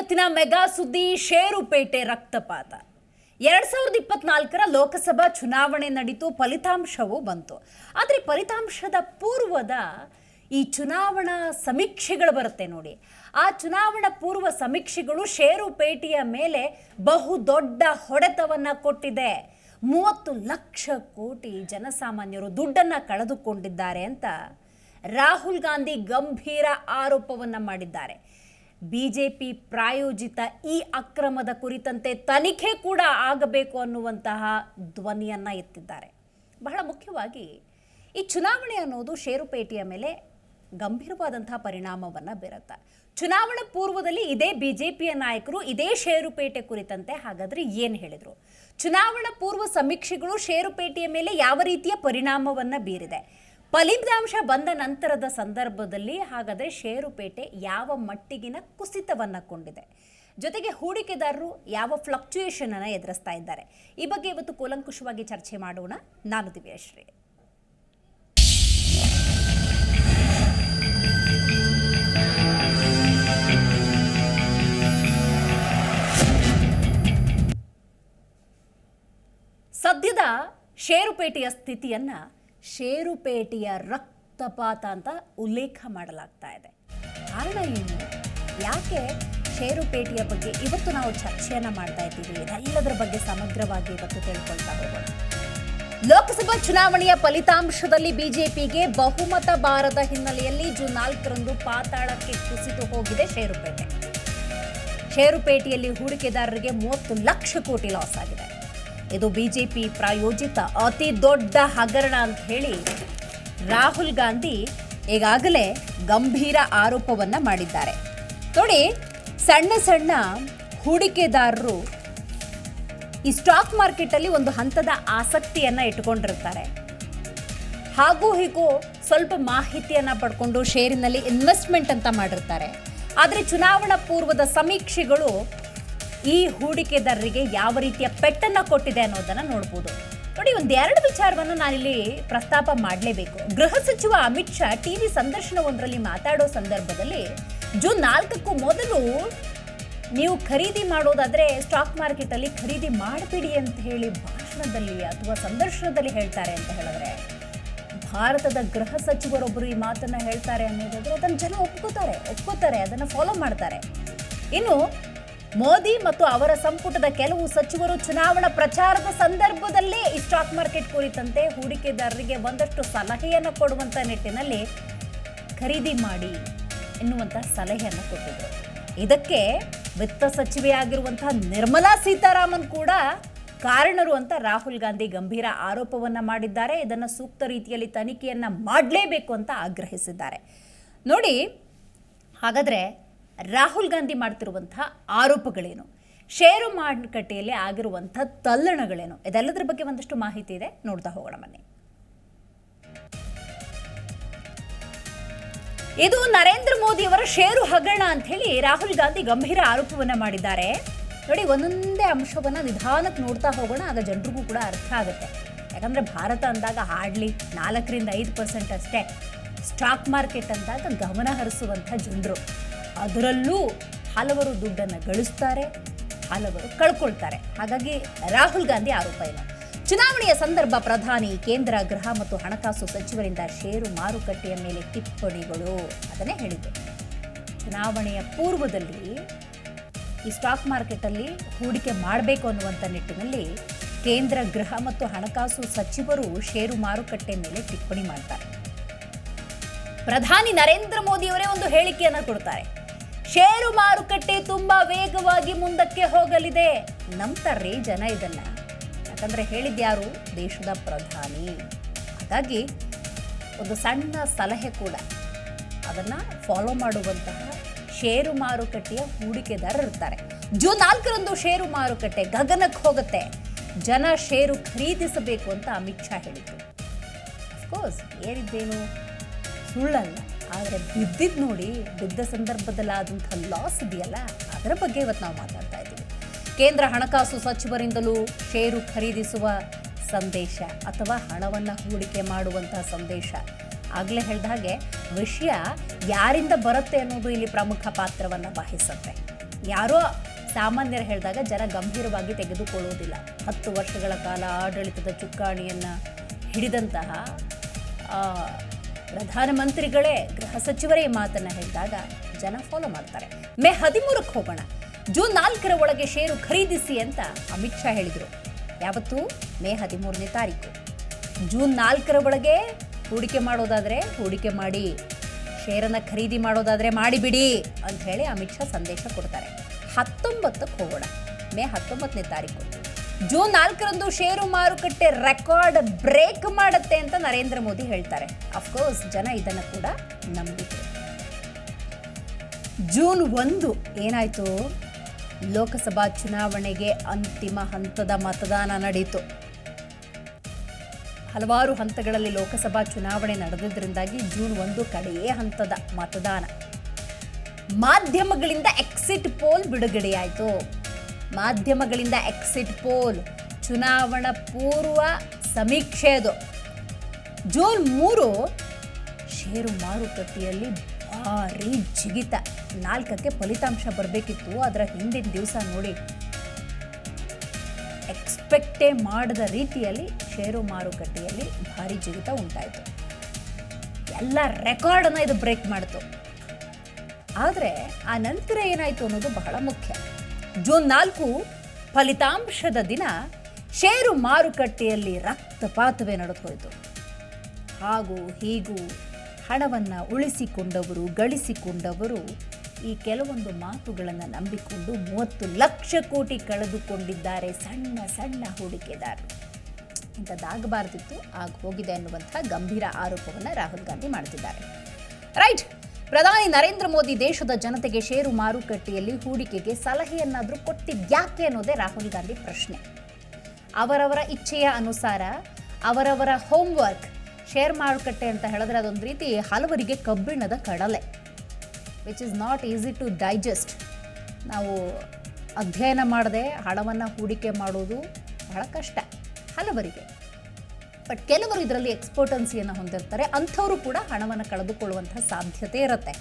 ಇವತ್ತಿನ ಮೆಗಾ ಸುದ್ದಿ ಷೇರುಪೇಟೆ ರಕ್ತಪಾತ. 2024ರ ಲೋಕಸಭಾ ಚುನಾವಣೆ ನಡೀತು, ಫಲಿತಾಂಶವೂ ಬಂತು. ಆದರೆ ಫಲಿತಾಂಶದ ಪೂರ್ವದ ಈ ಚುನಾವಣಾ ಸಮೀಕ್ಷೆಗಳು ಬರುತ್ತೆ ನೋಡಿ. ಆ ಚುನಾವಣಾ ಪೂರ್ವ ಸಮೀಕ್ಷೆಗಳು ಷೇರುಪೇಟೆಯ ಮೇಲೆ ಬಹುದೊಡ್ಡ ಹೊಡೆತವನ್ನು ಕೊಟ್ಟಿದೆ. 30 ಲಕ್ಷ ಕೋಟಿ ಜನಸಾಮಾನ್ಯರು ದುಡ್ಡನ್ನು ಕಳೆದುಕೊಂಡಿದ್ದಾರೆ ಅಂತ ರಾಹುಲ್ ಗಾಂಧಿ ಗಂಭೀರ ಆರೋಪವನ್ನು ಮಾಡಿದ್ದಾರೆ. ಬಿಜೆಪಿ ಪ್ರಾಯೋಜಿತ ಈ ಅಕ್ರಮದ ಕುರಿತಂತೆ ತನಿಖೆ ಕೂಡ ಆಗಬೇಕು ಅನ್ನುವಂತಹ ಧ್ವನಿಯನ್ನು ಎತ್ತಿದ್ದಾರೆ. ಬಹಳ ಮುಖ್ಯವಾಗಿ ಈ ಚುನಾವಣೆ ಅನ್ನೋದು ಷೇರುಪೇಟೆಯ ಮೇಲೆ ಗಂಭೀರವಾದಂತಹ ಪರಿಣಾಮವನ್ನು ಬೀರುತ್ತೆ. ಚುನಾವಣಾ ಪೂರ್ವದಲ್ಲಿ ಇದೇ ಬಿಜೆಪಿಯ ನಾಯಕರು ಇದೇ ಷೇರುಪೇಟೆ ಕುರಿತಂತೆ ಹಾಗಾದರೆ ಏನು ಹೇಳಿದರು? ಚುನಾವಣಾ ಪೂರ್ವ ಸಮೀಕ್ಷೆಗಳು ಷೇರುಪೇಟೆಯ ಮೇಲೆ ಯಾವ ರೀತಿಯ ಪರಿಣಾಮವನ್ನು ಬೀರಿದೆ? ಫಲಿತಾಂಶ ಬಂದ ನಂತರದ ಸಂದರ್ಭದಲ್ಲಿ ಹಾಗಾದರೆ ಷೇರುಪೇಟೆ ಯಾವ ಮಟ್ಟಿಗಿನ ಕುಸಿತವನ್ನು ಕೊಂಡಿದೆ, ಜೊತೆಗೆ ಹೂಡಿಕೆದಾರರು ಯಾವ ಫ್ಲಕ್ಚುಯೇಷನ್ ಅನ್ನು ಎದುರಿಸ್ತಾ ಇದ್ದಾರೆ, ಈ ಬಗ್ಗೆ ಇವತ್ತು ಕೂಲಂಕುಷವಾಗಿ ಚರ್ಚೆ ಮಾಡೋಣ. ನಾನು ದಿವ್ಯಶ್ರೀ. ಸದ್ಯದ ಷೇರುಪೇಟೆಯ ಸ್ಥಿತಿಯನ್ನ ಷೇರುಪೇಟೆಯ ರಕ್ತಪಾತ ಅಂತ ಉಲ್ಲೇಖ ಮಾಡಲಾಗ್ತಾ ಇದೆ. ಕಾರಣ ಏನು? ಯಾಕೆ ಷೇರುಪೇಟೆಯ ಬಗ್ಗೆ ಇವತ್ತು ನಾವು ಚರ್ಚೆಯನ್ನು ಮಾಡ್ತಾ ಇದ್ದೀವಿ? ಇದೆಲ್ಲದರ ಬಗ್ಗೆ ಸಮಗ್ರವಾಗಿ ಇವತ್ತು ತಿಳ್ಕೊಳ್ತಾ ಹೋಗೋಣ. ಲೋಕಸಭಾ ಚುನಾವಣೆಯ ಫಲಿತಾಂಶದಲ್ಲಿ ಬಿಜೆಪಿಗೆ ಬಹುಮತ ಬಾರದ ಹಿನ್ನೆಲೆಯಲ್ಲಿ ಜೂನ್ 4ರಂದು ಪಾತಾಳಕ್ಕೆ ಕುಸಿದು ಹೋಗಿದೆ ಷೇರುಪೇಟೆ. ಷೇರುಪೇಟೆಯಲ್ಲಿ ಹೂಡಿಕೆದಾರರಿಗೆ 30 ಲಕ್ಷ ಕೋಟಿ ಲಾಸ್ ಆಗಿದೆ. ಇದು ಬಿಜೆಪಿ ಪ್ರಾಯೋಜಿತ ಅತಿ ದೊಡ್ಡ ಹಗರಣ ಅಂತ ಹೇಳಿ ರಾಹುಲ್ ಗಾಂಧಿ ಈಗಾಗಲೇ ಗಂಭೀರ ಆರೋಪವನ್ನು ಮಾಡಿದ್ದಾರೆ. ನೋಡಿ, ಸಣ್ಣ ಸಣ್ಣ ಹೂಡಿಕೆದಾರರು ಈ ಸ್ಟಾಕ್ ಮಾರ್ಕೆಟಲ್ಲಿ ಒಂದು ಹಂತದ ಆಸಕ್ತಿಯನ್ನು ಇಟ್ಕೊಂಡಿರ್ತಾರೆ. ಹಾಗೂ ಹೀಗೂ ಸ್ವಲ್ಪ ಮಾಹಿತಿಯನ್ನು ಪಡ್ಕೊಂಡು ಷೇರಿನಲ್ಲಿ ಇನ್ವೆಸ್ಟ್ಮೆಂಟ್ ಅಂತ ಮಾಡಿರ್ತಾರೆ. ಆದರೆ ಚುನಾವಣಾ ಪೂರ್ವದ ಸಮೀಕ್ಷೆಗಳು ಈ ಹೂಡಿಕೆದಾರರಿಗೆ ಯಾವ ರೀತಿಯ ಪೆಟ್ಟನ್ನು ಕೊಟ್ಟಿದೆ ಅನ್ನೋದನ್ನು ನೋಡ್ಬೋದು. ನೋಡಿ, ಒಂದೆರಡು ವಿಚಾರವನ್ನು ನಾನಿಲ್ಲಿ ಪ್ರಸ್ತಾಪ ಮಾಡಲೇಬೇಕು. ಗೃಹ ಸಚಿವ ಅಮಿತ್ ಶಾ ಟಿವಿ ಸಂದರ್ಶನವೊಂದರಲ್ಲಿ ಮಾತಾಡೋ ಸಂದರ್ಭದಲ್ಲಿ ಜೂನ್ 4ಕ್ಕೂ ಮೊದಲು ನೀವು ಖರೀದಿ ಮಾಡೋದಾದರೆ ಸ್ಟಾಕ್ ಮಾರ್ಕೆಟಲ್ಲಿ ಖರೀದಿ ಮಾಡಬೇಡಿ ಅಂತ ಹೇಳಿ ಭಾಷಣದಲ್ಲಿ ಅಥವಾ ಸಂದರ್ಶನದಲ್ಲಿ ಹೇಳ್ತಾರೆ ಅಂತ ಹೇಳಿದ್ರೆ, ಭಾರತದ ಗೃಹ ಸಚಿವರೊಬ್ಬರು ಈ ಮಾತನ್ನು ಹೇಳ್ತಾರೆ ಅನ್ನೋದಾದರೆ ಅದನ್ನು ಜನ ಒಪ್ಕೋತಾರೆ, ಅದನ್ನು ಫಾಲೋ ಮಾಡ್ತಾರೆ. ಇನ್ನು ಮೋದಿ ಮತ್ತು ಅವರ ಸಂಪುಟದ ಕೆಲವು ಸಚಿವರು ಚುನಾವಣಾ ಪ್ರಚಾರದ ಸಂದರ್ಭದಲ್ಲೇ ಈ ಸ್ಟಾಕ್ ಮಾರ್ಕೆಟ್ ಕುರಿತಂತೆ ಹೂಡಿಕೆದಾರರಿಗೆ ಒಂದಷ್ಟು ಸಲಹೆಯನ್ನು ಕೊಡುವಂಥ ನಿಟ್ಟಿನಲ್ಲಿ ಖರೀದಿ ಮಾಡಿ ಎನ್ನುವಂಥ ಸಲಹೆಯನ್ನು ಕೊಟ್ಟಿದ್ದರು. ಇದಕ್ಕೆ ವಿತ್ತ ಸಚಿವೆಯಾಗಿರುವಂತಹ ನಿರ್ಮಲಾ ಸೀತಾರಾಮನ್ ಕೂಡ ಕಾರಣರು ಅಂತ ರಾಹುಲ್ ಗಾಂಧಿ ಗಂಭೀರ ಆರೋಪವನ್ನು ಮಾಡಿದ್ದಾರೆ. ಇದನ್ನು ಸೂಕ್ತ ರೀತಿಯಲ್ಲಿ ತನಿಖೆಯನ್ನು ಮಾಡಲೇಬೇಕು ಅಂತ ಆಗ್ರಹಿಸಿದ್ದಾರೆ. ನೋಡಿ, ಹಾಗಾದರೆ ರಾಹುಲ್ ಗಾಂಧಿ ಮಾಡ್ತಿರುವಂತಹ ಆರೋಪಗಳೇನು, ಷೇರು ಮಾರುಕಟ್ಟೆಯಲ್ಲಿ ಆಗಿರುವಂತಹ ತಲ್ಲಣಗಳೇನು, ಇದೆಲ್ಲದರ ಬಗ್ಗೆ ಒಂದಷ್ಟು ಮಾಹಿತಿ ಇದೆ, ನೋಡ್ತಾ ಹೋಗೋಣ ಬನ್ನಿ. ಇದು ನರೇಂದ್ರ ಮೋದಿ ಅವರ ಷೇರು ಹಗರಣ ಅಂತ ಹೇಳಿ ರಾಹುಲ್ ಗಾಂಧಿ ಗಂಭೀರ ಆರೋಪವನ್ನ ಮಾಡಿದ್ದಾರೆ. ನೋಡಿ, ಒಂದೊಂದೇ ಅಂಶವನ್ನ ನಿಧಾನಕ್ಕೆ ನೋಡ್ತಾ ಹೋಗೋಣ, ಆಗ ಜನರಿಗೂ ಕೂಡ ಅರ್ಥ ಆಗುತ್ತೆ. ಯಾಕಂದ್ರೆ ಭಾರತ ಅಂದಾಗ ಹಾರ್ಡ್ಲಿ 4ರಿಂದ 5% ಅಷ್ಟೇ ಸ್ಟಾಕ್ ಮಾರ್ಕೆಟ್ ಅಂದಾಗ ಗಮನ ಹರಿಸುವಂಥ ಜನರು. ಅದರಲ್ಲೂ ಹಲವರು ದುಡ್ಡನ್ನು ಗಳಿಸ್ತಾರೆ, ಹಲವರು ಕಳ್ಕೊಳ್ತಾರೆ. ಹಾಗಾಗಿ ರಾಹುಲ್ ಗಾಂಧಿ ಆರೋಪ ಇಲ್ಲ. ಚುನಾವಣೆಯ ಸಂದರ್ಭ ಪ್ರಧಾನಿ, ಕೇಂದ್ರ ಗೃಹ ಮತ್ತು ಹಣಕಾಸು ಸಚಿವರಿಂದ ಷೇರು ಮಾರುಕಟ್ಟೆಯ ಮೇಲೆ ಟಿಪ್ಪಣಿಗಳು, ಅದನ್ನೇ ಹೇಳಿದ್ದು. ಚುನಾವಣೆಯ ಪೂರ್ವದಲ್ಲಿ ಈ ಸ್ಟಾಕ್ ಮಾರ್ಕೆಟಲ್ಲಿ ಹೂಡಿಕೆ ಮಾಡಬೇಕು ಅನ್ನುವಂಥ ನಿಟ್ಟಿನಲ್ಲಿ ಕೇಂದ್ರ ಗೃಹ ಮತ್ತು ಹಣಕಾಸು ಸಚಿವರು ಷೇರು ಮಾರುಕಟ್ಟೆ ಮೇಲೆ ಟಿಪ್ಪಣಿ ಮಾಡ್ತಾರೆ. ಪ್ರಧಾನಿ ನರೇಂದ್ರ ಮೋದಿ ಅವರೇ ಒಂದು ಹೇಳಿಕೆಯನ್ನು ಕೊಡ್ತಾರೆ. ಷೇರು ಮಾರುಕಟ್ಟೆ ತುಂಬಾ ವೇಗವಾಗಿ ಮುಂದಕ್ಕೆ ಹೋಗಲಿದೆ. ನಂಬ್ತಾರ್ರಿ ಜನ ಇದನ್ನ, ಯಾಕಂದ್ರೆ ಹೇಳಿದ್ಯಾರು? ದೇಶದ ಪ್ರಧಾನಿ. ಹಾಗಾಗಿ ಒಂದು ಸಣ್ಣ ಸಲಹೆ ಕೂಡ, ಅದನ್ನ ಫಾಲೋ ಮಾಡುವಂತಹ ಷೇರು ಮಾರುಕಟ್ಟೆಯ ಹೂಡಿಕೆದಾರರು ಇರ್ತಾರೆ. ಜೂನ್ 4ರಂದು ಷೇರು ಮಾರುಕಟ್ಟೆ ಗಗನಕ್ಕೆ ಹೋಗುತ್ತೆ, ಜನ ಷೇರು ಖರೀದಿಸಬೇಕು ಅಂತ ಅಮಿತ್ ಶಾ ಹೇಳಿದ್ರು. ಅಫ್ಕೋರ್ಸ್ ಏರಿದ್ದೇನು ಸುಳ್ಳಲ್ಲ, ಆದರೆ ಬಿದ್ದಿದ್ದು ನೋಡಿ, ಬಿದ್ದ ಸಂದರ್ಭದಲ್ಲಿ ಆದಂಥ ಲಾಸ್ ಇದೆಯಲ್ಲ, ಅದರ ಬಗ್ಗೆ ಇವತ್ತು ನಾವು ಮಾತಾಡ್ತಾ ಇದ್ದೀವಿ. ಕೇಂದ್ರ ಹಣಕಾಸು ಸಚಿವರಿಂದಲೂ ಷೇರು ಖರೀದಿಸುವ ಸಂದೇಶ ಅಥವಾ ಹಣವನ್ನು ಹೂಡಿಕೆ ಮಾಡುವಂತಹ ಸಂದೇಶ ಆಗಲೇ ಹೇಳಿದ ಹಾಗೆ ವಿಷಯ ಯಾರಿಂದ ಬರುತ್ತೆ ಅನ್ನೋದು ಇಲ್ಲಿ ಪ್ರಮುಖ ಪಾತ್ರವನ್ನು ವಹಿಸುತ್ತೆ. ಯಾರೋ ಸಾಮಾನ್ಯರು ಹೇಳಿದಾಗ ಜನ ಗಂಭೀರವಾಗಿ ತೆಗೆದುಕೊಳ್ಳುವುದಿಲ್ಲ. 10 ವರ್ಷಗಳ ಕಾಲ ಆಡಳಿತದ ಚುಕ್ಕಾಣಿಯನ್ನು ಹಿಡಿದಂತಹ ಪ್ರಧಾನಮಂತ್ರಿಗಳೇ, ಗೃಹ ಸಚಿವರೇ ಈ ಮಾತನ್ನು ಹೇಳಿದಾಗ ಜನ ಫಾಲೋ ಮಾಡ್ತಾರೆ. ಮೇ 13ಕ್ಕೆ ಹೋಗೋಣ. ಜೂನ್ 4ರ ಒಳಗೆ ಷೇರು ಖರೀದಿಸಿ ಅಂತ ಅಮಿತ್ ಶಾ ಹೇಳಿದರು. ಯಾವತ್ತು? ಮೇ 13ನೇ ತಾರೀಕು. ಜೂನ್ 4ರ ಒಳಗೆ ಹೂಡಿಕೆ ಮಾಡೋದಾದರೆ ಹೂಡಿಕೆ ಮಾಡಿ, ಶೇರನ್ನು ಖರೀದಿ ಮಾಡೋದಾದರೆ ಮಾಡಿಬಿಡಿ ಅಂತ ಹೇಳಿ ಅಮಿತ್ ಶಾ ಸಂದೇಶ ಕೊಡ್ತಾರೆ. 19ಕ್ಕೆ ಹೋಗೋಣ. ಮೇ 19ನೇ ತಾರೀಕು. ಜೂನ್ 4ರಂದು ಷೇರು ಮಾರುಕಟ್ಟೆ ರೆಕಾರ್ಡ್ ಬ್ರೇಕ್ ಮಾಡುತ್ತೆ ಅಂತ ನರೇಂದ್ರ ಮೋದಿ ಹೇಳ್ತಾರೆ. ಅಫ್ಕೋರ್ಸ್ ಜನ ಇದನ್ನು ಕೂಡ ನಂಬಿದ್ರು. ಜೂನ್ 1 ಏನಾಯಿತು? ಲೋಕಸಭಾ ಚುನಾವಣೆಗೆ ಅಂತಿಮ ಹಂತದ ಮತದಾನ ನಡೆಯಿತು. ಹಲವಾರು ಹಂತಗಳಲ್ಲಿ ಲೋಕಸಭಾ ಚುನಾವಣೆ ನಡೆದಿದ್ದರಿಂದಾಗಿ ಜೂನ್ 1 ಕಡೆಯೇ ಹಂತದ ಮತದಾನ. ಮಾಧ್ಯಮಗಳಿಂದ ಎಕ್ಸಿಟ್ ಪೋಲ್ ಬಿಡುಗಡೆಯಾಯಿತು. ಮಾಧ್ಯಮಗಳಿಂದ ಎಕ್ಸಿಟ್ ಪೋಲ್, ಚುನಾವಣಾ ಪೂರ್ವ ಸಮೀಕ್ಷೆ. ಅದು ಜೂನ್ 3 ಷೇರು ಮಾರುಕಟ್ಟೆಯಲ್ಲಿ ಭಾರಿ ಜಿಗಿತ. 4ಕ್ಕೆ ಫಲಿತಾಂಶ ಬರಬೇಕಿತ್ತು. ಅದರ ಹಿಂದಿನ ದಿವಸ ನೋಡಿ, ಎಕ್ಸ್ಪೆಕ್ಟೇ ಮಾಡದ ರೀತಿಯಲ್ಲಿ ಷೇರು ಮಾರುಕಟ್ಟೆಯಲ್ಲಿ ಭಾರಿ ಜಿಗಿತ ಉಂಟಾಯಿತು. ಎಲ್ಲ ರೆಕಾರ್ಡನ್ನು ಇದು ಬ್ರೇಕ್ ಮಾಡಿತು. ಆದರೆ ಆ ನಂತರ ಏನಾಯಿತು ಅನ್ನೋದು ಬಹಳ ಮುಖ್ಯ. ಜೂನ್ 4 ಫಲಿತಾಂಶದ ದಿನ ಷೇರು ಮಾರುಕಟ್ಟೆಯಲ್ಲಿ ರಕ್ತಪಾತವೇ ನಡೆದು ಹೋಯಿತು. ಹಾಗೂ ಹೀಗೂ ಹಣವನ್ನು ಉಳಿಸಿಕೊಂಡವರು, ಗಳಿಸಿಕೊಂಡವರು ಈ ಕೆಲವೊಂದು ಮಾತುಗಳನ್ನು ನಂಬಿಕೊಂಡು 30 ಲಕ್ಷ ಕೋಟಿ ಕಳೆದುಕೊಂಡಿದ್ದಾರೆ ಸಣ್ಣ ಸಣ್ಣ ಹೂಡಿಕೆದಾರರು. ಇಂಥದ್ದಾಗಬಾರ್ದಿತ್ತು, ಆಗ ಹೋಗಿದೆ ಅನ್ನುವಂಥ ಗಂಭೀರ ಆರೋಪವನ್ನು ರಾಹುಲ್ ಗಾಂಧಿ ಮಾಡ್ತಿದ್ದಾರೆ. ರೈಟ್. ಪ್ರಧಾನಿ ನರೇಂದ್ರ ಮೋದಿ ದೇಶದ ಜನತೆಗೆ ಷೇರು ಮಾರುಕಟ್ಟೆಯಲ್ಲಿ ಹೂಡಿಕೆಗೆ ಸಲಹೆಯನ್ನಾದರೂ ಕೊಟ್ಟಿದ್ಯಾಕೆ ಅನ್ನೋದೇ ರಾಹುಲ್ ಗಾಂಧಿ ಪ್ರಶ್ನೆ. ಅವರವರ ಇಚ್ಛೆಯ ಅನುಸಾರ ಅವರವರ ಹೋಮ್ವರ್ಕ್. ಶೇರ್ ಮಾರುಕಟ್ಟೆ ಅಂತ ಹೇಳಿದ್ರೆ ಅದೊಂದು ರೀತಿ ಹಲವರಿಗೆ ಕಬ್ಬಿಣದ ಕಡಲೆ, which is not easy to digest. ನಾವು ಅಧ್ಯಯನ ಮಾಡದೆ ಹಣವನ್ನು ಹೂಡಿಕೆ ಮಾಡೋದು ಬಹಳ ಕಷ್ಟ ಹಲವರಿಗೆ. ಬಟ್ ಕೆಲವರು ಇದರಲ್ಲಿ ಎಕ್ಸ್ಪರ್ಟೆನ್ಸಿಯನ್ನು ಹೊಂದಿರ್ತಾರೆ. ಅಂಥವರು ಕೂಡ ಹಣವನ್ನು ಕಳೆದುಕೊಳ್ಳುವಂಥ ಸಾಧ್ಯತೆ ಇರುತ್ತೆ.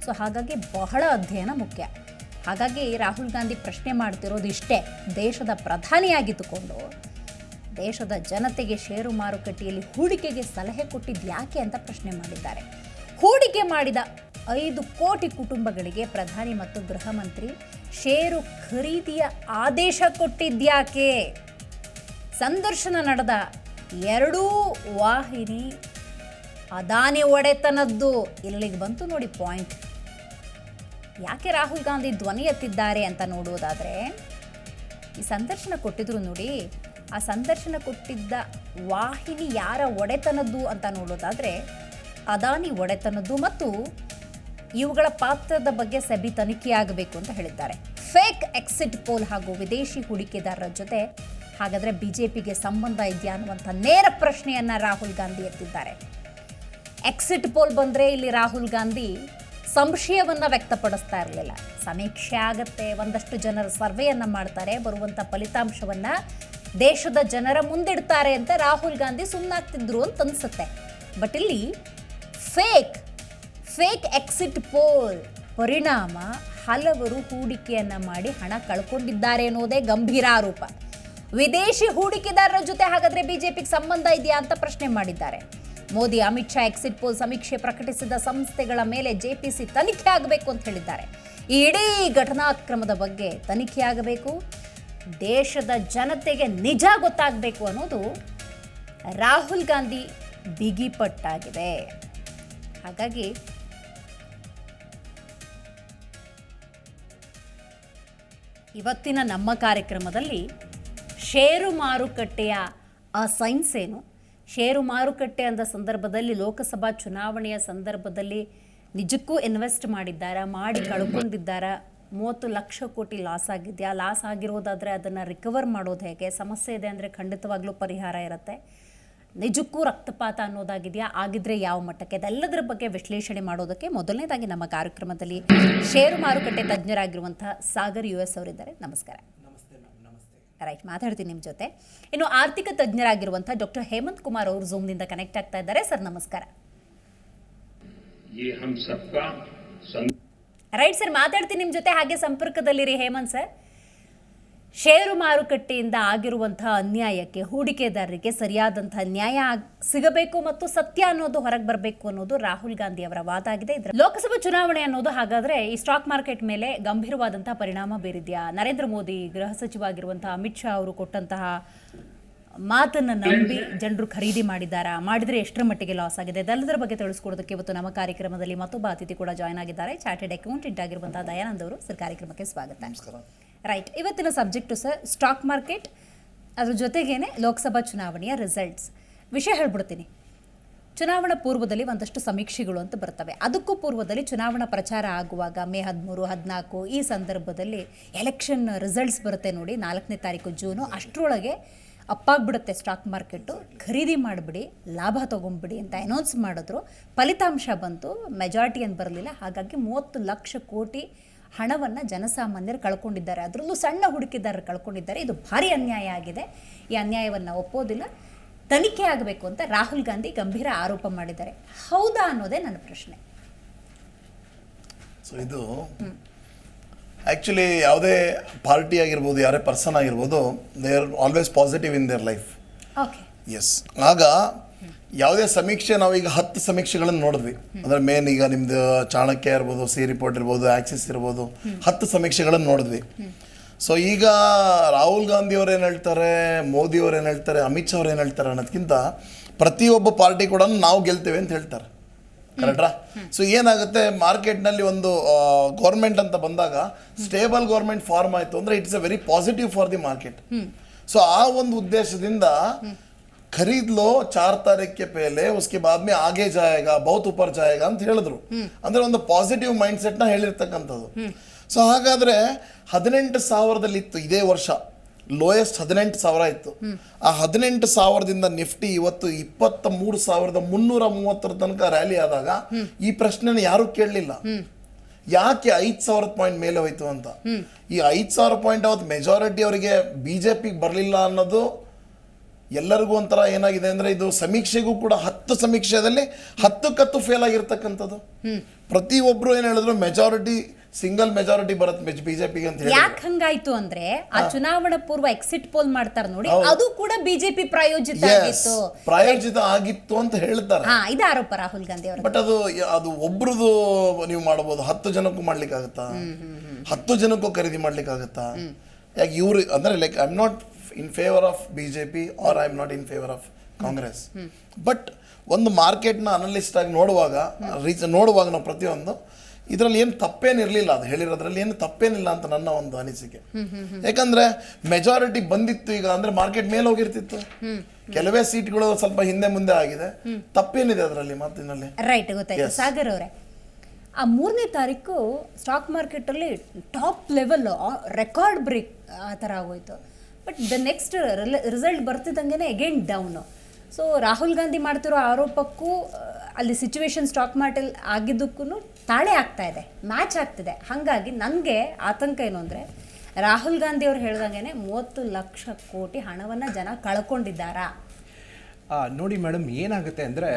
ಸೊ ಹಾಗಾಗಿ ಬಹಳ ಅಧ್ಯಯನ ಮುಖ್ಯ. ಹಾಗಾಗಿ ರಾಹುಲ್ ಗಾಂಧಿ ಪ್ರಶ್ನೆ ಮಾಡ್ತಿರೋದು ಇಷ್ಟೇ: ದೇಶದ ಪ್ರಧಾನಿಯಾಗಿದ್ದುಕೊಂಡು ದೇಶದ ಜನತೆಗೆ ಷೇರು ಮಾರುಕಟ್ಟೆಯಲ್ಲಿ ಹೂಡಿಕೆಗೆ ಸಲಹೆ ಕೊಟ್ಟಿದ್ದು ಯಾಕೆ ಅಂತ ಪ್ರಶ್ನೆ ಮಾಡಿದ್ದಾರೆ. ಹೂಡಿಕೆ ಮಾಡಿದ 5 ಕೋಟಿ ಕುಟುಂಬಗಳಿಗೆ ಪ್ರಧಾನಿ ಮತ್ತು ಗೃಹ ಮಂತ್ರಿ ಷೇರು ಖರೀದಿಯ ಆದೇಶ ಕೊಟ್ಟಿದ್ಯಾಕೆ? ಸಂದರ್ಶನ ನಡೆದ 2 ವಾಹಿನಿ ಅದಾನಿ ಒಡೆತನದ್ದು. ಇಲ್ಲಿಗೆ ಬಂತು ನೋಡಿ ಪಾಯಿಂಟ್. ಯಾಕೆ ರಾಹುಲ್ ಗಾಂಧಿ ಧ್ವನಿ ಎತ್ತಿದ್ದಾರೆ ಅಂತ ನೋಡುವುದಾದರೆ, ಈ ಸಂದರ್ಶನ ಕೊಟ್ಟಿದ್ರು ನೋಡಿ, ಆ ಸಂದರ್ಶನ ಕೊಟ್ಟಿದ್ದ ವಾಹಿನಿ ಯಾರ ಒಡೆತನದ್ದು ಅಂತ ನೋಡೋದಾದರೆ ಅದಾನಿ ಒಡೆತನದ್ದು. ಮತ್ತು ಇವುಗಳ ಪಾತ್ರದ ಬಗ್ಗೆ ಸೆಬಿ ತನಿಖೆಯಾಗಬೇಕು ಅಂತ ಹೇಳಿದ್ದಾರೆ. ಫೇಕ್ ಎಕ್ಸಿಟ್ ಪೋಲ್ ಹಾಗೂ ವಿದೇಶಿ ಹೂಡಿಕೆದಾರರ ಜೊತೆ ಹಾಗಾದರೆ ಬಿಜೆಪಿಗೆ ಸಂಬಂಧ ಇದೆಯಾ ಅನ್ನುವಂಥ ನೇರ ಪ್ರಶ್ನೆಯನ್ನು ರಾಹುಲ್ ಗಾಂಧಿ ಎತ್ತಿದ್ದಾರೆ. ಎಕ್ಸಿಟ್ ಪೋಲ್ ಬಂದರೆ ಇಲ್ಲಿ ರಾಹುಲ್ ಗಾಂಧಿ ಸಂಶಯವನ್ನು ವ್ಯಕ್ತಪಡಿಸ್ತಾ ಇರಲಿಲ್ಲ. ಸಮೀಕ್ಷೆ ಆಗತ್ತೆ, ಒಂದಷ್ಟು ಜನರು ಸರ್ವೆಯನ್ನು ಮಾಡ್ತಾರೆ, ಬರುವಂಥ ಫಲಿತಾಂಶವನ್ನು ದೇಶದ ಜನರ ಮುಂದಿಡ್ತಾರೆ ಅಂತ ರಾಹುಲ್ ಗಾಂಧಿ ಸುಮ್ಮನಾಗ್ತಿದ್ರು ಅಂತ ಅನಿಸುತ್ತೆ. ಬಟ್ ಇಲ್ಲಿ ಫೇಕ್ ಎಕ್ಸಿಟ್ ಪೋಲ್ ಪರಿಣಾಮ ಹಲವರು ಹೂಡಿಕೆಯನ್ನು ಮಾಡಿ ಹಣ ಕಳ್ಕೊಂಡಿದ್ದಾರೆ ಅನ್ನೋದೇ ಗಂಭೀರ ಆರೋಪ. ವಿದೇಶಿ ಹೂಡಿಕೆದಾರರ ಜೊತೆ ಹಾಗಾದರೆ ಬಿಜೆಪಿಗೆ ಸಂಬಂಧ ಇದೆಯಾ ಅಂತ ಪ್ರಶ್ನೆ ಮಾಡಿದ್ದಾರೆ. ಮೋದಿ, ಅಮಿತ್ ಶಾ ಎಕ್ಸಿಟ್ ಪೋಲ್ ಸಮೀಕ್ಷೆ ಪ್ರಕಟಿಸಿದ ಸಂಸ್ಥೆಗಳ ಮೇಲೆ ಜೆಪಿಸಿ ತನಿಖೆ ಆಗಬೇಕು ಅಂತ ಹೇಳಿದ್ದಾರೆ. ಈ ಇಡೀ ಘಟನಾಕ್ರಮದ ಬಗ್ಗೆ ತನಿಖೆ ಆಗಬೇಕು, ದೇಶದ ಜನತೆಗೆ ನಿಜ ಗೊತ್ತಾಗಬೇಕು ಅನ್ನೋದು ರಾಹುಲ್ ಗಾಂಧಿ ಬಿಗಿಪಟ್ಟಾಗಿದೆ. ಹಾಗಾಗಿ ಇವತ್ತಿನ ನಮ್ಮ ಕಾರ್ಯಕ್ರಮದಲ್ಲಿ ಷೇರು ಮಾರುಕಟ್ಟೆಯ ಆ ಸೈನ್ಸ್ ಏನು, ಷೇರು ಮಾರುಕಟ್ಟೆ ಅಂದ ಸಂದರ್ಭದಲ್ಲಿ ಲೋಕಸಭಾ ಚುನಾವಣೆಯ ಸಂದರ್ಭದಲ್ಲಿ ನಿಜಕ್ಕೂ ಇನ್ವೆಸ್ಟ್ ಮಾಡಿದ್ದಾರಾ, ಮಾಡಿ ಕಳ್ಕೊಂಡಿದ್ದಾರಾ, 30 ಲಕ್ಷ ಕೋಟಿ ಲಾಸ್ ಆಗಿದೆಯಾ, ಲಾಸ್ ಆಗಿರೋದಾದರೆ ಅದನ್ನು ರಿಕವರ್ ಮಾಡೋದು ಹೇಗೆ, ಸಮಸ್ಯೆ ಇದೆ ಅಂದರೆ ಖಂಡಿತವಾಗ್ಲೂ ಪರಿಹಾರ ಇರುತ್ತೆ, ನಿಜಕ್ಕೂ ರಕ್ತಪಾತ ಅನ್ನೋದಾಗಿದೆಯಾ, ಆಗಿದ್ರೆ ಯಾವ ಮಟ್ಟಕ್ಕೆ, ಅದೆಲ್ಲದರ ಬಗ್ಗೆ ವಿಶ್ಲೇಷಣೆ ಮಾಡೋದಕ್ಕೆ ಮೊದಲನೇದಾಗಿ ನಮ್ಮ ಕಾರ್ಯಕ್ರಮದಲ್ಲಿ ಷೇರು ಮಾರುಕಟ್ಟೆ ತಜ್ಞರಾಗಿರುವಂಥ ಸಾಗರ್ US ಅವರಿದ್ದಾರೆ. ನಮಸ್ಕಾರ. ರೈಟ್, ಮಾತಾಡ್ತೀನಿ ನಿಮ್ಮ ಜೊತೆ. ಇನ್ನು ಆರ್ಥಿಕ ತಜ್ಞರಾಗಿರುವಂಥ ಡಾಕ್ಟರ್ ಹೇಮಂತ್ ಕುಮಾರ್ ಅವರು ಝೂಮ್ನಿಂದ ಕನೆಕ್ಟ್ ಆಗ್ತಾ ಇದ್ದಾರೆ. ಸರ್ ನಮಸ್ಕಾರ. ರೈಟ್ ಸರ್, ಮಾತಾಡ್ತೀನಿ ನಿಮ್ಮ ಜೊತೆ, ಹಾಗೆ ಸಂಪರ್ಕದಲ್ಲಿರಿ ಹೇಮಂತ್ ಸರ್. ಷೇರು ಮಾರುಕಟ್ಟೆಯಿಂದ ಆಗಿರುವಂತಹ ಅನ್ಯಾಯಕ್ಕೆ ಹೂಡಿಕೆದಾರರಿಗೆ ಸರಿಯಾದಂತಹ ನ್ಯಾಯ ಸಿಗಬೇಕು ಮತ್ತು ಸತ್ಯ ಅನ್ನೋದು ಹೊರಗೆ ಬರಬೇಕು ಅನ್ನೋದು ರಾಹುಲ್ ಗಾಂಧಿ ಅವರ ವಾದ ಆಗಿದೆ. ಲೋಕಸಭಾ ಚುನಾವಣೆ ಅನ್ನೋದು ಹಾಗಾದ್ರೆ ಈ ಸ್ಟಾಕ್ ಮಾರ್ಕೆಟ್ ಮೇಲೆ ಗಂಭೀರವಾದಂತಹ ಪರಿಣಾಮ ಬೀರಿದ್ಯಾ? ನರೇಂದ್ರ ಮೋದಿ, ಗೃಹ ಸಚಿವ ಆಗಿರುವಂತಹ ಅಮಿತ್ ಶಾ ಅವರು ಕೊಟ್ಟಂತಹ ಮಾತನ್ನ ನಂಬಿ ಜನರು ಖರೀದಿ ಮಾಡಿದ್ದಾರಾ? ಮಾಡಿದ್ರೆ ಎಷ್ಟರ ಮಟ್ಟಿಗೆ ಲಾಸ್ ಆಗಿದೆ? ಇದೆಲ್ಲದರ ಬಗ್ಗೆ ತಿಳಿಸ್ಕೊಡೋದಕ್ಕೆ ಇವತ್ತು ನಮ್ಮ ಕಾರ್ಯಕ್ರಮದಲ್ಲಿ ಮತ್ತೊಬ್ಬ ಅತಿಥಿ ಕೂಡ ಜಾಯ್ನ್ ಆಗಿದ್ದಾರೆ. ಚಾರ್ಟೆಡ್ ಅಕೌಂಟೆಂಟ್ ಆಗಿರುವಂತಹ ದಯಾನಂದ್ ಅವರು. ಸರ್, ಕಾರ್ಯಕ್ರಮಕ್ಕೆ ಸ್ವಾಗತ. ನಮಸ್ಕಾರ. ರೈಟ್, ಇವತ್ತಿನ ಸಬ್ಜೆಕ್ಟು ಸರ್ ಸ್ಟಾಕ್ ಮಾರ್ಕೆಟ್, ಅದ್ರ ಜೊತೆಗೇನೆ ಲೋಕಸಭಾ ಚುನಾವಣೆಯ ರಿಸಲ್ಟ್ಸ್. ವಿಷಯ ಹೇಳ್ಬಿಡ್ತೀನಿ. ಚುನಾವಣಾ ಪೂರ್ವದಲ್ಲಿ ಒಂದಷ್ಟು ಸಮೀಕ್ಷೆಗಳು ಅಂತ ಬರ್ತವೆ. ಅದಕ್ಕೂ ಪೂರ್ವದಲ್ಲಿ ಚುನಾವಣಾ ಪ್ರಚಾರ ಆಗುವಾಗ ಮೇ 13, 14 ಈ ಸಂದರ್ಭದಲ್ಲಿ ಎಲೆಕ್ಷನ್ ರಿಸಲ್ಟ್ಸ್ ಬರುತ್ತೆ ನೋಡಿ, 4ನೇ ತಾರೀಕು ಜೂನು. ಅಷ್ಟರೊಳಗೆ ಅಪ್ಪಾಗ್ಬಿಡುತ್ತೆ ಸ್ಟಾಕ್ ಮಾರ್ಕೆಟು, ಖರೀದಿ ಮಾಡಿಬಿಡಿ, ಲಾಭ ತೊಗೊಂಬಿಡಿ ಅಂತ ಅನೌನ್ಸ್ ಮಾಡಿದ್ರು. ಫಲಿತಾಂಶ ಬಂತು, ಮೆಜಾರಿಟಿ ಏನು ಬರಲಿಲ್ಲ. ಹಾಗಾಗಿ 30 ಲಕ್ಷ ಕೋಟಿ ಹಣವನ್ನು ಜನಸಾಮಾನ್ಯರು ಕಳ್ಕೊಂಡಿದ್ದಾರೆ, ಅದರಲ್ಲೂ ಸಣ್ಣ ಹೂಡಿಕೆದಾರರು ಕಳ್ಕೊಂಡಿದ್ದಾರೆ. ಇದು ಭಾರಿ ಅನ್ಯಾಯ ಆಗಿದೆ. ಈ ಅನ್ಯಾಯವನ್ನು ಒಪ್ಪೋದಿಲ್ಲ, ತನಿಖೆ ಆಗಬೇಕು ಅಂತ ರಾಹುಲ್ ಗಾಂಧಿ ಗಂಭೀರ ಆರೋಪ ಮಾಡಿದ್ದಾರೆ. ಹೌದಾ ಅನ್ನೋದೇ ನನ್ನ ಪ್ರಶ್ನೆ. ಸೊ ಇದು ಆ್ಯಕ್ಚುಲಿ ಯಾವುದೇ ಪಾರ್ಟಿ ಆಗಿರ್ಬೋದು, ಯಾರೇ ಪರ್ಸನ್ ಆಗಿರ್ಬೋದು, they are always positive in their life. Okay, yes. ಆಗ ಯಾವುದೇ ಸಮೀಕ್ಷೆ, ನಾವೀಗ 10 ಸಮೀಕ್ಷೆಗಳನ್ನು ನೋಡಿದ್ವಿ. ಅಂದರೆ ಮೇನ್ ಈಗ ನಿಮ್ಮದು ಚಾಣಕ್ಯ ಇರ್ಬೋದು, ಸಿ ರಿಪೋರ್ಟ್ ಇರ್ಬೋದು, ಆಕ್ಸಿಸ್ ಇರ್ಬೋದು, 10 ಸಮೀಕ್ಷೆಗಳನ್ನು ನೋಡಿದ್ವಿ. ಸೊ ಈಗ ರಾಹುಲ್ ಗಾಂಧಿ ಅವ್ರು ಏನು ಹೇಳ್ತಾರೆ, ಮೋದಿ ಅವ್ರು ಏನು ಹೇಳ್ತಾರೆ, ಅಮಿತ್ ಶಾ ಅವ್ರು ಏನು ಹೇಳ್ತಾರೆ ಅನ್ನೋದಕ್ಕಿಂತ ಪ್ರತಿಯೊಬ್ಬ ಪಾರ್ಟಿ ಕೂಡ ನಾವು ಗೆಲ್ತೇವೆ ಅಂತ ಹೇಳ್ತಾರೆ. ಕರೆಕ್ಟ್ರಾ? ಸೊ ಏನಾಗುತ್ತೆ, ಮಾರ್ಕೆಟ್ನಲ್ಲಿ ಒಂದು ಗೌರ್ಮೆಂಟ್ ಅಂತ ಬಂದಾಗ ಸ್ಟೇಬಲ್ ಗೌರ್ಮೆಂಟ್ ಫಾರ್ಮ್ ಆಯಿತು ಅಂದರೆ it's A very positive for the market. So ಆ ಒಂದು ಉದ್ದೇಶದಿಂದ ಖರೀದ್ लो 4 तारीख के पहले, उसके बाद में आगे जाएगा, बहुत ऊपर जाएगा ಅಂತ ಹೇಳಿದ್ರು. ಅಂದ್ರೆ ಒಂದು ಪಾಸಿಟಿವ್ ಮೈಂಡ್ ಸೆಟ್ ನ ಹೇಳಿರ್ತಕ್ಕಂಥದ್ದು. ಸೊ ಹಾಗಾದ್ರೆ 18,000ದಲ್ಲಿ ಇತ್ತು ಇದೇ ವರ್ಷ, ಲೋಯೆಸ್ಟ್ 18,000 ಇತ್ತು. ಆ 18,000ದಿಂದ ನಿಫ್ಟಿ ಇವತ್ತು 23,330 ತನಕ ರ್ಯಾಲಿ ಆದಾಗ ಈ ಪ್ರಶ್ನೆನ ಯಾರು ಕೇಳಲಿಲ್ಲ, ಯಾಕೆ 5,000 ಪಾಯಿಂಟ್ ಮೇಲೆ ಹೋಯ್ತು ಅಂತ. ಈ 5,000 ಪಾಯಿಂಟ್ ಅವತ್ತು ಮೆಜಾರಿಟಿ ಅವರಿಗೆ ಬಿಜೆಪಿಗೆ ಬರಲಿಲ್ಲ ಅನ್ನೋದು ಎಲ್ಲರಿಗೂ ಒಂಥರ ಏನಾಗಿದೆ ಅಂದ್ರೆ, ಇದು ಸಮೀಕ್ಷೆಗೂ ಕೂಡ 10 ಸಮೀಕ್ಷೆಯಲ್ಲಿ 10 ಫೇಲ್ ಆಗಿರ್ತಕ್ಕಂಥದ್ದು. ಪ್ರತಿಯೊಬ್ರು ಏನ್ ಹೇಳಿದ್ರು, ಮೆಜಾರಿಟಿ, ಸಿಂಗಲ್ ಮೆಜಾರಿಟಿ ಬರುತ್ತೆ ಬಿಜೆಪಿಗೆ ಅಂತ ಹೇಳಿ. ಯಾಕೆ ಹಂಗಾಯ್ತು ಅಂದ್ರೆ, ಆ ಚುನಾವಣಾ ಪೂರ್ವ ಎಕ್ಸಿಟ್ ಪೋಲ್ ಮಾಡ್ತಾರೆ ನೋಡಿ, ಅದು ಕೂಡ ಬಿಜೆಪಿ ಪ್ರಾಯೋಜಿತ ಆಗಿತ್ತು ಅಂತ ಹೇಳ್ತಾರೆ. ಇದು ಆರೋಪ ರಾಹುಲ್ ಗಾಂಧಿ ಅವರು. ಬಟ್ ಅದು ಒಬ್ರದು ನೀವು ಮಾಡಬಹುದು, 10 ಜನಕ್ಕೂ ಮಾಡ್ಲಿಕ್ಕಾಗತ್ತಾ? 10 ಜನಕ್ಕೂ ಖರೀದಿ ಮಾಡ್ಲಿಕ್ಕಾಗತ್ತಾ? ಯಾಕೆ ಇವ್ರು ಅಂದ್ರೆ, like I am not in favor of BJP or I am not in favor of Congress. But ಒಂದು ಮಾರ್ಕೆಟ್ನ ಅನಲಿಸ್ಟ್ ಆಗಿ ನೋಡುವಾಗ ನಾವು ಪ್ರತಿಯೊಂದು ಇದರಲ್ಲಿ ಏನು ತಪ್ಪೇನಿರಲಿಲ್ಲ, ಅದು ಹೇಳಿರೋದ್ರಲ್ಲಿ ಏನು ತಪ್ಪೇನಿಲ್ಲ ಅಂತ ನನ್ನ ಒಂದು ಅನಿಸಿಕೆ. ಯಾಕಂದ್ರೆ ಮೆಜಾರಿಟಿ ಬಂದಿತ್ತು ಈಗ ಅಂದ್ರೆ ಮಾರ್ಕೆಟ್ ಮೇಲೆ ಹೋಗಿರ್ತಿತ್ತು. ಕೆಲವೇ ಸೀಟ್ಗಳು ಸ್ವಲ್ಪ ಹಿಂದೆ ಮುಂದೆ ಆಗಿದೆ, ತಪ್ಪೇನಿದೆ ಅದರಲ್ಲಿ ಮಾತಿನಲ್ಲಿ? ರೈಟ್, ಗೊತ್ತಾಯ್ತು ಸಾಗರ್ ಅವರೇ. ಆ 3ನೇ ತಾರೀಕು ಸ್ಟಾಕ್ ಮಾರ್ಕೆಟಲ್ಲಿ ಟಾಪ್ ಲೆವೆಲ್ ರೆಕಾರ್ಡ್ ಬ್ರೇಕ್ ಆ ಥರ ಆಗೋಯ್ತು. ಬಟ್ ದ ನೆಕ್ಸ್ಟ್ ರಿಸಲ್ಟ್ ಬರ್ತಿದ್ದಂಗೆ again down. So Rahul Gandhi ಮಾಡ್ತಿರೋ ಆರೋಪಕ್ಕೂ ಅಲ್ಲಿ ಸಿಚುವೇಶನ್ ಸ್ಟಾಕ್ ಮಾರ್ಕೆಟ್ ಆಗಿದ್ದಕ್ಕೂ ತಾಳೆ ಆಗ್ತಾ ಇದೆ, ಮ್ಯಾಚ್ ಆಗ್ತಿದೆ. ಹಾಗಾಗಿ ನನಗೆ ಆತಂಕ ಏನು ಅಂದರೆ, ರಾಹುಲ್ ಗಾಂಧಿ ಅವ್ರು ಹೇಳ್ದಂಗೆ 30 ಲಕ್ಷ ಕೋಟಿ ಹಣವನ್ನು ಜನ ಕಳ್ಕೊಂಡಿದ್ದಾರಾ? ನೋಡಿ ಮೇಡಮ್, ಏನಾಗುತ್ತೆ ಅಂದರೆ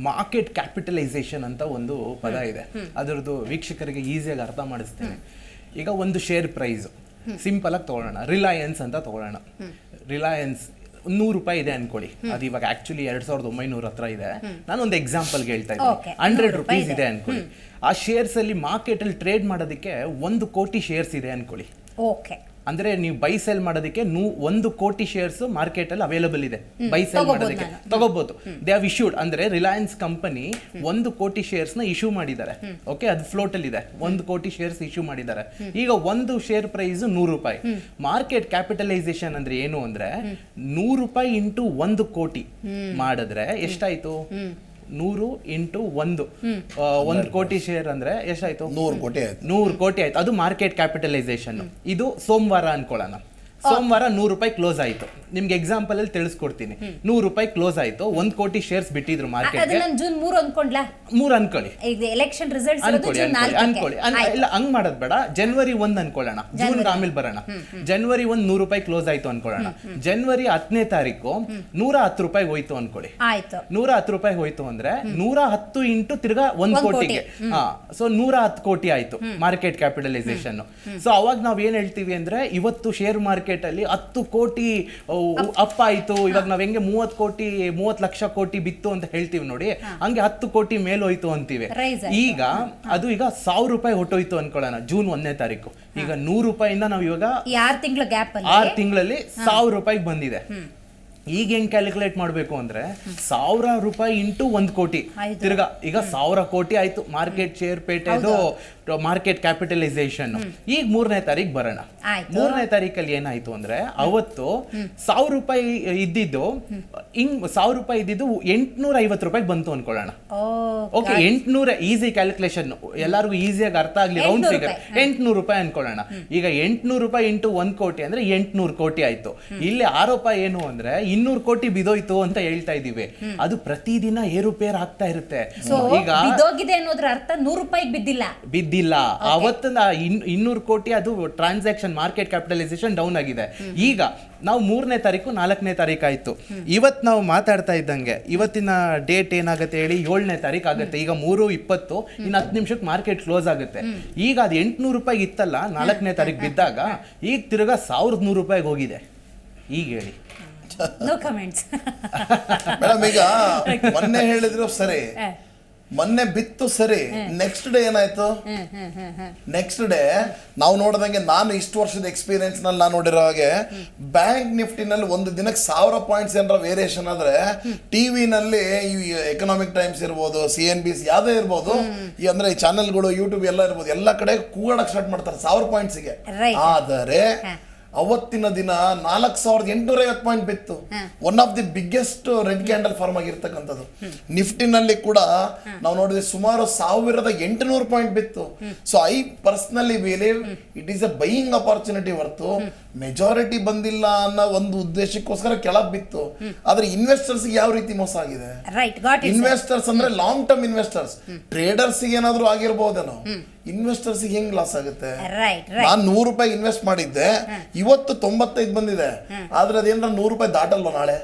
ಮಾರ್ಕೆಟ್ ಕ್ಯಾಪಿಟಲೈಸೇಷನ್ ಅಂತ ಒಂದು ಪದ ಇದೆ. ಅದರದ್ದು ವೀಕ್ಷಕರಿಗೆ ಈಸಿಯಾಗಿ ಅರ್ಥ ಮಾಡಿಸ್ತೇನೆ. ಈಗ ಒಂದು ಶೇರ್ ಪ್ರೈಸ್ ಸಿಂಪಲ್ ಆಗಿ ತಗೊಳ್ಳೋಣ, ರಿಲಯನ್ಸ್ ಅಂತ ತಗೊಳ್ಳೋಣ. ರಿಲಯನ್ಸ್ 100 ರೂಪಾಯಿ ಇದೆ ಅನ್ಕೊಳ್ಳಿ, ಅದು ಇವಾಗ ಆಕ್ಚುಲಿ 2,900 ಹತ್ರ ಇದೆ. ನಾನು ಒಂದು ಎಕ್ಸಾಂಪಲ್ಗೆ ಹೇಳ್ತಾ ಇದ್ದೀನಿ. 100 ರೂಪೀಸ್ ಇದೆ ಅನ್ಕೊಳ್ಳಿ. ಆ ಶೇರ್ಸ್ ಅಲ್ಲಿ ಮಾರ್ಕೆಟ್ ಅಲ್ಲಿ ಟ್ರೇಡ್ ಮಾಡೋದಕ್ಕೆ 1 ಕೋಟಿ ಶೇರ್ಸ್ ಇದೆ ಅನ್ಕೊಳ್ಳಿ. ಓಕೆ, ಅಂದ್ರೆ ನೀವು ಬೈ ಸೆಲ್ ಮಾಡೋದಕ್ಕೆ 1 ಕೋಟಿ ಶೇರ್ಸ್ ಮಾರ್ಕೆಟ್ ಅಲ್ಲಿ ಅವೈಲಬಲ್ ಇದೆ. ಬೈ ಸೆಲ್ ಮಾಡೋದಕ್ಕೆ ತಗೋಬಹುದು. ದೇ ಹ್ಯಾವ್ ಇಶ್ಯೂಡ್, ಅಂದ್ರೆ ರಿಲಯನ್ಸ್ ಕಂಪನಿ 1 ಕೋಟಿ ಶೇರ್ಸ್ ನ ಇಶ್ಯೂ ಮಾಡಿದ್ದಾರೆ. ಓಕೆ, ಅದು ಫ್ಲೋಟ್ ಅಲ್ಲಿ ಇದೆ. 1 ಕೋಟಿ ಶೇರ್ಸ್ ಇಶ್ಯೂ ಮಾಡಿದ್ದಾರೆ. ಈಗ ಒಂದು ಶೇರ್ ಪ್ರೈಸ್ 100 ರೂಪಾಯಿ. ಮಾರ್ಕೆಟ್ ಕ್ಯಾಪಿಟಲೈಸೇಷನ್ ಅಂದ್ರೆ ಏನು ಅಂದ್ರೆ, 100 ರೂಪಾಯಿ ಇಂಟು 1 ಕೋಟಿ ಮಾಡಿದ್ರೆ ಎಷ್ಟಾಯ್ತು? 100 ಇಂಟು 1 ಕೋಟಿ ಶೇರ್ ಅಂದ್ರೆ ಎಷ್ಟಾಯ್ತು? 100 ಕೋಟಿ ಆಯ್ತು. 100 ಕೋಟಿ ಆಯ್ತು. ಅದು ಮಾರ್ಕೆಟ್ ಕ್ಯಾಪಿಟಲೈಸೇಷನ್. ಇದು ಸೋಮವಾರ ಅನ್ಕೊಳ್ಳೋಣ. ಸೋಮವಾರ 100 ರೂಪಾಯಿ ಕ್ಲೋಸ್ ಆಯ್ತು. ನಿಮ್ಗೆ ಎಕ್ಸಾಂಪಲ್ ಅಲ್ಲಿ ತಿಳಿಸ್ಕೊಡ್ತೀನಿ. 100 ರೂಪಾಯಿ ಕ್ಲೋಸ್ ಆಯ್ತು, 1 ಕೋಟಿ ಶೇರ್ಸ್ ಬಿಟ್ಟಿದ್ರು ಮಾರ್ಕೆಟ್. ಅದು ನಾನು ಜೂನ್ 3 ಅನ್ಕೊಂಡ್ಲಾ? 3 ಅನ್ಕೊಳ್ಳಿ, ಈಗ ಎಲೆಕ್ಷನ್ ರಿಸಲ್ಟ್ಸ್ ಅನ್ಕೊಳ್ಳಿ. ಇಲ್ಲ ಹಂಗ್ ಮಾಡೋದ್ ಬೇಡ, ಜನವರಿ 1 ಅನ್ಕೊಳ್ಳೋಣ, ಜೂನ್ ಆಮೇಲೆ ಬರೋಣ. ಜನವರಿ 1 100 ರೂಪಾಯಿ ಕ್ಲೋಸ್ ಆಯ್ತು ಅನ್ಕೊಳ್ಳೋಣ. ಜನವರಿ 10ನೇ ತಾರೀಕು 110 ರೂಪಾಯಿ ಹೋಯ್ತು ಅನ್ಕೊಳ್ಳಿ. ಆಯ್ತು, 110 ರೂಪಾಯಿ ಹೋಯ್ತು ಅಂದ್ರೆ 110 ಇಂಟು ತಿರ್ಗಾ 1 ಕೋಟಿಗೆ. ಸೊ 110 ಕೋಟಿ ಆಯ್ತು ಮಾರ್ಕೆಟ್ ಕ್ಯಾಪಿಟಲೈಸೇಷನ್. ಸೊ ಅವಾಗ ನಾವ್ ಏನ್ ಹೇಳ್ತೀವಿ ಅಂದ್ರೆ ಇವತ್ತು ಶೇರ್ ಮಾರ್ಕೆಟ್ ಅಲ್ಲಿ 10 ಕೋಟಿ ಅಪ್ ಆಯ್ತು. ಇವಾಗ ನಾವ್ ಹೆಂಗೆ 30 ಲಕ್ಷ ಕೋಟಿ ಬಿತ್ತು ಅಂತ ಹೇಳ್ತೀವಿ ನೋಡಿ, ಹಂಗೆ 10 ಕೋಟಿ ಮೇಲ್ ಹೋಯ್ತು ಅಂತೀವಿ. ಈಗ ಅದು ಈಗ 1000 ರೂಪಾಯಿ ಹೊಟ್ಟೋಯ್ತು ಅನ್ಕೊಳ್ಳೋಣ ಜೂನ್ 1ನೇ ತಾರೀಕು. ಈಗ 100 ರೂಪಾಯಿಂದ ನಾವ್ ಇವಾಗ 6 ತಿಂಗಳ ಗ್ಯಾಪ್ ಅಲ್ಲಿ 6 ತಿಂಗಳಲ್ಲಿ 1000 ರೂಪಾಯಿಗೆ ಬಂದಿದೆ. ಈಗ ಹೆಂಗ್ ಕ್ಯಾಲ್ಕುಲೇಟ್ ಮಾಡ್ಬೇಕು ಅಂದ್ರೆ 1000 ರೂಪಾಯಿ ಇಂಟು 1 ಕೋಟಿ ತಿರ್ಗಾ ಈಗ 1000 ಕೋಟಿ ಆಯ್ತು ಮಾರ್ಕೆಟ್ ಶೇರ್ ಪೇಟೆದು ಮಾರ್ಕೆಟ್ ಕ್ಯಾಪಿಟಲೈಸೇಷನ್. ಈಗ 3ನೇ ತಾರೀಕು ಬರೋಣ. 3ನೇ ತಾರೀಕಲ್ಲಿ ಏನಾಯ್ತು ಅಂದ್ರೆ ಅವತ್ತು 1000 ರೂಪಾಯಿ ಇದ್ದಿದ್ದು 850 ರೂಪಾಯಿ ಬಂತು ಅನ್ಕೊಳ್ಳೋಣ. ಓಕೆ, 800 ಈಸಿ ಕ್ಯಾಲ್ಕುಲೇಷನ್, ಎಲ್ಲರಿಗೂ ಈಸಿಯಾಗಿ ಅರ್ಥ ಆಗ್ಲಿ, ರೌಂಡ್ ಫಿಗರ್ 800 ರೂಪಾಯಿ ಅನ್ಕೊಳ್ಳೋಣ. ಈಗ 800 ರೂಪಾಯಿ ಇಂಟು 1 ಕೋಟಿ ಅಂದ್ರೆ 800 ಕೋಟಿ ಆಯ್ತು. ಇಲ್ಲಿ ಆರೋಪ ಏನು ಅಂದ್ರೆ 200 ಕೋಟಿ ಬಿದೋಯ್ತು ಅಂತ ಹೇಳ್ತಾ ಇದೀವಿ. ಅದು ಪ್ರತಿದಿನ ಏರುಪೇರು ಆಗ್ತಾ ಇರುತ್ತೆ. ಈಗ ಬಿದೋಗಿದೆ ಅನ್ನೋದ್ರ ಅರ್ಥ 100 ರೂಪಾಯಿಗೆ ಬಿದ್ದಿಲ್ಲ. ಅವತ್ತಿನ 200 ಕೋಟಿ ಅದು ಟ್ರಾನ್ಸಾಕ್ಷನ್ ಮಾರ್ಕೆಟ್ ಕ್ಯಾಪಿಟಲೈಸೇಷನ್ ಡೌನ್ ಆಗಿದೆ. ಈಗ ನಾವು 3ನೇ ತಾರೀಕು 4ನೇ ತಾರೀಕು ಆಯ್ತು. ಇವತ್ತು ನಾವು ಮಾತಾಡ್ತಾ ಇದ್ದಂಗೆ ಇವತ್ತಿನ ಡೇಟ್ ಏನಾಗುತ್ತೆ ಹೇಳಿ, 7ನೇ ತಾರೀಕು ಆಗುತ್ತೆ. ಈಗ 3:20 ಇನ್ನು 10 ನಿಮಿಷಕ್ಕೆ ಮಾರ್ಕೆಟ್ ಕ್ಲೋಸ್ ಆಗುತ್ತೆ. ಈಗ ಅದು 800 ರೂಪಾಯಿ ಇತ್ತಲ್ಲ 4ನೇ ತಾರೀಕು ಬಿದ್ದಾಗ, ಈಗ ತಿರ್ಗಾ 1100 ರೂಪಾಯಿಗೆ ಹೋಗಿದೆ. ಈಗ ಹೇಳಿ, ನೋ ಕಮೆಂಟ್ಸ್ ಮೇಡಮ್. ಈಗ ಮೊನ್ನೆ ಹೇಳಿದ್ರು ಸರಿ, ಮೊನ್ನೆ ಬಿತ್ತು ಸರಿ, ನೆಕ್ಸ್ಟ್ ಡೇ ಏನಾಯ್ತು? ನೆಕ್ಸ್ಟ್ ಡೇ ನಾವು ನೋಡಿದಂಗೆ, ನಾನು ಇಷ್ಟು ವರ್ಷದ ಎಕ್ಸ್ಪೀರಿಯನ್ಸ್ ನಲ್ಲಿ ನಾನು ನೋಡಿರೋ ಹಾಗೆ, ಬ್ಯಾಂಕ್ ನಿಫ್ಟಿನಲ್ಲಿ ಒಂದು ದಿನಕ್ಕೆ 1000 ಪಾಯಿಂಟ್ಸ್ ಏನಾರ ವೇರಿಯೇಷನ್ ಆದ್ರೆ ಟಿವಿನಲ್ಲಿ ಈ ಎಕನಾಮಿಕ್ ಟೈಮ್ಸ್ ಇರ್ಬೋದು, CNBC ಯಾವುದೇ ಇರ್ಬೋದು, ಈ ಅಂದ್ರೆ ಈ ಚಾನೆಲ್ಗಳು ಯೂಟ್ಯೂಬ್ ಎಲ್ಲ ಇರ್ಬೋದು, ಎಲ್ಲ ಕಡೆ ಕೂಗಾಡಕ್ ಸ್ಟಾರ್ಟ್ ಮಾಡ್ತಾರೆ 1000 ಪಾಯಿಂಟ್ಸ್ಗೆ. ಆದರೆ ಅವತ್ತಿನ ದಿನ 4850 ಪಾಯಿಂಟ್ ಬಿತ್ತು. One of the biggest red candle form ಆಗಿರ್ತಕ್ಕಂಥದ್ದು. ನಿಫ್ಟಿನಲ್ಲಿ ಕೂಡ ನಾವು ನೋಡಿದ್ರೆ ಸುಮಾರು 1800 ಪಾಯಿಂಟ್ ಬಿತ್ತು. So I personally believe it is a buying opportunity ಹೊರತು ಮೆಜಾರಿಟಿ ಬಂದಿಲ್ಲ ಅನ್ನೋ ಒಂದು ಉದ್ದೇಶಕ್ಕೋಸ್ಕರ ಕೆಳಗೆ ಬಿತ್ತು. ಆದ್ರೆ ಇನ್ವೆಸ್ಟರ್ಸ್ ಯಾವ ರೀತಿ ಮೋಸ ಆಗಿದೆ? ಇನ್ವೆಸ್ಟರ್ಸ್ ಅಂದ್ರೆ ಲಾಂಗ್ ಟರ್ಮ್ ಇನ್ವೆಸ್ಟರ್ಸ್, ಟ್ರೇಡರ್ಸ್ ಏನಾದ್ರು ಆಗಿರ್ಬೋದೇನೋ, ಇನ್ವೆಸ್ಟರ್ಸ್ ಹೆಂಗ್ ಲಾಸ್ ಆಗುತ್ತೆ? ನಾನು 100 ರೂಪಾಯಿ ಇನ್ವೆಸ್ಟ್ ಮಾಡಿದ್ದೆ, ಇವತ್ತು 95 ಬಂದಿದೆ, ಆದ್ರೆ ಅದೇನಾರ 100 ರೂಪಾಯಿ ದಾಟಲ್ವ ನಾಳೆ?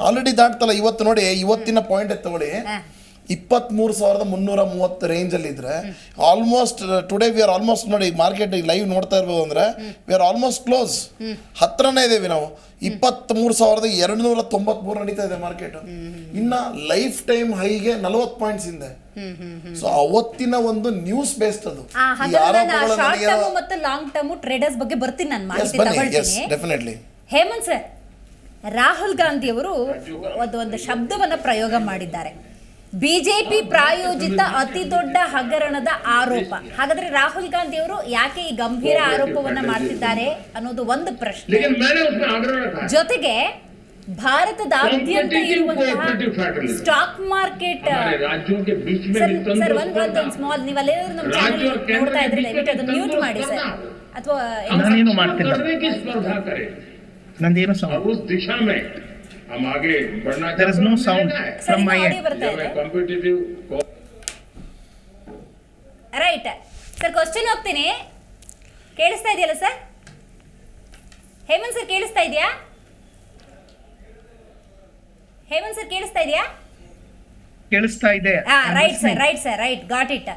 ಆಲ್ರೆಡಿ ದಾಟ್ತಲ್ಲ. ಇವತ್ತು ನೋಡಿ, ಇವತ್ತಿನ ಪಾಯಿಂಟ್ ತಗೊಳ್ಳಿ, 23,330 ರೇಂಜ್ ಅಲ್ಲಿ ಇದ್ರೆ almost today we are almost ನೋಡಿ ಮಾರ್ಕೆಟ್ ಲೈವ್ ನೋಡ್ತಾ ಇರ್ಬೋದು ಅಂದ್ರೆ ವಿ ಆರ್ ಆಲ್ಮೋಸ್ಟ್ ಕ್ಲೋಸ್, ಹತ್ರನೇ ಇದೇವಿ ನಾವು. 23,293 ನಡೀತಾ ಇದೆ ಮಾರ್ಕೆಟ್. ಇನ್ನ ಲೈಫ್ ಟೈಮ್ ಹೈಗೆ 40 ಪಾಯಿಂಟ್ಸ್ ಹಿಂದೆ. ಸೊ ಅವತ್ತಿನ ಒಂದು ನ್ಯೂಸ್ ಬೇಸ್ಡ್ ಅದು. ಮತ್ತು ಲಾಂಗ್ ಟರ್ಮ್ ಟ್ರೇಡರ್ಸ್ ಬಗ್ಗೆ ಬರ್ತೀನಿ ನಾನು ಮಾಹಿತಿ ಡೆಫಿನೆಟ್ಲಿ. ಹೇಮಂತ್ ಸರ್, ರಾಹುಲ್ ಗಾಂಧಿ ಅವರು ಒಂದು ಶಬ್ದವನ್ನ ಪ್ರಯೋಗ ಮಾಡಿದ್ದಾರೆ, ಬಿಜೆಪಿ ಪ್ರಾಯೋಜಿತ ಅತಿ ದೊಡ್ಡ ಹಗರಣದ ಆರೋಪ. ಹಾಗಾದ್ರೆ ರಾಹುಲ್ ಗಾಂಧಿ ಅವರು ಯಾಕೆ ಈ ಗಂಭೀರ ಆರೋಪವನ್ನ ಮಾಡ್ತಿದ್ದಾರೆ ಅನ್ನೋದು ಒಂದು ಪ್ರಶ್ನೆ. ಜೊತೆಗೆ ಭಾರತದಾದ್ಯಂತ ಇರುವಂತಹ ಸ್ಟಾಕ್ ಮಾರ್ಕೆಟ್ ಸರ್ ಒಂದು ಸ್ಮಾಲ್, ನೀವೆಲ್ಲರೂ ನಮ್ಮ ಚಾನೆಲ್ ನೋಡ್ತಾ ಇದ್ರೆ ದಯವಿಟ್ಟು ಅದನ್ನ ಮ್ಯೂಟ್ ಮಾಡಿ ಸರ್, ಅಥವಾ ನಂದೇನು ಸೌಂಡ್ हम आगे बढ़ना there is no sound from my end competitive right sir. Question ಹೋಗ್ತೀನಿ, ಕೇಳಿಸ್ತಾ ಇದೆಯಲ್ಲ ಸರ್? ಹೇಮಂತ್ ಸರ್ ಕೇಳಿಸ್ತಾ ಇದೆಯಾ? ಹೇಮಂತ್ ಸರ್ ಕೇಳಿಸ್ತಾ ಇದೆಯಾ? ಕೇಳಿಸ್ತಾ ಇದೆ. Right sir, got it.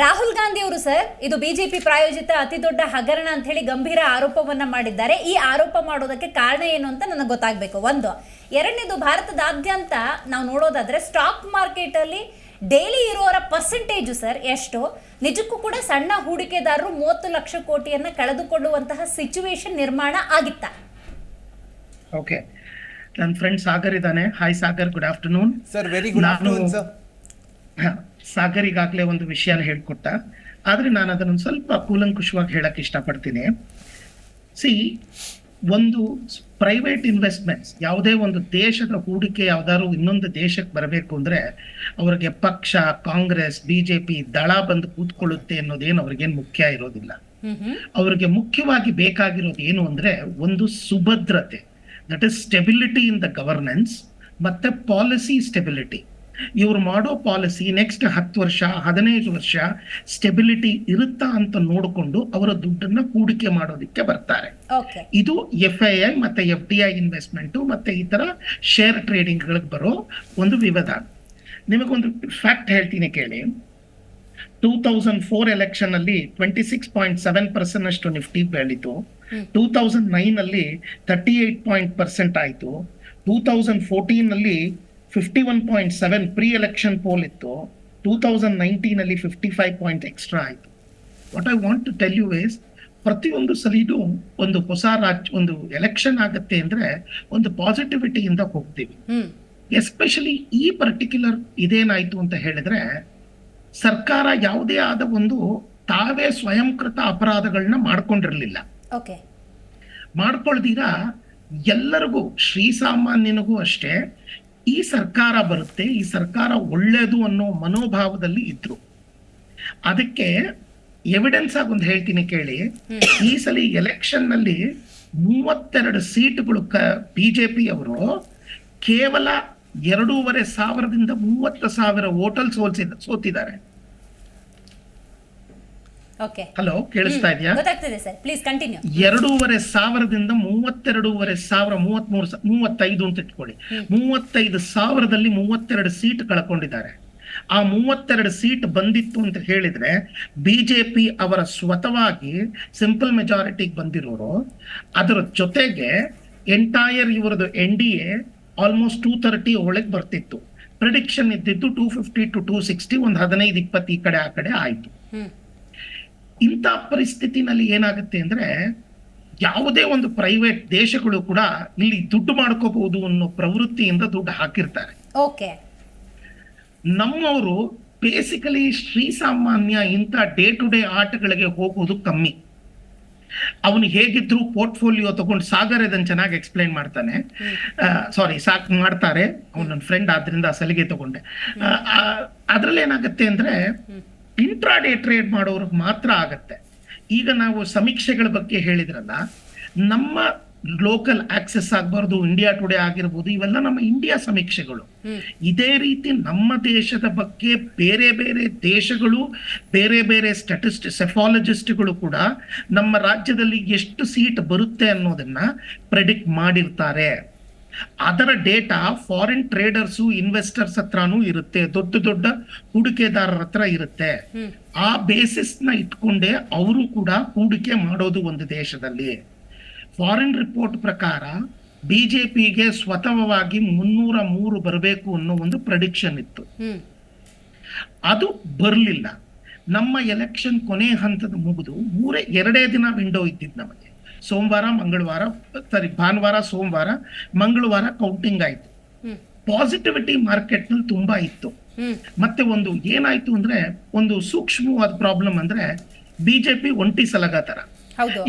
Rahul Gandhi ಅವರು ಸರ್, ಇದು ಬಿಜೆಪಿ ಪ್ರಾಯೋಜಿತ ಅತಿ ದೊಡ್ಡ ಹಗರಣ ಅಂತ ಹೇಳಿ ಗಂಭೀರ ಆರೋಪವನ್ನ ಮಾಡಿದ್ದಾರೆ. ಈ ಆರೋಪ ಮಾಡೋದಕ್ಕೆ ಕಾರಣ ಏನು ಅಂತ ನನಗೆ ಗೊತ್ತಾಗಬೇಕು. ಒಂದು. ಎರಡನೇದು, ಭಾರತದಾದ್ಯಂತ ನಾವು ನೋಡೋದಾದ್ರೆ ಸ್ಟಾಕ್ ಮಾರ್ಕೆಟ್ ಅಲ್ಲಿ ಡೈಲಿ ಇರೋರ ಪರ್ಸೆಂಟೇಜು ಸರ್ ಎಷ್ಟು? ನಿಜಕ್ಕೂ ಕೂಡ ಸಣ್ಣ ಹೂಡಿಕೆದಾರರು 30 ಲಕ್ಷ ಕೋಟಿಯನ್ನ ಕಳೆದುಕೊಳ್ಳುವಂತಹ ಸಿಚುವೇಶನ್ ನಿರ್ಮಾಣ ಆಗಿತ್ತಾ? ಓಕೆ, ನನ್ನ ಫ್ರೆಂಡ್ ಸಾಗರ್ ಇದ್ದಾನೆ. Hi Sagar, good afternoon sir. Very good afternoon sir. Sagar ಈಗಾಗಲೇ ಒಂದು ವಿಷಯನ ಹೇಳ್ಕೊಟ್ಟ, ಆದ್ರೆ ನಾನು ಅದನ್ನು ಸ್ವಲ್ಪ ಕೂಲಂಕುಷವಾಗಿ ಹೇಳಕ್ ಇಷ್ಟಪಡ್ತೀನಿ. ಒಂದು ಪ್ರೈವೇಟ್ ಇನ್ವೆಸ್ಟ್ಮೆಂಟ್ಸ್, ಯಾವುದೇ ಒಂದು ದೇಶದ ಹೂಡಿಕೆ ಯಾವ್ದಾದ್ರು ಇನ್ನೊಂದು ದೇಶಕ್ಕೆ ಬರಬೇಕು ಅಂದ್ರೆ ಅವ್ರಿಗೆ ಪಕ್ಷ, ಕಾಂಗ್ರೆಸ್, ಬಿಜೆಪಿ ದಳ ಬಂದು ಕೂತ್ಕೊಳ್ಳುತ್ತೆ ಅನ್ನೋದೇನು ಅವ್ರಿಗೇನು ಮುಖ್ಯ ಇರೋದಿಲ್ಲ. ಅವ್ರಿಗೆ ಮುಖ್ಯವಾಗಿ ಬೇಕಾಗಿರೋದು ಏನು ಅಂದ್ರೆ ಒಂದು ಸುಭದ್ರತೆ. That is stability in the governance ಮತ್ತೆ ಪಾಲಿಸಿ ಸ್ಟೆಬಿಲಿಟಿ. ಇವ್ರು ಮಾಡೋ ಪಾಲಿಸಿ ನೆಕ್ಸ್ಟ್ 10 ವರ್ಷ 15 ವರ್ಷ ಸ್ಟೆಬಿಲಿಟಿ ಇರುತ್ತಾ ಅಂತ ನೋಡಿಕೊಂಡು ಅವರ ದುಡ್ಡನ್ನ ಹೂಡಿಕೆ ಮಾಡೋದಕ್ಕೆ ಬರ್ತಾರೆ. ಓಕೆ. ಇದು FII ಮತ್ತೆ FDI ಇನ್ವೆಸ್ಟ್ಮೆಂಟ್ ಮತ್ತೆ ಈ ತರ ಶೇರ್ ಟ್ರೇಡಿಂಗ್ ಗಳಿಗೆ ಬರೋ ಒಂದು ವಿವಾದ. ನಿಮಗೊಂದು ಫ್ಯಾಕ್ಟ್ ಹೇಳ್ತೀನಿ ಕೇಳಿ. 2004 ಎಲೆಕ್ಷನ್ ಅಲ್ಲಿ 26.7% ಅಷ್ಟು ನಿಫ್ಟಿ ಬೆಳೀತು. 2009 ಅಲ್ಲಿ 38% ಆಯ್ತು. 2014 ಅಲ್ಲಿ 51.7 ಪ್ರೀ ಎಲೆಕ್ಷನ್ ಪೋಲ್ ಇತ್ತು. 2019 ಅಲ್ಲಿ 55 ಪಾಯಿಂಟ್ ಎಕ್ಸ್ಟ್ರಾ ಆಯ್ತು. What I want to tell you is, ಪ್ರತಿಯೊಂದು ಸಲಿದು ಒಂದು ಹೊಸ ಒಂದು ಎಲೆಕ್ಷನ್ ಆಗತ್ತೆ ಅಂದ್ರೆ ಒಂದು ಪಾಸಿಟಿವಿಟಿಯಿಂದ ಹೋಗ್ತೀವಿ. ಎಸ್ಪೆಷಲಿ ಈ ಪರ್ಟಿಕ್ಯುಲರ್ ಇದೇನಾಯ್ತು ಅಂತ ಹೇಳಿದ್ರೆ, ಸರ್ಕಾರ ಯಾವುದೇ ಆದ ಒಂದು ತಾವೇ ಸ್ವಯಂಕೃತ ಅಪರಾಧಗಳನ್ನ ಮಾಡ್ಕೊಂಡಿರ್ಲಿಲ್ಲ. ಓಕೆ. ಮಾಡ್ಕೊಳ್ದಿರಾ ಎಲ್ಲರಿಗೂ, ಶ್ರೀಸಾಮಾನ್ಯನಿಗೂ ಅಷ್ಟೇ, ಈ ಸರ್ಕಾರ ಬರುತ್ತೆ, ಈ ಸರ್ಕಾರ ಒಳ್ಳೇದು ಅನ್ನೋ ಮನೋಭಾವದಲ್ಲಿ ಇದ್ರು. ಅದಕ್ಕೆ ಎವಿಡೆನ್ಸ್ ಆಗಿ ಒಂದು ಹೇಳ್ತೀನಿ ಕೇಳಿ. ಈ ಸಲ ಎಲೆಕ್ಷನ್ ನಲ್ಲಿ 32 ಸೀಟ್ಗಳು ಬಿಜೆಪಿ ಅವರು ಕೇವಲ 2,500ದಿಂದ 30,000 ವೋಟಲ್ ಸೋತಿದ್ದಾರೆ. ಓಕೆ. ಹಲೋ, ಕೇಳಿಸ್ತಾ ಇದೆಯಾ? ಗೊತ್ತಾಗ್ತಿದೆ ಸರ್, ಪ್ಲೀಸ್ ಕಂಟಿನ್ಯೂ. 2,500ದಿಂದ 32,500 35 ಅಂತ ಇಟ್ಕೊಳ್ಳಿ. 35,000ದಲ್ಲಿ 32 ಸೀಟ್ ಕಳ್ಕೊಂಡಿದ್ದಾರೆ. ಆ 32 ಸೀಟ್ ಬಂದಿತ್ತು ಅಂತ ಹೇಳಿದ್ರೆ ಬಿಜೆಪಿ ಅವರ ಸ್ವತಃವಾಗಿ ಸಿಂಪಲ್ ಮೆಜಾರಿಟಿಗೆ ಬಂದಿರೋರು. ಅದರ ಜೊತೆಗೆ ಎಂಟೈರ್ ಇವರದು NDA ಆಲ್ಮೋಸ್ಟ್ 230 ಒಳಗೆ ಬರ್ತಿತ್ತು. ಪ್ರಿಡಿಕ್ಷನ್ ಇದ್ದಿದ್ದು 250 to 260, ಒಂದು 15-20 ಈ ಕಡೆ ಆ ಕಡೆ ಆಯ್ತು. ಇಂಥ ಪರಿಸ್ಥಿತಿನಲ್ಲಿ ಏನಾಗುತ್ತೆ ಅಂದ್ರೆ, ಯಾವುದೇ ಒಂದು ಪ್ರೈವೇಟ್ ದೇಶಗಳು ಕೂಡ ಇಲ್ಲಿ ದುಡ್ಡು ಮಾಡ್ಕೋಬಹುದು ಅನ್ನೋ ಪ್ರವೃತ್ತಿಯಿಂದ ದುಡ್ಡು ಹಾಕಿರ್ತಾರೆ. ಓಕೆ. ನಮ್ಮವರು ಬೇಸಿಕಲಿ ಶ್ರೀಸಾಮಾನ್ಯ ಇಂಥ ಡೇ ಟು ಡೇ ಆಟಗಳಿಗೆ ಹೋಗೋದು ಕಮ್ಮಿ. ಅವನು ಹೇಗಿದ್ರು ಪೋರ್ಟ್ಫೋಲಿಯೋ ತಗೊಂಡು, ಸಾಗರ್ ಇದನ್ನು ಚೆನ್ನಾಗಿ ಎಕ್ಸ್ಪ್ಲೈನ್ ಮಾಡ್ತಾನೆ, ಮಾಡ್ತಾರೆ. ಅವ್ನು ನನ್ನ ಫ್ರೆಂಡ್, ಆದ್ರಿಂದ ಸಲಿಗೆ ತಗೊಂಡೆ. ಅದ್ರಲ್ಲಿ ಏನಾಗುತ್ತೆ ಅಂದ್ರೆ, ಇಂಟ್ರಾಡೇ ಟ್ರೇಡ್ ಮಾಡೋರ್ಗೆ ಮಾತ್ರ ಆಗತ್ತೆ. ಈಗ ನಾವು ಸಮೀಕ್ಷೆಗಳ ಬಗ್ಗೆ ಹೇಳಿದ್ರಲ್ಲ, ನಮ್ಮ ಲೋಕಲ್ ಆಕ್ಸೆಸ್ ಆಗ್ಬಾರ್ದು, ಇಂಡಿಯಾ ಟುಡೇ ಆಗಿರ್ಬೋದು, ಇವೆಲ್ಲ ನಮ್ಮ ಇಂಡಿಯಾ ಸಮೀಕ್ಷೆಗಳು. ಇದೇ ರೀತಿ ನಮ್ಮ ದೇಶದ ಬಗ್ಗೆ ಬೇರೆ ಬೇರೆ ದೇಶಗಳು, ಬೇರೆ ಬೇರೆ ಸೆಫಾಲಜಿಸ್ಟ್ಗಳು ಕೂಡ ನಮ್ಮ ರಾಜ್ಯದಲ್ಲಿ ಎಷ್ಟು ಸೀಟ್ ಬರುತ್ತೆ ಅನ್ನೋದನ್ನ ಪ್ರೆಡಿಕ್ಟ್ ಮಾಡಿರ್ತಾರೆ. ಅದರ ಡೇಟಾ ಫಾರಿನ್ ಟ್ರೇಡರ್ಸು, ಇನ್ವೆಸ್ಟರ್ಸ್ ಹತ್ರನೂ ಇರುತ್ತೆ, ದೊಡ್ಡ ದೊಡ್ಡ ಹೂಡಿಕೆದಾರರ ಹತ್ರ ಇರುತ್ತೆ. ಆ ಬೇಸಿಸ್ ನ ಇಟ್ಕೊಂಡೇ ಅವರು ಕೂಡ ಹೂಡಿಕೆ ಮಾಡೋದು ಒಂದು ದೇಶದಲ್ಲಿ. ಫಾರಿನ್ ರಿಪೋರ್ಟ್ ಪ್ರಕಾರ ಬಿಜೆಪಿಗೆ ಸ್ವತಃವಾಗಿ 303 ಬರಬೇಕು ಅನ್ನೋ ಒಂದು ಪ್ರೆಡಿಕ್ಷನ್ ಇತ್ತು. ಅದು ಬರಲಿಲ್ಲ. ನಮ್ಮ ಎಲೆಕ್ಷನ್ ಕೊನೆ ಹಂತದ ಮುಗಿದು 2 ದಿನ ವಿಂಡೋ ಇದ್ದಿದ್ದು ನಮಗೆ. ಭಾನುವಾರ, ಸೋಮವಾರ, ಮಂಗಳವಾರ ಕೌಂಟಿಂಗ್ ಆಯ್ತು. ಪಾಸಿಟಿವಿಟಿ ಮಾರ್ಕೆಟ್ ನಲ್ಲಿ ತುಂಬಾ ಇತ್ತು. ಮತ್ತೆ ಒಂದು ಏನಾಯ್ತು ಅಂದ್ರೆ, ಒಂದು ಸೂಕ್ಷ್ಮವಾದ ಪ್ರಾಬ್ಲಮ್ ಅಂದ್ರೆ, ಬಿಜೆಪಿ ಒಂಟಿ ಸಲಗ ತರ.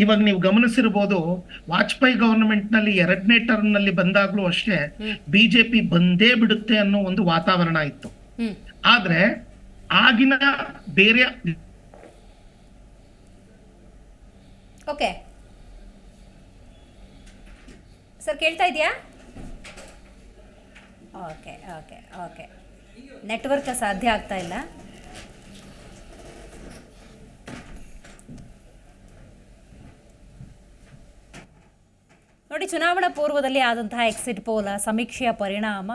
ಇವಾಗ ನೀವು ಗಮನಿಸಿರ್ಬೋದು, ವಾಜಪೇಯಿ ಗವರ್ನಮೆಂಟ್ ನಲ್ಲಿ 2ನೇ ಟರ್ಮ್ ನಲ್ಲಿ ಬಂದಾಗ್ಲೂ ಅಷ್ಟೇ ಬಿಜೆಪಿ ಬಂದೇ ಬಿಡುತ್ತೆ ಅನ್ನೋ ಒಂದು ವಾತಾವರಣ ಇತ್ತು. ಆದ್ರೆ ಆಗಿನ ಬೇರೆ. ಓಕೆ ಸರ್, ಕೇಳ್ತಾ ಇದೆಯಾ? ಓಕೆ ಓಕೆ ಓಕೆ, ನೆಟ್ವರ್ಕ್ ಸಾಧ್ಯ ಆಗ್ತಾ ಇಲ್ಲ. ನೋಡಿ, ಚುನಾವಣಾ ಪೂರ್ವದಲ್ಲಿ ಆದಂತಹ ಎಕ್ಸಿಟ್ ಪೋಲ್ ಸಮೀಕ್ಷೆಯ ಪರಿಣಾಮ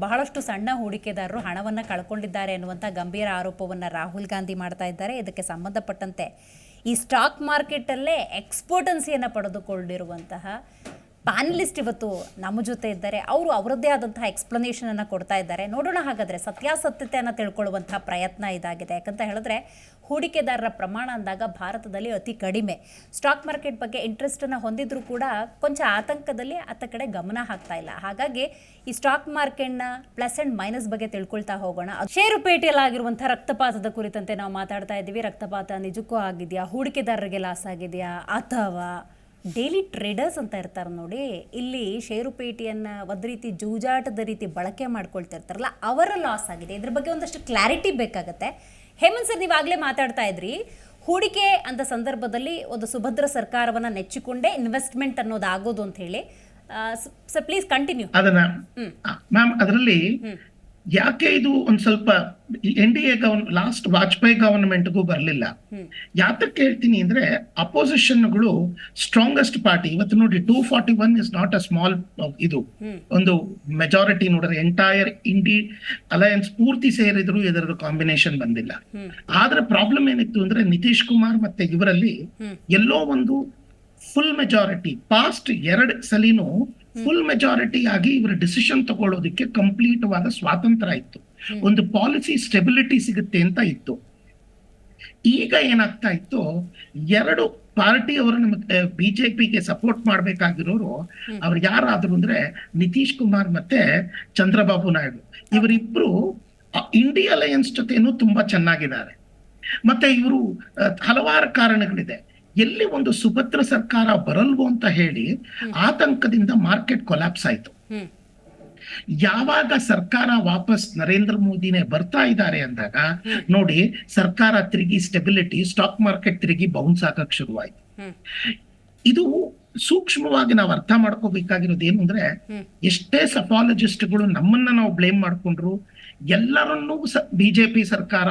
ಬಹಳಷ್ಟು ಸಣ್ಣ ಹೂಡಿಕೆದಾರರು ಹಣವನ್ನು ಕಳ್ಕೊಂಡಿದ್ದಾರೆ ಎನ್ನುವಂಥ ಗಂಭೀರ ಆರೋಪವನ್ನು ರಾಹುಲ್ ಗಾಂಧಿ ಮಾಡ್ತಾ ಇದ್ದಾರೆ. ಇದಕ್ಕೆ ಸಂಬಂಧಪಟ್ಟಂತೆ ಈ ಸ್ಟಾಕ್ ಮಾರ್ಕೆಟಲ್ಲೇ ಎಕ್ಸ್ಪೋರ್ಟೆನ್ಸಿಯನ್ನು ಪಡೆದುಕೊಂಡಿರುವಂತಹ ಪ್ಯಾನಲಿಸ್ಟ್ ಇವತ್ತು ನಮ್ಮ ಜೊತೆ ಇದ್ದಾರೆ. ಅವರು ಅವರದ್ದೇ ಆದಂತಹ ಎಕ್ಸ್ಪ್ಲನೇಷನನ್ನು ಕೊಡ್ತಾ ಇದ್ದಾರೆ. ನೋಡೋಣ ಹಾಗಾದರೆ ಸತ್ಯಾಸತ್ಯತೆಯನ್ನು ತಿಳ್ಕೊಳ್ಳುವಂತಹ ಪ್ರಯತ್ನ ಇದಾಗಿದೆ. ಯಾಕಂತ ಹೇಳಿದ್ರೆ ಹೂಡಿಕೆದಾರರ ಪ್ರಮಾಣ ಅಂದಾಗ ಭಾರತದಲ್ಲಿ ಅತಿ ಕಡಿಮೆ. ಸ್ಟಾಕ್ ಮಾರ್ಕೆಟ್ ಬಗ್ಗೆ ಇಂಟ್ರೆಸ್ಟನ್ನು ಹೊಂದಿದ್ರೂ ಕೂಡ ಕೊಂಚ ಆತಂಕದಲ್ಲಿ ಅತ್ತ ಕಡೆ ಗಮನ ಹಾಕ್ತಾ ಇಲ್ಲ. ಹಾಗಾಗಿ ಈ ಸ್ಟಾಕ್ ಮಾರ್ಕೆಟ್ನ ಪ್ಲಸ್ ಆ್ಯಂಡ್ ಮೈನಸ್ ಬಗ್ಗೆ ತಿಳ್ಕೊಳ್ತಾ ಹೋಗೋಣ. ಷೇರುಪೇಟೆಯಲ್ಲಾಗಿರುವಂಥ ರಕ್ತಪಾತದ ಕುರಿತಂತೆ ನಾವು ಮಾತಾಡ್ತಾ ಇದ್ದೀವಿ. ರಕ್ತಪಾತ ನಿಜಕ್ಕೂ ಆಗಿದೆಯಾ? ಹೂಡಿಕೆದಾರರಿಗೆ ಲಾಸ್ ಆಗಿದೆಯಾ? ಅಥವಾ ಡೈಲಿ ಟ್ರೇಡರ್ಸ್ ಅಂತ ಇರ್ತಾರೆ ನೋಡಿ, ಇಲ್ಲಿ ಷೇರುಪೇಟೆಯನ್ನು ಒಂದು ರೀತಿ ಜೂಜಾಟದ ರೀತಿ ಬಳಕೆ ಮಾಡ್ಕೊಳ್ತಿರ್ತಾರಲ್ಲ, ಅವರ ಲಾಸ್ ಆಗಿದೆ. ಇದ್ರ ಬಗ್ಗೆ ಒಂದಷ್ಟು ಕ್ಲಾರಿಟಿ ಬೇಕಾಗುತ್ತೆ. ಹೇಮಂತ್ ಸರ್, ನೀವಾಗಲೇ ಮಾತಾಡ್ತಾ ಇದ್ರಿ, ಹೂಡಿಕೆ ಅಂತ ಸಂದರ್ಭದಲ್ಲಿ ಒಂದು ಸುಭದ್ರ ಸರ್ಕಾರವನ್ನು ನೆಚ್ಚಿಕೊಂಡೇ ಇನ್ವೆಸ್ಟ್ಮೆಂಟ್ ಅನ್ನೋದು ಆಗೋದು ಅಂತ ಹೇಳಿ. Sir please continue. ಅದನ್ನ ಮ್ಯಾಮ್ ಅದರಲ್ಲಿ ಯಾಕೆ ಇದು ಒಂದ್ ಸ್ವಲ್ಪ NDA ಲಾಸ್ಟ್ ವಾಜಪೇಯಿ ಗವರ್ನಮೆಂಟ್ಗೂ ಬರಲಿಲ್ಲ, ಯಾತಕ್ಕೆ ಹೇಳ್ತೀನಿ ಅಂದ್ರೆ ಅಪೋಸಿಷನ್ಗಳು ಸ್ಟ್ರಾಂಗೆಸ್ಟ್ ಪಾರ್ಟಿ. ಇವತ್ತು ನೋಡಿ 241 ಇಸ್ ನಾಟ್ ಅ ಸ್ಮಾಲ್ ಇದು ಒಂದು ಮೆಜಾರಿಟಿ ನೋಡಿದ್ರೆ ಎಂಟೈರ್ ಇಂಡಿ ಅಲಯನ್ಸ್ ಪೂರ್ತಿ ಸೇರಿದ್ರು ಇದರ ಕಾಂಬಿನೇಷನ್ ಬಂದಿಲ್ಲ. ಆದ್ರೆ ಪ್ರಾಬ್ಲಮ್ ಏನಿತ್ತು ಅಂದ್ರೆ ನಿತೀಶ್ ಕುಮಾರ್ ಮತ್ತೆ ಇವರಲ್ಲಿ ಎಲ್ಲೋ ಒಂದು ಫುಲ್ ಮೆಜಾರಿಟಿ ಪಾಸ್ಟ್ 2 ಸಲಿನೂ ಫುಲ್ ಮೆಜಾರಿಟಿ ಆಗಿ ಇವರ ಡಿಸಿಷನ್ ತಗೊಳ್ಳೋದಕ್ಕೆ ಕಂಪ್ಲೀಟ್ ವಾದ ಸ್ವಾತಂತ್ರ್ಯ ಇತ್ತು, ಒಂದು ಪಾಲಿಸಿ ಸ್ಟೆಬಿಲಿಟಿ ಸಿಗುತ್ತೆ ಅಂತ ಇತ್ತು. ಈಗ ಏನಾಗ್ತಾ ಇತ್ತು, 2 ಪಾರ್ಟಿ ಅವರು ನಮಗೆ ಬಿಜೆಪಿಗೆ ಸಪೋರ್ಟ್ ಮಾಡ್ಬೇಕಾಗಿರೋರು ಅವ್ರು ಯಾರಾದ್ರು ಅಂದ್ರೆ ನಿತೀಶ್ ಕುಮಾರ್ ಮತ್ತೆ ಚಂದ್ರಬಾಬು ನಾಯ್ಡು. ಇವರಿಬ್ರು ಇಂಡಿ ಅಲಯನ್ಸ್ ಜೊತೆನೂ ತುಂಬಾ ಚೆನ್ನಾಗಿದ್ದಾರೆ. ಮತ್ತೆ ಇವರು ಹಲವಾರು ಕಾರಣಗಳಿದೆ, ಎಲ್ಲಿ ಒಂದು ಸುಭದ್ರ ಸರ್ಕಾರ ಬರಲ್ವೋ ಅಂತ ಹೇಳಿ ಆತಂಕದಿಂದ ಮಾರ್ಕೆಟ್ ಕೊಲ್ಯಾಪ್ಸ್ ಆಯ್ತು. ಯಾವಾಗ ಸರ್ಕಾರ ವಾಪಸ್ ನರೇಂದ್ರ ಮೋದಿನೇ ಬರ್ತಾ ಇದ್ದಾರೆ ಅಂದಾಗ ನೋಡಿ ಸರ್ಕಾರ ತಿರುಗಿ ಸ್ಟೆಬಿಲಿಟಿ, ಸ್ಟಾಕ್ ಮಾರ್ಕೆಟ್ ತಿರುಗಿ ಬೌನ್ಸ್ ಆಗಕ್ ಶುರುವಾಯ್ತು. ಇದು ಸೂಕ್ಷ್ಮವಾಗಿ ನಾವು ಅರ್ಥ ಮಾಡ್ಕೋಬೇಕಾಗಿರೋದು ಏನು ಅಂದ್ರೆ, ಎಷ್ಟೇ ಸಫಾಲಜಿಸ್ಟ್ಗಳು ನಮ್ಮನ್ನ ನಾವು ಬ್ಲೇಮ್ ಮಾಡ್ಕೊಂಡ್ರು ಎಲ್ಲರನ್ನೂ ಬಿಜೆಪಿ ಸರ್ಕಾರ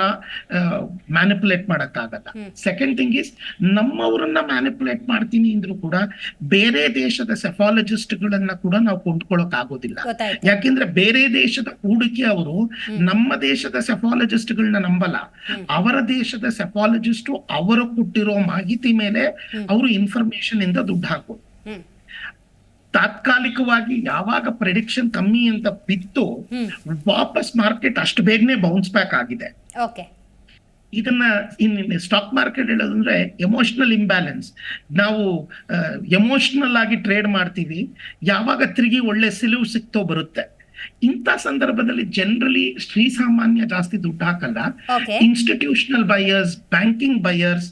ಮ್ಯಾನಿಪುಲೇಟ್ ಮಾಡಕ್ಕಾಗಲ್ಲ. ಸೆಕೆಂಡ್ ಥಿಂಗ್ ಇಸ್, ನಮ್ಮವರನ್ನ ಮ್ಯಾನಿಪುಲೇಟ್ ಮಾಡ್ತೀನಿ ಅಂದ್ರೂ ಕೂಡ ಬೇರೆ ದೇಶದ ಸೆಫಾಲಜಿಸ್ಟ್ಗಳನ್ನ ಕೂಡ ನಾವು ಕೊಂಡ್ಕೊಳಕ್ ಆಗೋದಿಲ್ಲ. ಯಾಕೆಂದ್ರೆ ಬೇರೆ ದೇಶದ ಹೂಡಿಕೆ ಅವರು ನಮ್ಮ ದೇಶದ ಸೆಫಾಲಜಿಸ್ಟ್ಗಳನ್ನ ನಂಬಲ್ಲ. ಅವರ ದೇಶದ ಸೆಫಾಲಜಿಸ್ಟ್ ಅವರು ಕೊಟ್ಟಿರೋ ಮಾಹಿತಿ ಮೇಲೆ ಅವರು ಇನ್ಫಾರ್ಮೇಶನ್ ಇಂದ ದುಡ್ಡು ಹಾಕೋದು. ತಾತ್ಕಾಲಿಕವಾಗಿ ಯಾವಾಗ ಪ್ರೆಡಿಕ್ಷನ್ ಕಮ್ಮಿ ಅಂತ ಬಿತ್ತು, ವಾಪಸ್ ಮಾರ್ಕೆಟ್ ಅಷ್ಟು ಬೇಗನೆ ಬೌನ್ಸ್ ಬ್ಯಾಕ್ ಆಗಿದೆ. ಇದನ್ನ ಸ್ಟಾಕ್ ಮಾರ್ಕೆಟ್ ಹೇಳೋದಂದ್ರೆ ಎಮೋಷನಲ್ ಇಂಬ್ಯಾಲೆನ್ಸ್. ನಾವು ಎಮೋಷನಲ್ ಆಗಿ ಟ್ರೇಡ್ ಮಾಡ್ತೀವಿ, ಯಾವಾಗ ತಿರುಗಿ ಒಳ್ಳೆ ಸಿಲುವು ಸಿಕ್ತೋ ಬರುತ್ತೆ. ಇಂಥ ಸಂದರ್ಭದಲ್ಲಿ ಜನರಲಿ ಶ್ರೀಸಾಮಾನ್ಯ ಜಾಸ್ತಿ ದುಡ್ಡು ಹಾಕಲ್ಲ. ಇನ್ಸ್ಟಿಟ್ಯೂಷನಲ್ ಬೈಯರ್ಸ್, ಬ್ಯಾಂಕಿಂಗ್ ಬೈಯರ್ಸ್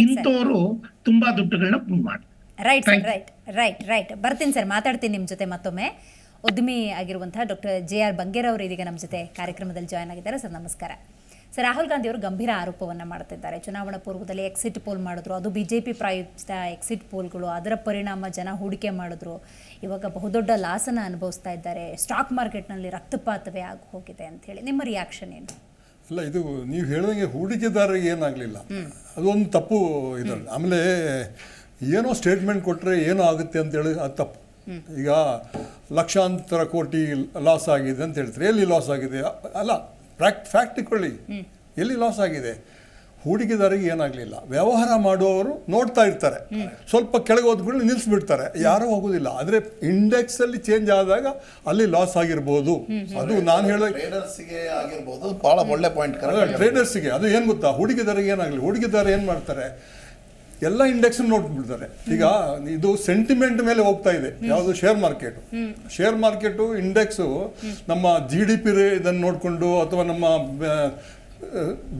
ಇಂಥವ್ರು ತುಂಬಾ ದುಡ್ಡುಗಳನ್ನ ಮೂವ್ ಮಾಡ್ತಾರೆ. ರೈಟ್ ಬರ್ತೀನಿ ಸರ್, ಮಾತಾಡ್ತೀನಿ ನಿಮ್ಮ ಜೊತೆ ಮತ್ತೊಮ್ಮೆ. ಉದ್ಯಮಿ ಆಗಿರುವಂತಹ ಡಾಕ್ಟರ್ JR ಬಂಗೇರ್ ಅವರು ಇದೀಗ ನಮ್ಮ ಜೊತೆ ಕಾರ್ಯಕ್ರಮದಲ್ಲಿ ಜಾಯ್ನ್ ಆಗಿದ್ದಾರೆ. ಸರ್ ನಮಸ್ಕಾರ. ಸರ್, ರಾಹುಲ್ ಗಾಂಧಿ ಅವರು ಗಂಭೀರ ಆರೋಪವನ್ನು ಮಾಡ್ತಿದ್ದಾರೆ. ಚುನಾವಣಾ ಪೂರ್ವದಲ್ಲಿ ಎಕ್ಸಿಟ್ ಪೋಲ್ ಮಾಡಿದ್ರು, ಅದು BJP ಪ್ರಾಯೋಜಿತ ಎಕ್ಸಿಟ್ ಪೋಲ್ಗಳು, ಅದರ ಪರಿಣಾಮ ಜನ ಹೂಡಿಕೆ ಮಾಡಿದ್ರು. ಇವಾಗ ಬಹುದೊಡ್ಡ ಲಾಸನ್ನು ಅನುಭವಿಸ್ತಾ ಇದ್ದಾರೆ. ಸ್ಟಾಕ್ ಮಾರ್ಕೆಟ್ನಲ್ಲಿ ರಕ್ತಪಾತವೇ ಆಗಿ ಹೋಗಿದೆ ಅಂತ ಹೇಳಿ ನಿಮ್ಮ ರಿಯಾಕ್ಷನ್ ಏನು? ಇಲ್ಲ, ಇದು ನೀವು ಹೇಳಿದಂಗೆ ಹೂಡಿಕೆದಾರರಿಗೆ ಏನಾಗಲಿಲ್ಲ, ಅದೊಂದು ತಪ್ಪು ಇದರಲ್ಲಿ. ಆಮೇಲೆ ಏನೋ ಸ್ಟೇಟ್ಮೆಂಟ್ ಕೊಟ್ಟರೆ ಏನೋ ಆಗುತ್ತೆ ಅಂತೇಳಿ ಅದು ತಪ್ಪು. ಈಗ ಲಕ್ಷಾಂತರ ಕೋಟಿ ಲಾಸ್ ಆಗಿದೆ ಅಂತ ಹೇಳ್ತಾರೆ. ಎಲ್ಲಿ ಲಾಸ್ ಆಗಿದೆ? ಅಲ್ಲ, ಫ್ಯಾಕ್ಟ್ ಇಟ್ಕೊಳ್ಳಿ, ಎಲ್ಲಿ ಲಾಸ್ ಆಗಿದೆ? ಹೂಡಿಕೆದಾರಿಗೆ ಏನಾಗಲಿಲ್ಲ. ವ್ಯವಹಾರ ಮಾಡುವವರು ನೋಡ್ತಾ ಇರ್ತಾರೆ, ಸ್ವಲ್ಪ ಕೆಳಗೆ ಹೋದ್ಬಿಟ್ಟು ನಿಲ್ಲಿಸ್ಬಿಡ್ತಾರೆ, ಯಾರೂ ಹೋಗೋದಿಲ್ಲ. ಆದರೆ ಇಂಡೆಕ್ಸಲ್ಲಿ ಚೇಂಜ್ ಆದಾಗ ಅಲ್ಲಿ ಲಾಸ್ ಆಗಿರ್ಬೋದು. ಅದು ನಾನು ಹೇಳೋ ಟ್ರೇಡರ್ಸ್ಗೆ ಆಗಿರ್ಬೋದು. ಭಾಳ ಒಳ್ಳೆ ಪಾಯಿಂಟ್. ಟ್ರೇಡರ್ಸ್ಗೆ ಅದು ಏನು ಗೊತ್ತಾ, ಹೂಡಿಕೆದಾರಿಗೆ ಏನಾಗಲಿ, ಹೂಡಿಕೆದಾರ ಏನು ಮಾಡ್ತಾರೆ, ಎಲ್ಲ ಇಂಡೆಕ್ಸ್ ನೋಡ್ಬಿಡ್ತಾರೆ. ಈಗ ಇದು ಸೆಂಟಿಮೆಂಟ್ ಮೇಲೆ ಹೋಗ್ತಾ ಇದೆ. ಯಾವುದು? ಶೇರ್ ಮಾರ್ಕೆಟು ಇಂಡೆಕ್ಸು ನಮ್ಮ GDP ಇದನ್ನು ನೋಡಿಕೊಂಡು ಅಥವಾ ನಮ್ಮ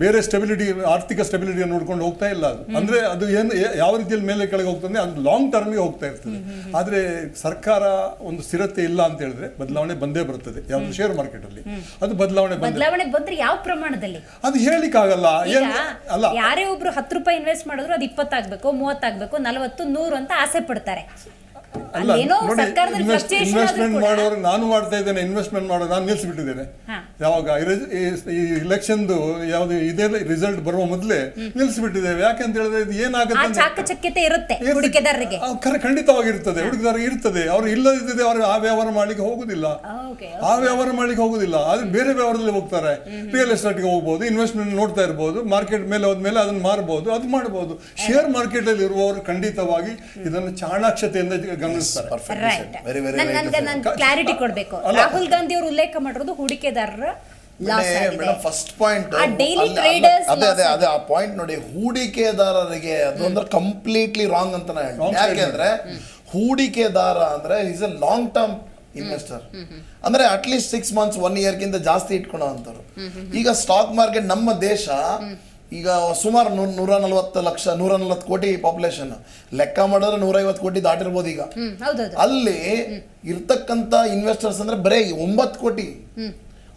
ಬೇರೆ ಸ್ಟೆಬಿಲಿಟಿ, ಆರ್ಥಿಕ ಸ್ಟೆಬಿಲಿಟಿಯನ್ನು ನೋಡ್ಕೊಂಡು ಹೋಗ್ತಾ ಇಲ್ಲ. ಅದು ಅಂದರೆ ಅದು ಏನು ಯಾವ ರೀತಿಯಲ್ಲಿ ಮೇಲೆ ಕೆಳಗೆ ಹೋಗ್ತದೆ, ಅದು ಲಾಂಗ್ ಟರ್ಮ್ಗೆ ಹೋಗ್ತಾ ಇರ್ತದೆ. ಆದರೆ ಸರ್ಕಾರ ಒಂದು ಸ್ಥಿರತೆ ಇಲ್ಲ ಅಂತ ಹೇಳಿದ್ರೆ ಬದಲಾವಣೆ ಬಂದೇ ಬರ್ತದೆ. ಯಾವುದು? ಶೇರ್ ಮಾರ್ಕೆಟಲ್ಲಿ ಅದು ಬದಲಾವಣೆ ಬಂದ್ರೆ ಯಾವ ಪ್ರಮಾಣದಲ್ಲಿ ಅದು ಹೇಳಿಕ್ಕಾಗಲ್ಲ. ಅಲ್ಲ, ಯಾರೇ ಒಬ್ರು 10 ರೂಪಾಯಿ ಇನ್ವೆಸ್ಟ್ ಮಾಡಿದ್ರು ಅದು 20 ಆಗ್ಬೇಕು, 30 ಆಗ್ಬೇಕು, 40, 100 ಅಂತ ಆಸೆ ಪಡ್ತಾರೆ. ಅಲ್ಲ ನೋಡಿ, ಇನ್ವೆಸ್ಟ್ಮೆಂಟ್ ಮಾಡೋರು, ನಾನು ಮಾಡ್ತಾ ಇದ್ದೇನೆ ಇನ್ವೆಸ್ಟ್ಮೆಂಟ್ ಮಾಡೋದು, ನಾನು ನಿಲ್ಲಿಸ್ಬಿಟ್ಟಿದ್ದೇನೆ. ಯಾವಾಗ ಈ ಇಲೆಕ್ಷನ್ದು ಯಾವ್ದು ಇದೇ ರಿಸಲ್ಟ್ ಬರುವ ಮೊದಲೇ ನಿಲ್ಲಿಸ್ಬಿಟ್ಟಿದ್ದೇವೆ. ಯಾಕೆಂತ ಹೇಳಿದ್ರೆ ಇದು ಏನಾಗುತ್ತೆ ಇರುತ್ತೆ, ಖಂಡಿತವಾಗಿರ್ತದೆ, ಹುಡುಗರಿಗೆ ಇರ್ತದೆ. ಅವ್ರು ಇಲ್ಲದಿದ್ದರೆ ಅವರು ಆ ವ್ಯವಹಾರ ಮಾಡ್ಲಿಕ್ಕೆ ಹೋಗುದಿಲ್ಲ, ಆದ್ರೆ ಬೇರೆ ವ್ಯವಹಾರದಲ್ಲಿ ಹೋಗ್ತಾರೆ. ರಿಯಲ್ ಎಸ್ಟೇಟ್ಗೆ ಹೋಗ್ಬೋದು, ಇನ್ವೆಸ್ಟ್ಮೆಂಟ್ ನೋಡ್ತಾ ಇರ್ಬೋದು, ಮಾರ್ಕೆಟ್ ಮೇಲೆ ಹೋದ್ಮೇಲೆ ಅದನ್ನ ಮಾರ್ಬೋದು, ಅದು ಮಾಡಬಹುದು. ಶೇರ್ ಮಾರ್ಕೆಟ್ ಅಲ್ಲಿ ಇರುವವರು ಖಂಡಿತವಾಗಿ ಇದನ್ನು ಚಾಣಾಕ್ಷತೆಯಿಂದ ಗಮನಿಸ್ತಾರೆ. ಕ್ಲಾರಿಟಿ ಕೊಡಬೇಕು. ರಾಹುಲ್ ಗಾಂಧಿ ಅವರು ಉಲ್ಲೇಖ ಮಾಡಿರೋದು ಹೂಡಿಕೆದಾರರ ಫಸ್ಟ್ ಪಾಯಿಂಟ್. ಅದೇ ಆ ಪಾಯಿಂಟ್ ನೋಡಿ, ಹೂಡಿಕೆದಾರರಿಗೆ ಅದೊಂದ್ರೆ ಕಂಪ್ಲೀಟ್ಲಿ ರಾಂಗ್ ಅಂತ ನಾನು ಹೇಳ್ತೀನಿ. ಯಾಕೆಂದ್ರೆ ಹೂಡಿಕೆದಾರ ಅಂದ್ರೆ is A long term investor. ಅಂದ್ರೆ ಅಟ್ಲೀಸ್ಟ್ 6 months 1 yearಗಿಂತ ಜಾಸ್ತಿ ಇಟ್ಕೊಳ್ಳೋ ಅಂತವ್ರು. ಈಗ ಸ್ಟಾಕ್ ಮಾರ್ಕೆಟ್ ನಮ್ಮ ದೇಶ ಈಗ ಸುಮಾರು 140 ಲಕ್ಷ 140 ಕೋಟಿ ಪಾಪ್ಯುಲೇಷನ್, ಲೆಕ್ಕ ಮಾಡಿದ್ರೆ 150 ಕೋಟಿ ದಾಟಿರ್ಬೋದು. ಈಗ ಅಲ್ಲಿ ಇರ್ತಕ್ಕಂಥ ಇನ್ವೆಸ್ಟರ್ಸ್ ಅಂದ್ರೆ ಬರೀ 9 ಕೋಟಿ,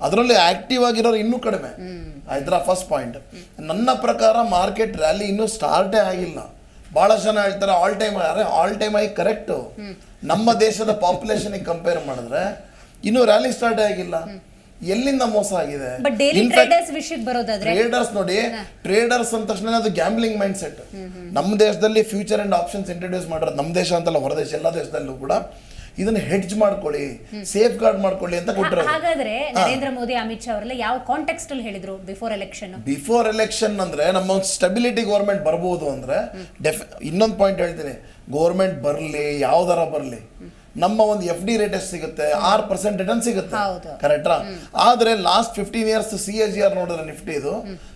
ಅದರಲ್ಲಿ ಆಕ್ಟಿವ್ ಆಗಿರೋರು ಇನ್ನೂ ಕಡಿಮೆ. ಆಯ್ತಾ? First point. ನನ್ನ ಪ್ರಕಾರ ಮಾರ್ಕೆಟ್ ರ್ಯಾಲಿ ಇನ್ನೂ ಸ್ಟಾರ್ಟೇ ಆಗಿಲ್ಲ. ಬಹಳ ಜನ ಹೇಳ್ತಾರೆ ಆಲ್ ಟೈಮ್ ಐ ಕರೆಕ್ಟ್. ನಮ್ಮ ದೇಶದ ಪಾಪ್ಯುಲೇಷನ್ ಕಂಪೇರ್ ಮಾಡಿದ್ರೆ ಇನ್ನೂ ರ್ಯಾಲಿ ಸ್ಟಾರ್ಟ್ ಆಗಿಲ್ಲ. ಎಲ್ಲಿಂದ ಮೋಸ ಆಗಿದೆ? ಬಟ್ ಡೈಲಿ ಟ್ರೇಡರ್ಸ್ ವಿಷಯಕ್ಕೆ ಬರೋದಾದ್ರೆ ಟ್ರೇಡರ್ಸ್ ನೋಡಿ, ಟ್ರೇಡರ್ಸ್ ಅಂದ ತಕ್ಷಣ ಅದು ಗ್ಯಾಮ್ಲಿಂಗ್ ಮೈಂಡ್ ಸೆಟ್. ನಮ್ಮ ದೇಶದಲ್ಲಿ ಫ್ಯೂಚರ್ ಅಂಡ್ ಆಪ್ಷನ್ಸ್ ಇಂಟ್ರೊಡ್ಯೂಸ್ ಮಾಡಿರೋದು, ನಮ್ಮ ದೇಶ ಅಂತಲ್ಲ ಹೊರದೇಶ ಎಲ್ಲ ದೇಶದಲ್ಲೂ ಕೂಡ ಇದನ್ನ ಹೆಡ್ಜ್ ಮಾಡ್ಕೊಳ್ಳಿ, ಸೇಫ್ ಗಾರ್ಡ್ ಮಾಡ್ಕೊಳ್ಳಿ ಅಂತ ಕೊಟ್ಟರು. ಹಾಗಾದ್ರೆ ನರೇಂದ್ರ ಮೋದಿ, ಅಮಿತ್ ಶಾ ಅವರೆಲ್ಲ ಯಾವ ಕಾಂಟೆಕ್ಸ್ಟ್ ಅಲ್ಲಿ ಹೇಳಿದ್ರು ಬಿಫೋರ್ ಎಲೆಕ್ಷನ್ ಅಂದ್ರೆ ನಮ್ಮ ಸ್ಟೆಬಿಲಿಟಿ ಗೌರ್ಮೆಂಟ್ ಬರ್ಬೋದು ಅಂದ್ರೆ ಇನ್ನೊಂದು ಪಾಯಿಂಟ್ ಹೇಳ್ತೀನಿ, ಗೌರ್ಮೆಂಟ್ ಬರಲಿ ಯಾವ್ದಾರ ಬರಲಿ, ನಮ್ಮ ಒಂದು FD ರೇಟ್ ಎಷ್ಟು ಸಿಗುತ್ತೆ? 6% ರಿಟರ್ನ್ ಸಿಗುತ್ತೆ, ಕರೆಕ್ಟಾ? ಆದ್ರೆ ಲಾಸ್ಟ್ 15 ಇಯರ್ಸ್ CAGR ನೋಡಿದ್ರೆ ನಿಫ್ಟಿ ಇದು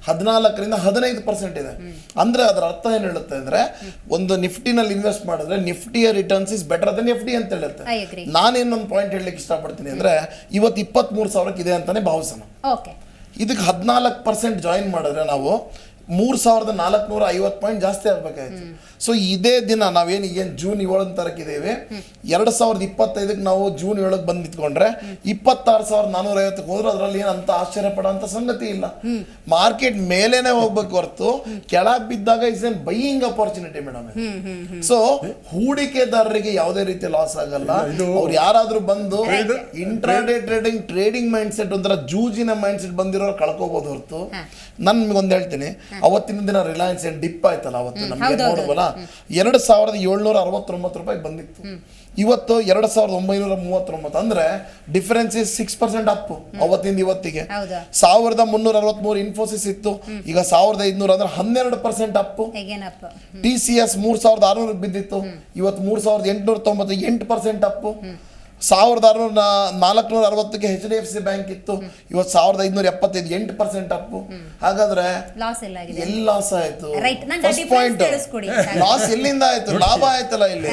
14ರಿಂದ 15% ಇದೆ. ಅಂದ್ರೆ ಅದರ ಅರ್ಥ ಏನ್ ಹೇಳುತ್ತೆ ಅಂದ್ರೆ, ಒಂದು ನಿಫ್ಟಿನಲ್ಲಿ ಇನ್ವೆಸ್ಟ್ ಮಾಡಿದ್ರೆ ನಿಫ್ಟಿಯ returns is better than FD ಅಂತ ಹೇಳುತ್ತೆ. ನಾನೇನೊಂದು ಪಾಯಿಂಟ್ ಹೇಳಲಿಕ್ಕೆ ಇಷ್ಟಪಡ್ತೀನಿ ಅಂದ್ರೆ, ಇವತ್ತು 23,000 ಇದೆ ಅಂತಾನೆ ಭಾವಿಸೋಣ. ಇದಕ್ಕೆ 14% ಜಾಯಿನ್ ಮಾಡಿದ್ರೆ ನಾವು 3,450 ಪಾಯಿಂಟ್ ಜಾಸ್ತಿ ಆಗ್ಬೇಕಾಯ್ತು. ಸೊ ಇದೇ ದಿನ ನಾವೇನು ಜೂನ್ 7 ತಾರೀಕಿದ್ದೇವೆ, 2025 ನಾವು ಜೂನ್ 7 ಬಂದು ನಿಂತ್ಕೊಂಡ್ರೆ 26,450 ಹೋದ್ರೆ ಅದರಲ್ಲಿ ಏನಂತ ಆಶ್ಚರ್ಯ ಪಡೋಂಥ ಸಂಗತಿ ಇಲ್ಲ. ಮಾರ್ಕೆಟ್ ಮೇಲೇನೆ ಹೋಗ್ಬೇಕು ಹೊರತು ಕೆಳಗೆ ಬಿದ್ದಾಗ is N buying opportunity madam. So ಹೂಡಿಕೆದಾರರಿಗೆ ಯಾವುದೇ ರೀತಿ ಲಾಸ್ ಆಗಲ್ಲ. ಅವ್ರು ಯಾರಾದ್ರೂ ಬಂದು ಇಂಟ್ರಾಡೇ ಟ್ರೇಡಿಂಗ್ ಮೈಂಡ್ ಸೆಟ್, ಒಂಥರ ಜೂಜಿನ ಮೈಂಡ್ ಸೆಟ್ ಬಂದಿರೋರು ಕಳ್ಕೋಬಹುದು ಹೊರತು. ನನ್ಗೆ ಒಂದು ಹೇಳ್ತೀನಿ, ಅವತ್ತಿನ ದಿನ ರಿಲಯನ್ಸ್ ಏನ್ ಡಿಪ್ ಆಯ್ತಲ್ಲ, ಅವತ್ತು ನಮ್ಗೆ ನೋಡುವಲ್ಲ 2,769 ರೂಪಾಯಿ ಬಂದಿತ್ತು. ಇವತ್ತು 2,939. ಅಂದ್ರೆ ಡಿಫರೆನ್ಸ್ ಇಸ್ 6% ಅಪ್ ಅವತ್ತಿಂದ ಇವತ್ತಿಗೆ. 1,363 ಇನ್ಫೋಸಿಸ್ ಇತ್ತು, ಈಗ 1,500 ಅಂದ್ರೆ 12% ಅಪ್. TCS 3,600 ಬಿದ್ದಿತ್ತು, ಇವತ್ತು 3,890, 8% ಅಪ್. 1,460ಕ್ಕೆ HDFC ಬ್ಯಾಂಕ್ ಇತ್ತು, ಇವತ್ತು 1,575, 8% ಅಪ್. ಹಾಗಾದ್ರೆ ಎಲ್ಲಿ ಲಾಸ್ ಆಯ್ತು? ಫಸ್ಟ್ ಪಾಯಿಂಟ್, ಲಾಸ್ ಎಲ್ಲಿಂದ ಆಯ್ತು? ಲಾಭ ಆಯ್ತಲ್ಲ ಇಲ್ಲಿ.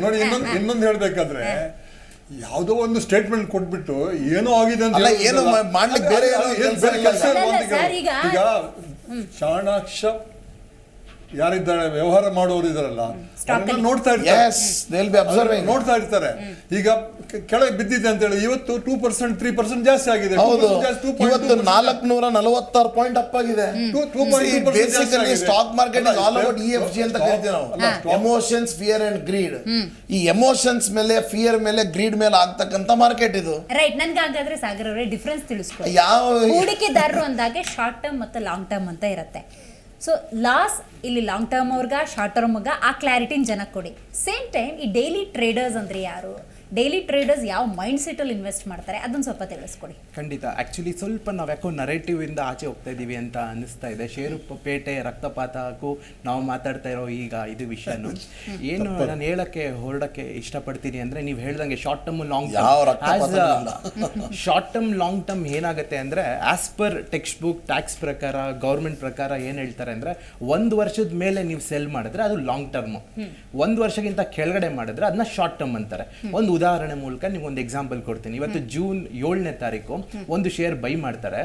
ನೋಡಿ ಇನ್ನೊಂದು ಹೇಳ್ಬೇಕಾದ್ರೆ, ಯಾವುದೋ ಒಂದು ಸ್ಟೇಟ್ಮೆಂಟ್ ಕೊಟ್ಬಿಟ್ಟು ಏನೋ ಆಗಿದೆ ಅಂತ ಏನು ಮಾಡ್ಲಿಕ್ಕೆ ಬೇರೆ ಈಗ ಚಾಣಾಕ್ಷ ಯಾರಿದ್ದಾರೆ ವ್ಯವಹಾರ ಮಾಡೋರು ಇದಾರಲ್ಲ, ನೋಡ್ತಾ ಇರ್ತಾರೆ. ಈಗ ಕೆಳಗೆ ಬಿದ್ದಿದೆ ಅಂತ ಹೇಳಿ ಇವತ್ತು 2%, 3% ಜಾಸ್ತಿ ಆಗಿದೆ. ಇವತ್ತು 446 ಪಾಯಿಂಟ್ ಅಪ್ ಆಗಿದೆ. Basically stock market all about EFG ಅಂತ ಕರಿತೀವಿ ನಾವು, ಎಮೋಷನ್ಸ್, ಫಿಯರ್ ಅಂಡ್ ಗ್ರೀಡ್. ಈ ಎಮೋಷನ್ಸ್ ಮೇಲೆ, ಫಿಯರ್ ಮೇಲೆ, ಗ್ರೀಡ್ ಮೇಲೆ ಆಗ್ತಕ್ಕಂತ ಮಾರ್ಕೆಟ್ ಇದು. ರೈಟ್. ನನ್ಗೆ ಹಾಗಾದ್ರೆ ಸಾಗರ್ ಅವರೇ ಡಿಫರೆನ್ಸ್ ತಿಳಿಸ್ಕೊಡಿ. ಹೂಡಿಕೆದಾರರು ಅಂದಾಗೆ ಶಾರ್ಟ್ ಟರ್ಮ್ ಮತ್ತು ಲಾಂಗ್ ಟರ್ಮ್ ಅಂತ ಇರುತ್ತೆ. ಸೊ ಲಾಸ್ ಇಲ್ಲಿ ಲಾಂಗ್ ಟರ್ಮ್ ಅವ್ರಿಗ, ಶಾರ್ಟ್ ಟರ್ಮ್ಗ, ಆ ಕ್ಲಾರಿಟಿನ ಜನಕ್ಕೆ ಕೊಡಿ. ಸೇಮ್ ಟೈಮ್ ಈ ಡೈಲಿ ಟ್ರೇಡರ್ಸ್ ಅಂದ್ರೆ ಯಾರು, ಡೈಲಿ ಟ್ರೇಡರ್ಸ್ ಯಾವ ಮೈಂಡ್ ಸೆಟಲ್ಲಿ ಇನ್ವೆಸ್ಟ್ ಮಾಡ್ತಾರೆ, ಅದನ್ನು ಸ್ವಲ್ಪ ತಿಳಿಸ್ಕೊಡಿ. ಖಂಡಿತ. ಆ್ಯಕ್ಚುಲಿ ಸ್ವಲ್ಪ ನಾವು ಯಾಕೋ ನರೇಟಿವ್ ಇಂದ ಆಚೆ ಹೋಗ್ತಾ ಇದ್ದೀವಿ ಅಂತ ಅನಿಸ್ತಾ ಇದೆ. ಷೇರುಪೇಟೆ ರಕ್ತಪಾತಕ್ಕೂ ನಾವು ಮಾತಾಡ್ತಾ ಇರೋ ಈಗ ಇದು ವಿಷಯನು ಏನು ನಾನು ಹೊರಡಕ್ಕೆ ಇಷ್ಟಪಡ್ತೀನಿ ಅಂದರೆ, ನೀವು ಹೇಳ್ದಂಗೆ short term long term, short term long term ಏನಾಗುತ್ತೆ ಅಂದರೆ, as per text book tax ಪ್ರಕಾರ, ಗೌರ್ಮೆಂಟ್ ಪ್ರಕಾರ ಏನು ಹೇಳ್ತಾರೆ ಅಂದರೆ, 1 ವರ್ಷದ ಮೇಲೆ ನೀವು ಸೆಲ್ ಮಾಡಿದ್ರೆ ಅದು ಲಾಂಗ್ ಟರ್ಮು, 1 ವರ್ಷಕ್ಕಿಂತ ಕೆಳಗಡೆ ಮಾಡಿದ್ರೆ ಅದನ್ನ ಶಾರ್ಟ್ ಟರ್ಮ್ ಅಂತಾರೆ. ಒಂದು ಉದಾಹರಣೆ ಮೂಲಕ ನಿಮ್ಗೊಂದು ಎಕ್ಸಾಂಪಲ್ ಕೊಡ್ತೀನಿ. ಇವತ್ತು ಜೂನ್ 7ನೇ ತಾರೀಕು ಒಂದು ಶೇರ್ ಬೈ ಮಾಡ್ತಾರೆ,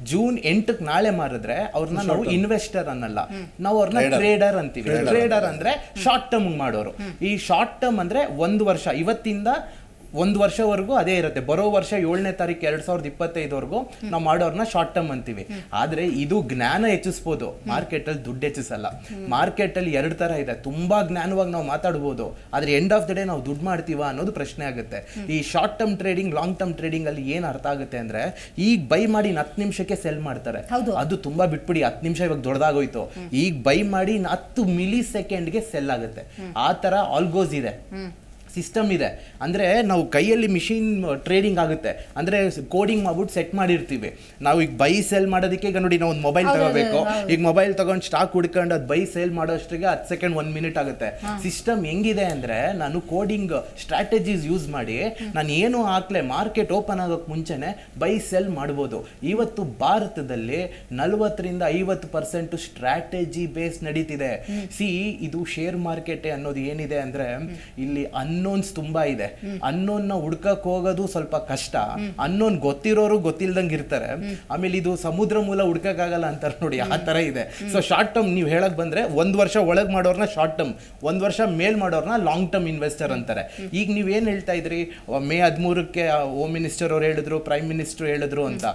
ಜೂನ್ 8ಕ್ಕೆ ನಾಳೆ ಮಾರಿದ್ರೆ ಅವ್ರನ್ನ ನಾವು ಇನ್ವೆಸ್ಟರ್ ಅನ್ನಲ್ಲ, ನಾವು ಅವ್ರನ್ನ ಟ್ರೇಡರ್ ಅಂತೀವಿ. ಟ್ರೇಡರ್ ಅಂದ್ರೆ ಶಾರ್ಟ್ ಟರ್ಮ್ ಮಾಡೋರು. ಈ ಶಾರ್ಟ್ ಟರ್ಮ್ ಅಂದ್ರೆ 1 ವರ್ಷ, ಇವತ್ತಿಂದ 1 ವರ್ಷವರೆಗೂ ಅದೇ ಇರುತ್ತೆ. ಬರೋ ವರ್ಷ 7ನೇ ತಾರೀಕು 2025ವರೆಗೂ ನಾವು ಮಾಡೋರ್ನ ಶಾರ್ಟ್ ಟರ್ಮ್ ಅಂತೀವಿ. ಆದ್ರೆ ಇದು ಜ್ಞಾನ ಹೆಚ್ಚಿಸ್ಬೋದು, ಮಾರ್ಕೆಟಲ್ಲಿ ದುಡ್ಡು ಹೆಚ್ಚಿಸಲ್ಲ. ಮಾರ್ಕೆಟಲ್ಲಿ 2 ತರ ಇದೆ. ತುಂಬಾ ಜ್ಞಾನವಾಗಿ ನಾವು ಮಾತಾಡ್ಬೋದು, ಆದ್ರೆ ಎಂಡ್ ಆಫ್ ದ ಡೇ ನಾವು ದುಡ್ಡು ಮಾಡ್ತೀವ ಅನ್ನೋದು ಪ್ರಶ್ನೆ ಆಗುತ್ತೆ. ಈ short term trading, long term trading ಅಲ್ಲಿ ಏನ್ ಅರ್ಥ ಆಗುತ್ತೆ ಅಂದ್ರೆ, ಈಗ ಬೈ ಮಾಡಿ 10 ನಿಮಿಷಕ್ಕೆ ಸೆಲ್ ಮಾಡ್ತಾರೆ, ಅದು ತುಂಬಾ ಬಿಟ್ಬಿಡಿ, 10 ನಿಮಿಷ ಇವಾಗ ದೊಡ್ಡದಾಗೋಯ್ತು. ಈಗ ಬೈ ಮಾಡಿ 10 ಮಿಲಿ ಸೆಕೆಂಡ್ಗೆ ಸೆಲ್ ಆಗುತ್ತೆ. ಆ ತರ ಆಲ್ಗೋಸ್ ಇದೆ, ಸಿಸ್ಟಮ್ ಇದೆ. ಅಂದರೆ ನಾವು ಕೈಯಲ್ಲಿ ಮಿಷಿನ್ ಟ್ರೇಡಿಂಗ್ ಆಗುತ್ತೆ, ಅಂದರೆ ಕೋಡಿಂಗ್ ಮಾಡ್ಬಿಟ್ಟು ಸೆಟ್ ಮಾಡಿರ್ತೀವಿ. ನಾವು ಈಗ ಬೈ ಸೇಲ್ ಮಾಡೋದಕ್ಕೆ ಈಗ ನೋಡಿ, ನಾವು ಒಂದು ಮೊಬೈಲ್ ತಗೋಬೇಕು, ಈಗ ಮೊಬೈಲ್ ತಗೊಂಡು ಸ್ಟಾಕ್ ಹುಡ್ಕೊಂಡು ಅದು ಬೈ ಸೇಲ್ ಮಾಡೋಷ್ಟಿಗೆ 10 ಸೆಕೆಂಡ್ 1 ಮಿನಿಟ್ ಆಗುತ್ತೆ. ಸಿಸ್ಟಮ್ ಹೆಂಗಿದೆ ಅಂದರೆ, ನಾನು ಕೋಡಿಂಗ್ ಸ್ಟ್ರಾಟಜೀಸ್ ಯೂಸ್ ಮಾಡಿ ನಾನು ಏನು ಹಾಕ್ಲೆ ಮಾರ್ಕೆಟ್ ಓಪನ್ ಆಗೋಕ್ಕೆ ಮುಂಚೆನೆ ಬೈ ಸೆಲ್ ಮಾಡ್ಬೋದು. ಇವತ್ತು ಭಾರತದಲ್ಲಿ 40ರಿಂದ 50% ಸ್ಟ್ರಾಟಜಿ ಬೇಸ್ ನಡೀತಿದೆ. ಇದು ಶೇರ್ ಮಾರ್ಕೆಟ್ ಅನ್ನೋದು ಏನಿದೆ ಅಂದರೆ, ಇಲ್ಲಿ ಅನ್ನೋನ್ಸ್ ತುಂಬಾ ಇದೆ. ಅನ್ನೋನ್ನ ಹುಡ್ಕಕ್ ಹೋಗೋದು ಸ್ವಲ್ಪ ಕಷ್ಟ. ಅನ್ನೋನ್ ಗೊತ್ತಿರೋರು ಗೊತ್ತಿಲ್ದಂಗೆ ಇರ್ತಾರೆ. ಆಮೇಲೆ ಇದು ಸಮುದ್ರ ಮೂಲ ಹುಡ್ಕಕ್ಕಾಗಲ್ಲ ಅಂತಾರೆ ನೋಡಿ, ಆ ತರ ಇದೆ. ಸೊ ಶಾರ್ಟ್ ಟರ್ಮ್ ನೀವು ಹೇಳಕ್ ಬಂದ್ರೆ 1 ವರ್ಷ ಒಳಗ್ ಮಾಡೋರ್ನ ಶಾರ್ಟ್ ಟರ್ಮ್, 1 ವರ್ಷ ಮೇಲ್ ಮಾಡೋರ್ನ ಲಾಂಗ್ ಟರ್ಮ್ ಇನ್ವೆಸ್ಟರ್ ಅಂತಾರೆ. ಈಗ ನೀವೇನ್ ಹೇಳ್ತಾ ಇದ್ರಿ, ಮೇ 13ಕ್ಕೆ ಹೋಮ್ ಮಿನಿಸ್ಟರ್ ಅವ್ರು ಹೇಳಿದ್ರು, ಪ್ರೈಮ್ ಮಿನಿಸ್ಟರ್ ಹೇಳಿದ್ರು ಅಂತ.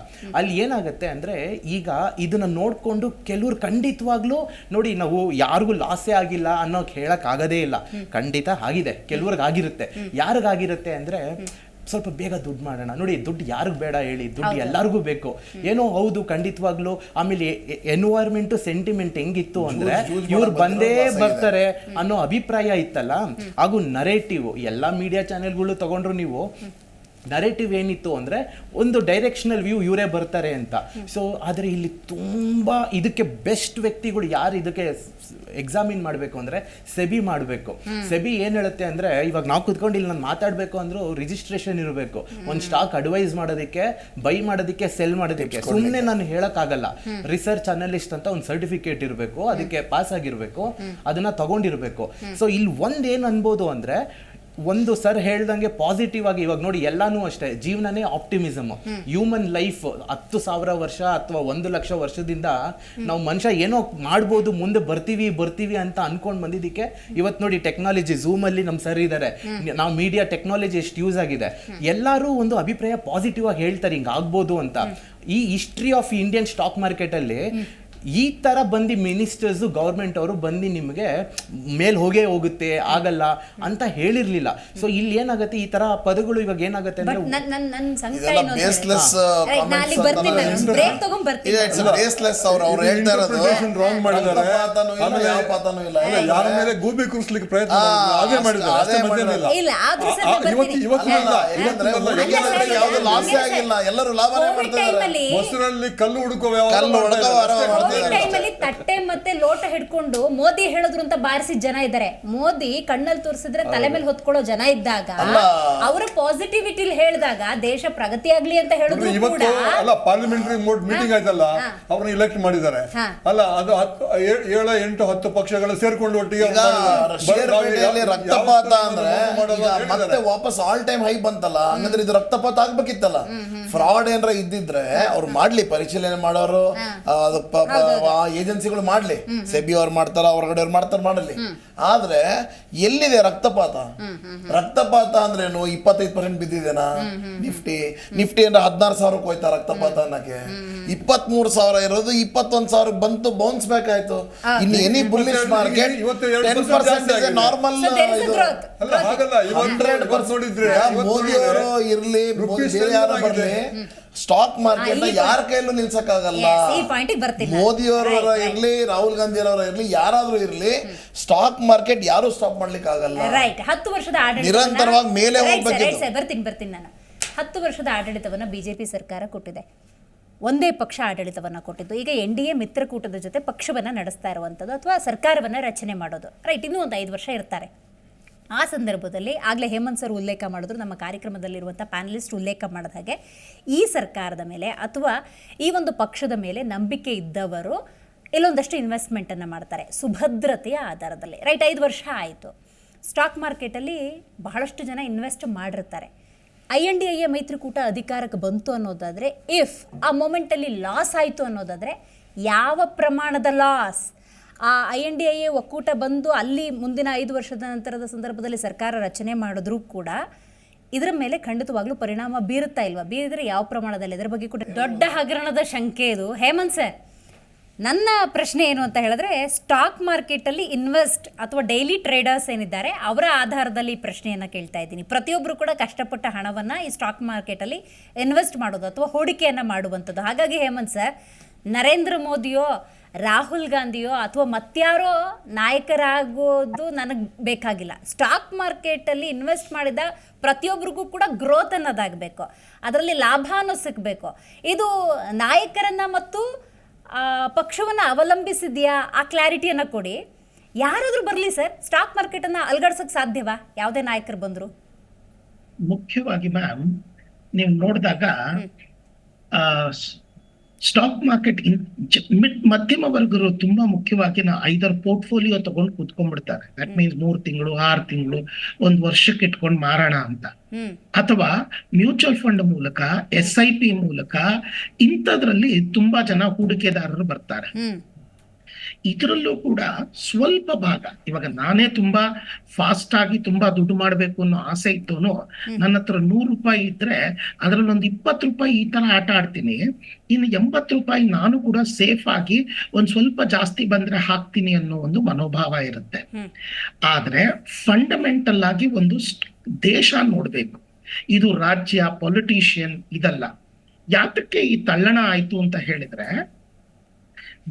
ಅಲ್ಲಿ ಏನಾಗುತ್ತೆ ಅಂದ್ರೆ ಈಗ ಇದನ್ನ ನೋಡ್ಕೊಂಡು ಕೆಲವ್ರು ಖಂಡಿತವಾಗ್ಲೂ ನೋಡಿ, ನಾವು ಯಾರಿಗೂ ಲಾಸೇ ಆಗಿಲ್ಲ ಅನ್ನೋಕೆ ಹೇಳಕ್ ಆಗದೇ ಇಲ್ಲ. ಖಂಡಿತ ಆಗಿದೆ, ಕೆಲವ್ರಿಗೆ ಆಗಿರುತ್ತೆ. ಯಾರಿಗಾಗಿರುತ್ತೆ ಅಂದ್ರೆ ಸ್ವಲ್ಪ ಬೇಗ ದುಡ್ಡು ಮಾಡೋಣ. ನೋಡಿ, ದುಡ್ಡು ಯಾರಿಗ್ ಬೇಡ ಹೇಳಿ, ದುಡ್ಡು ಎಲ್ಲರಿಗೂ ಬೇಕು. ಏನೋ ಹೌದು, ಖಂಡಿತವಾಗ್ಲು. ಆಮೇಲೆ ಎನ್ವೈರ್ಮೆಂಟ್ ಸೆಂಟಿಮೆಂಟ್ ಹೆಂಗಿತ್ತು ಅಂದ್ರೆ ಇವ್ರು ಬಂದೇ ಬರ್ತಾರೆ ಅನ್ನೋ ಅಭಿಪ್ರಾಯ ಇತ್ತಲ್ಲ. ಹಾಗೂ ನರೇಟಿವ್ ಎಲ್ಲಾ ಮೀಡಿಯಾ ಚಾನೆಲ್ಗಳು ತಗೊಂಡ್ರು ನೀವು, ನರೇಟಿವ್ ಏನಿತ್ತು ಅಂದರೆ ಒಂದು ಡೈರೆಕ್ಷನಲ್ ವ್ಯೂ ಇವರೇ ಬರ್ತಾರೆ ಅಂತ. ಸೊ ಆದರೆ ಇಲ್ಲಿ ತುಂಬ ಇದಕ್ಕೆ ಬೆಸ್ಟ್ ವ್ಯಕ್ತಿಗಳು ಯಾರು ಇದಕ್ಕೆ ಎಕ್ಸಾಮಿನ್ ಮಾಡಬೇಕು ಅಂದರೆ ಸೆಬಿ ಮಾಡಬೇಕು. ಸೆಬಿ ಏನು ಹೇಳುತ್ತೆ ಅಂದರೆ, ಇವಾಗ ನಾವು ಕುತ್ಕೊಂಡು ಇಲ್ಲಿ ನಾನು ಮಾತಾಡಬೇಕು ಅಂದರೂ ರಿಜಿಸ್ಟ್ರೇಷನ್ ಇರಬೇಕು. ಒಂದು ಸ್ಟಾಕ್ ಅಡ್ವೈಸ್ ಮಾಡೋದಕ್ಕೆ, ಬೈ ಮಾಡೋದಕ್ಕೆ, ಸೆಲ್ ಮಾಡೋದಕ್ಕೆ. ಸುಮ್ಮನೆ ನಾನು ಹೇಳೋಕ್ಕಾಗಲ್ಲ. ರಿಸರ್ಚ್ ಅನಲಿಸ್ಟ್ ಅಂತ ಒಂದು ಸರ್ಟಿಫಿಕೇಟ್ ಇರಬೇಕು, ಅದಕ್ಕೆ ಪಾಸ್ ಆಗಿರಬೇಕು, ಅದನ್ನು ತಗೊಂಡಿರಬೇಕು. ಸೊ ಇಲ್ಲಿ ಒಂದೇನು ಅನ್ಬೋದು ಅಂದರೆ, ಒಂದು ಸರ್ ಹೇಳ್ದಂಗೆ ಪಾಸಿಟಿವ್ ಆಗಿ ಇವಾಗ ನೋಡಿ, ಎಲ್ಲಾನು ಅಷ್ಟೇ, ಜೀವನನೇ ಆಪ್ಟಿಮಿಸಮ್. ಹ್ಯೂಮನ್ ಲೈಫ್ 10,000 ವರ್ಷ ಅಥವಾ 1,00,000 ವರ್ಷದಿಂದ ನಾವು ಮನುಷ್ಯ ಏನೋ ಮಾಡ್ಬೋದು, ಮುಂದೆ ಬರ್ತೀವಿ ಅಂತ ಅನ್ಕೊಂಡ್ ಬಂದಿದ್ದಕ್ಕೆ ಇವತ್ತು ನೋಡಿ ಟೆಕ್ನಾಲಜಿ, ಝೂಮ್ ಅಲ್ಲಿ ನಮ್ ಸರ್ ಇದ್ದಾರೆ, ನಾವು ಮೀಡಿಯಾ ಟೆಕ್ನಾಲಜಿ ಎಷ್ಟು ಯೂಸ್ ಆಗಿದೆ. ಎಲ್ಲರೂ ಒಂದು ಅಭಿಪ್ರಾಯ ಪಾಸಿಟಿವ್ ಆಗಿ ಹೇಳ್ತಾರೆ, ಹಿಂಗ ಆಗ್ಬೋದು ಅಂತ. ಈ history of Indian stock market ಅಲ್ಲಿ ಈ ತರ ಬಂದು ಮಿನಿಸ್ಟರ್ಸ್, ಗೌರ್ಮೆಂಟ್ ಅವರು ಬಂದು ನಿಮಗೆ ಮೇಲ್ ಹೋಗುತ್ತೆ, ಆಗಲ್ಲ ಅಂತ ಹೇಳಿರ್ಲಿಲ್ಲ. ಸೊ ಇಲ್ಲಿ ಏನಾಗುತ್ತೆ, ಈ ತರ ಪದಗಳು ಇವಾಗ ಏನಾಗುತ್ತೆ ಅಂದ್ರೆ ಯಾರ ಮೇಲೆ ಗೂಬಿ ಕೂರಿಸ್ಲಿಕ್ಕೆ ಪ್ರಯತ್ನ ಅದೇ ಮಾಡಿದ್ದಾರೆ. ಮೊಸರಲ್ಲಿ ಕಲ್ಲು ಹುಡುಕುವ ತಟ್ಟೆ ಮತ್ತೆ ಲೋಟ ಹಿಡ್ಕೊಂಡು ಮೋದಿ ಹೇಳಿದ್ರು ಅಂತ ಬಾರಿಸಿದ ಜನ ಇದ್ದಾರೆ. ಮೋದಿ ಕಣ್ಣಲ್ಲಿ ತೋರಿಸಿದ್ರೆ ತಲೆ ಮೇಲೆ ಹೊತ್ಕೊಳ್ಳೋ ಜನ ಇದ್ದಾಗ, ಅವರ ಪಾಸಿಟಿವಿಟಿ ಹೇಳಿದಾಗ ದೇಶ ಪ್ರಗತಿ ಆಗ್ಲಿ ಅಂತ ಹೇಳಿದ್ರು ಕೂಡ. ಅಲ್ಲ, ಪಾರ್ಲಿಮೆಂಟರಿ ಮೀಟಿಂಗ್ ಆಯ್ತಲ್ಲ, ಅವ್ರನ್ನ ಇಲೆಕ್ಟ್ ಮಾಡಿದ್ದಾರೆ ಅಲ್ಲ, ಅದು 7, 8, 10 ಪಕ್ಷಗಳು ಸೇರ್ಕೊಂಡು ಒಟ್ಟಿಗೆ ರಕ್ತಪಾತ ಅಂದ್ರೆ ಮತ್ತೆ ವಾಪಸ್ ಆಲ್ ಟೈಮ್ ಹೈ ಬಂತಲ್ಲ. ಹಂಗಂದ್ರೆ ಇದು ರಕ್ತಪಾತ ಆಗ್ಬೇಕಿತ್ತಲ್ಲ. ಫ್ರಾಡ್ ಏನಾರ ಇದ್ದಿದ್ರೆ ಅವ್ರು ಮಾಡ್ಲಿ, ಪರಿಶೀಲನೆ ಮಾಡೋರು ಏಜೆನ್ಸಿಗಳು ಮಾಡ್ಲಿ, ಸೆಬಿ ಅವ್ರು ಮಾಡ್ತಾರ, ಹೊರಗಡೆ ಅವ್ರು ಮಾಡ್ತಾರ, ಮಾಡಲಿ. ಆದ್ರೆ ಎಲ್ಲಿದೆ ರಕ್ತಪಾತ? ರಕ್ತಪಾತ ಅಂದ್ರೇನು? 25% ಬಿದ್ದಿದೇನಾ ನಿಫ್ಟಿ ಅಂದ್ರೆ 16,000 ಹೋಯ್ತಾ ರಕ್ತಪಾತ ಅನ್ನಕ್ಕೆ? 23,000 ಇರೋದು 21,000 ಬಂತು, ಬೌನ್ಸ್ ಬ್ಯಾಕ್ ಆಯ್ತು. ಇನ್ನು any bullish market 10% normal. Modi ಅವರು ಇರ್ಲಿ, ಬೇರೆ ಯಾರು ಬರ್ಲಿ, ಸ್ಟಾಕ್ ಮಾರ್ಕೆಟ್ ಯಾರ ಕೈಯಲ್ಲೂ ನಿಲ್ಸಕ್ಕಾಗಲ್ಲ. ಮೋದಿ ಅವರು ಇರ್ಲಿ, ರಾಹುಲ್ ಗಾಂಧಿ ಅವರು ಇರ್ಲಿ, ಯಾರಾದ್ರೂ ಇರ್ಲಿ, ಸ್ಟಾಕ್ ಮಾರ್ಕೆಟ್ ಯಾರು ಸ್ಟಾಪ್ ಮಾಡ್ಲಿಕ್ಕೆ ಆಗಲ್ಲ. 10 ವರ್ಷದ ನಿರಂತರವಾಗಿ ಮೇಲೆ ಹೋಗ್ಬೇಕು. ಬರ್ತೀನಿ ನಾನು. 10 ವರ್ಷದ ಆಡಳಿತವನ್ನ ಬಿಜೆಪಿ ಸರ್ಕಾರ ಕೊಟ್ಟಿದೆ. ಒಂದೇ ಪಕ್ಷ ಆಡಳಿತವನ್ನ ಕೊಟ್ಟಿದ್ದು. ಈಗ NDA ಮಿತ್ರಕೂಟದ ಜೊತೆ ಪಕ್ಷವನ್ನ ನಡೆಸ್ತಾ ಇರುವಂಥದ್ದು ಅಥವಾ ಸರ್ಕಾರವನ್ನ ರಚನೆ ಮಾಡೋದು. ರೈಟ್, ಇನ್ನೂ ಒಂದು 5 ವರ್ಷ ಇರ್ತಾರೆ. ಆ ಸಂದರ್ಭದಲ್ಲಿ ಆಗಲೇ ಹೇಮಂತ್ ಸರ್ ಉಲ್ಲೇಖ ಮಾಡಿದ್ರು, ನಮ್ಮ ಕಾರ್ಯಕ್ರಮದಲ್ಲಿರುವಂಥ ಪ್ಯಾನಲಿಸ್ಟ್ ಉಲ್ಲೇಖ ಮಾಡಿದ ಹಾಗೆ, ಈ ಸರ್ಕಾರದ ಮೇಲೆ ಅಥವಾ ಈ ಒಂದು ಪಕ್ಷದ ಮೇಲೆ ನಂಬಿಕೆ ಇದ್ದವರು ಇಲ್ಲೊಂದಷ್ಟು ಇನ್ವೆಸ್ಟ್ಮೆಂಟನ್ನು ಮಾಡ್ತಾರೆ ಸುಭದ್ರತೆಯ ಆಧಾರದಲ್ಲಿ. ರೈಟ್, 5 ವರ್ಷ ಆಯಿತು. ಸ್ಟಾಕ್ ಮಾರ್ಕೆಟಲ್ಲಿ ಬಹಳಷ್ಟು ಜನ ಇನ್ವೆಸ್ಟ್ ಮಾಡಿರ್ತಾರೆ. INDA ಮೈತ್ರಿಕೂಟ ಅಧಿಕಾರಕ್ಕೆ ಬಂತು ಅನ್ನೋದಾದರೆ, ಇಫ್ ಆ ಮೊಮೆಂಟಲ್ಲಿ ಲಾಸ್ ಆಯಿತು ಅನ್ನೋದಾದರೆ, ಯಾವ ಪ್ರಮಾಣದ ಲಾಸ್? ಆ INDA ಒಕ್ಕೂಟ ಬಂದು ಅಲ್ಲಿ ಮುಂದಿನ 5 ವರ್ಷದ ನಂತರದ ಸಂದರ್ಭದಲ್ಲಿ ಸರ್ಕಾರ ರಚನೆ ಮಾಡಿದ್ರೂ ಕೂಡ ಇದರ ಮೇಲೆ ಖಂಡಿತವಾಗ್ಲೂ ಪರಿಣಾಮ ಬೀರುತ್ತಾ ಇಲ್ವಾ? ಬೀರಿದ್ರೆ ಯಾವ ಪ್ರಮಾಣದಲ್ಲಿ? ಇದರ ಬಗ್ಗೆ ಕೂಡ ದೊಡ್ಡ ಹಗರಣದ ಶಂಕೆ ಇದು. ಹೇಮಂತ್ ಸರ್, ನನ್ನ ಪ್ರಶ್ನೆ ಏನು ಅಂತ ಹೇಳಿದ್ರೆ, ಸ್ಟಾಕ್ ಮಾರ್ಕೆಟಲ್ಲಿ ಇನ್ವೆಸ್ಟ್ ಅಥವಾ ಡೈಲಿ ಟ್ರೇಡರ್ಸ್ ಏನಿದ್ದಾರೆ ಅವರ ಆಧಾರದಲ್ಲಿ ಈ ಪ್ರಶ್ನೆಯನ್ನು ಕೇಳ್ತಾ ಇದ್ದೀನಿ. ಪ್ರತಿಯೊಬ್ಬರು ಕೂಡ ಕಷ್ಟಪಟ್ಟ ಹಣವನ್ನು ಈ ಸ್ಟಾಕ್ ಮಾರ್ಕೆಟಲ್ಲಿ ಇನ್ವೆಸ್ಟ್ ಮಾಡೋದು ಅಥವಾ ಹೂಡಿಕೆಯನ್ನು ಮಾಡುವಂಥದ್ದು. ಹಾಗಾಗಿ ಹೇಮಂತ್ ಸರ್, ನರೇಂದ್ರ ಮೋದಿಯೋ, ರಾಹುಲ್ ಗಾಂಧಿಯೋ ಅಥವಾ ಮತ್ಯಾರೋ ನಾಯಕರಾಗೋದು ನನಗೆ ಬೇಕಾಗಿಲ್ಲ. ಸ್ಟಾಕ್ ಮಾರ್ಕೆಟಲ್ಲಿ ಇನ್ವೆಸ್ಟ್ ಮಾಡಿದ ಪ್ರತಿಯೊಬ್ಬರಿಗೂ ಕೂಡ ಗ್ರೋತ್ ಅನ್ನೋದಾಗಬೇಕು, ಅದರಲ್ಲಿ ಲಾಭ ಅನ್ನೋ ಸಿಗಬೇಕು. ಇದು ನಾಯಕರನ್ನು ಮತ್ತು ಪಕ್ಷವನ್ನು ಅವಲಂಬಿಸಿದೆಯಾ? ಆ ಕ್ಲಾರಿಟಿಯನ್ನು ಕೊಡಿ. ಯಾರಾದರೂ ಬರಲಿ ಸರ್, ಸ್ಟಾಕ್ ಮಾರ್ಕೆಟನ್ನು ಅಲ್ಗಾಡ್ಸೋಕ್ಕೆ ಸಾಧ್ಯವಾ ಯಾವುದೇ ನಾಯಕರು ಬಂದರು? ಮುಖ್ಯವಾಗಿ ಮ್ಯಾಮ್, ನೀವು ನೋಡಿದಾಗ ಸ್ಟಾಕ್ ಮಾರ್ಕೆಟ್ ಮಧ್ಯಮ ವರ್ಗರು ತುಂಬಾ ಮುಖ್ಯವಾಗಿ ಐದರ್ ಪೋರ್ಟ್ಫೋಲಿಯೋ ತಗೊಂಡು ಕೂತ್ಕೊಂಡ್ಬಿಡ್ತಾರೆ. ದಟ್ ಮೀನ್ಸ್ 3 ತಿಂಗಳು 6 ತಿಂಗಳು 1 ವರ್ಷಕ್ಕೆ ಇಟ್ಕೊಂಡು ಮಾರೋಣ ಅಂತ, ಅಥವಾ ಮ್ಯೂಚುವಲ್ ಫಂಡ್ ಮೂಲಕ SIP ಮೂಲಕ ಇಂಥದ್ರಲ್ಲಿ ತುಂಬಾ ಜನ ಹೂಡಿಕೆದಾರರು ಬರ್ತಾರೆ. ಇದರಲ್ಲೂ ಕೂಡ ಸ್ವಲ್ಪ ಭಾಗ, ಇವಾಗ ನಾನೇ ತುಂಬಾ ಫಾಸ್ಟ್ ಆಗಿ ತುಂಬಾ ದುಡ್ಡು ಮಾಡ್ಬೇಕು ಅನ್ನೋ ಆಸೆ ಇದ್ದವನು ನನ್ನ ಹತ್ರ 100 ರೂಪಾಯಿ ಇದ್ರೆ ಅದ್ರಲ್ಲಿ ಒಂದು 20 ರೂಪಾಯಿ ಈ ತರ ಆಟ ಆಡ್ತೀನಿ, ಇನ್ನು 80 ರೂಪಾಯಿ ನಾನು ಕೂಡ ಸೇಫ್ ಆಗಿ ಒಂದ್ ಸ್ವಲ್ಪ ಜಾಸ್ತಿ ಬಂದ್ರೆ ಹಾಕ್ತೀನಿ ಅನ್ನೋ ಒಂದು ಮನೋಭಾವ ಇರುತ್ತೆ. ಆದ್ರೆ ಫಂಡಮೆಂಟಲ್ ಆಗಿ ಒಂದು ದೇಶ ನೋಡ್ಬೇಕು, ಇದು ರಾಜ್ಯ ಪೊಲಿಟಿಷಿಯನ್ ಇದಲ್ಲ. ಯಾತಕ್ಕೆ ಈ ತಳ್ಳಣ ಆಯ್ತು ಅಂತ ಹೇಳಿದ್ರೆ,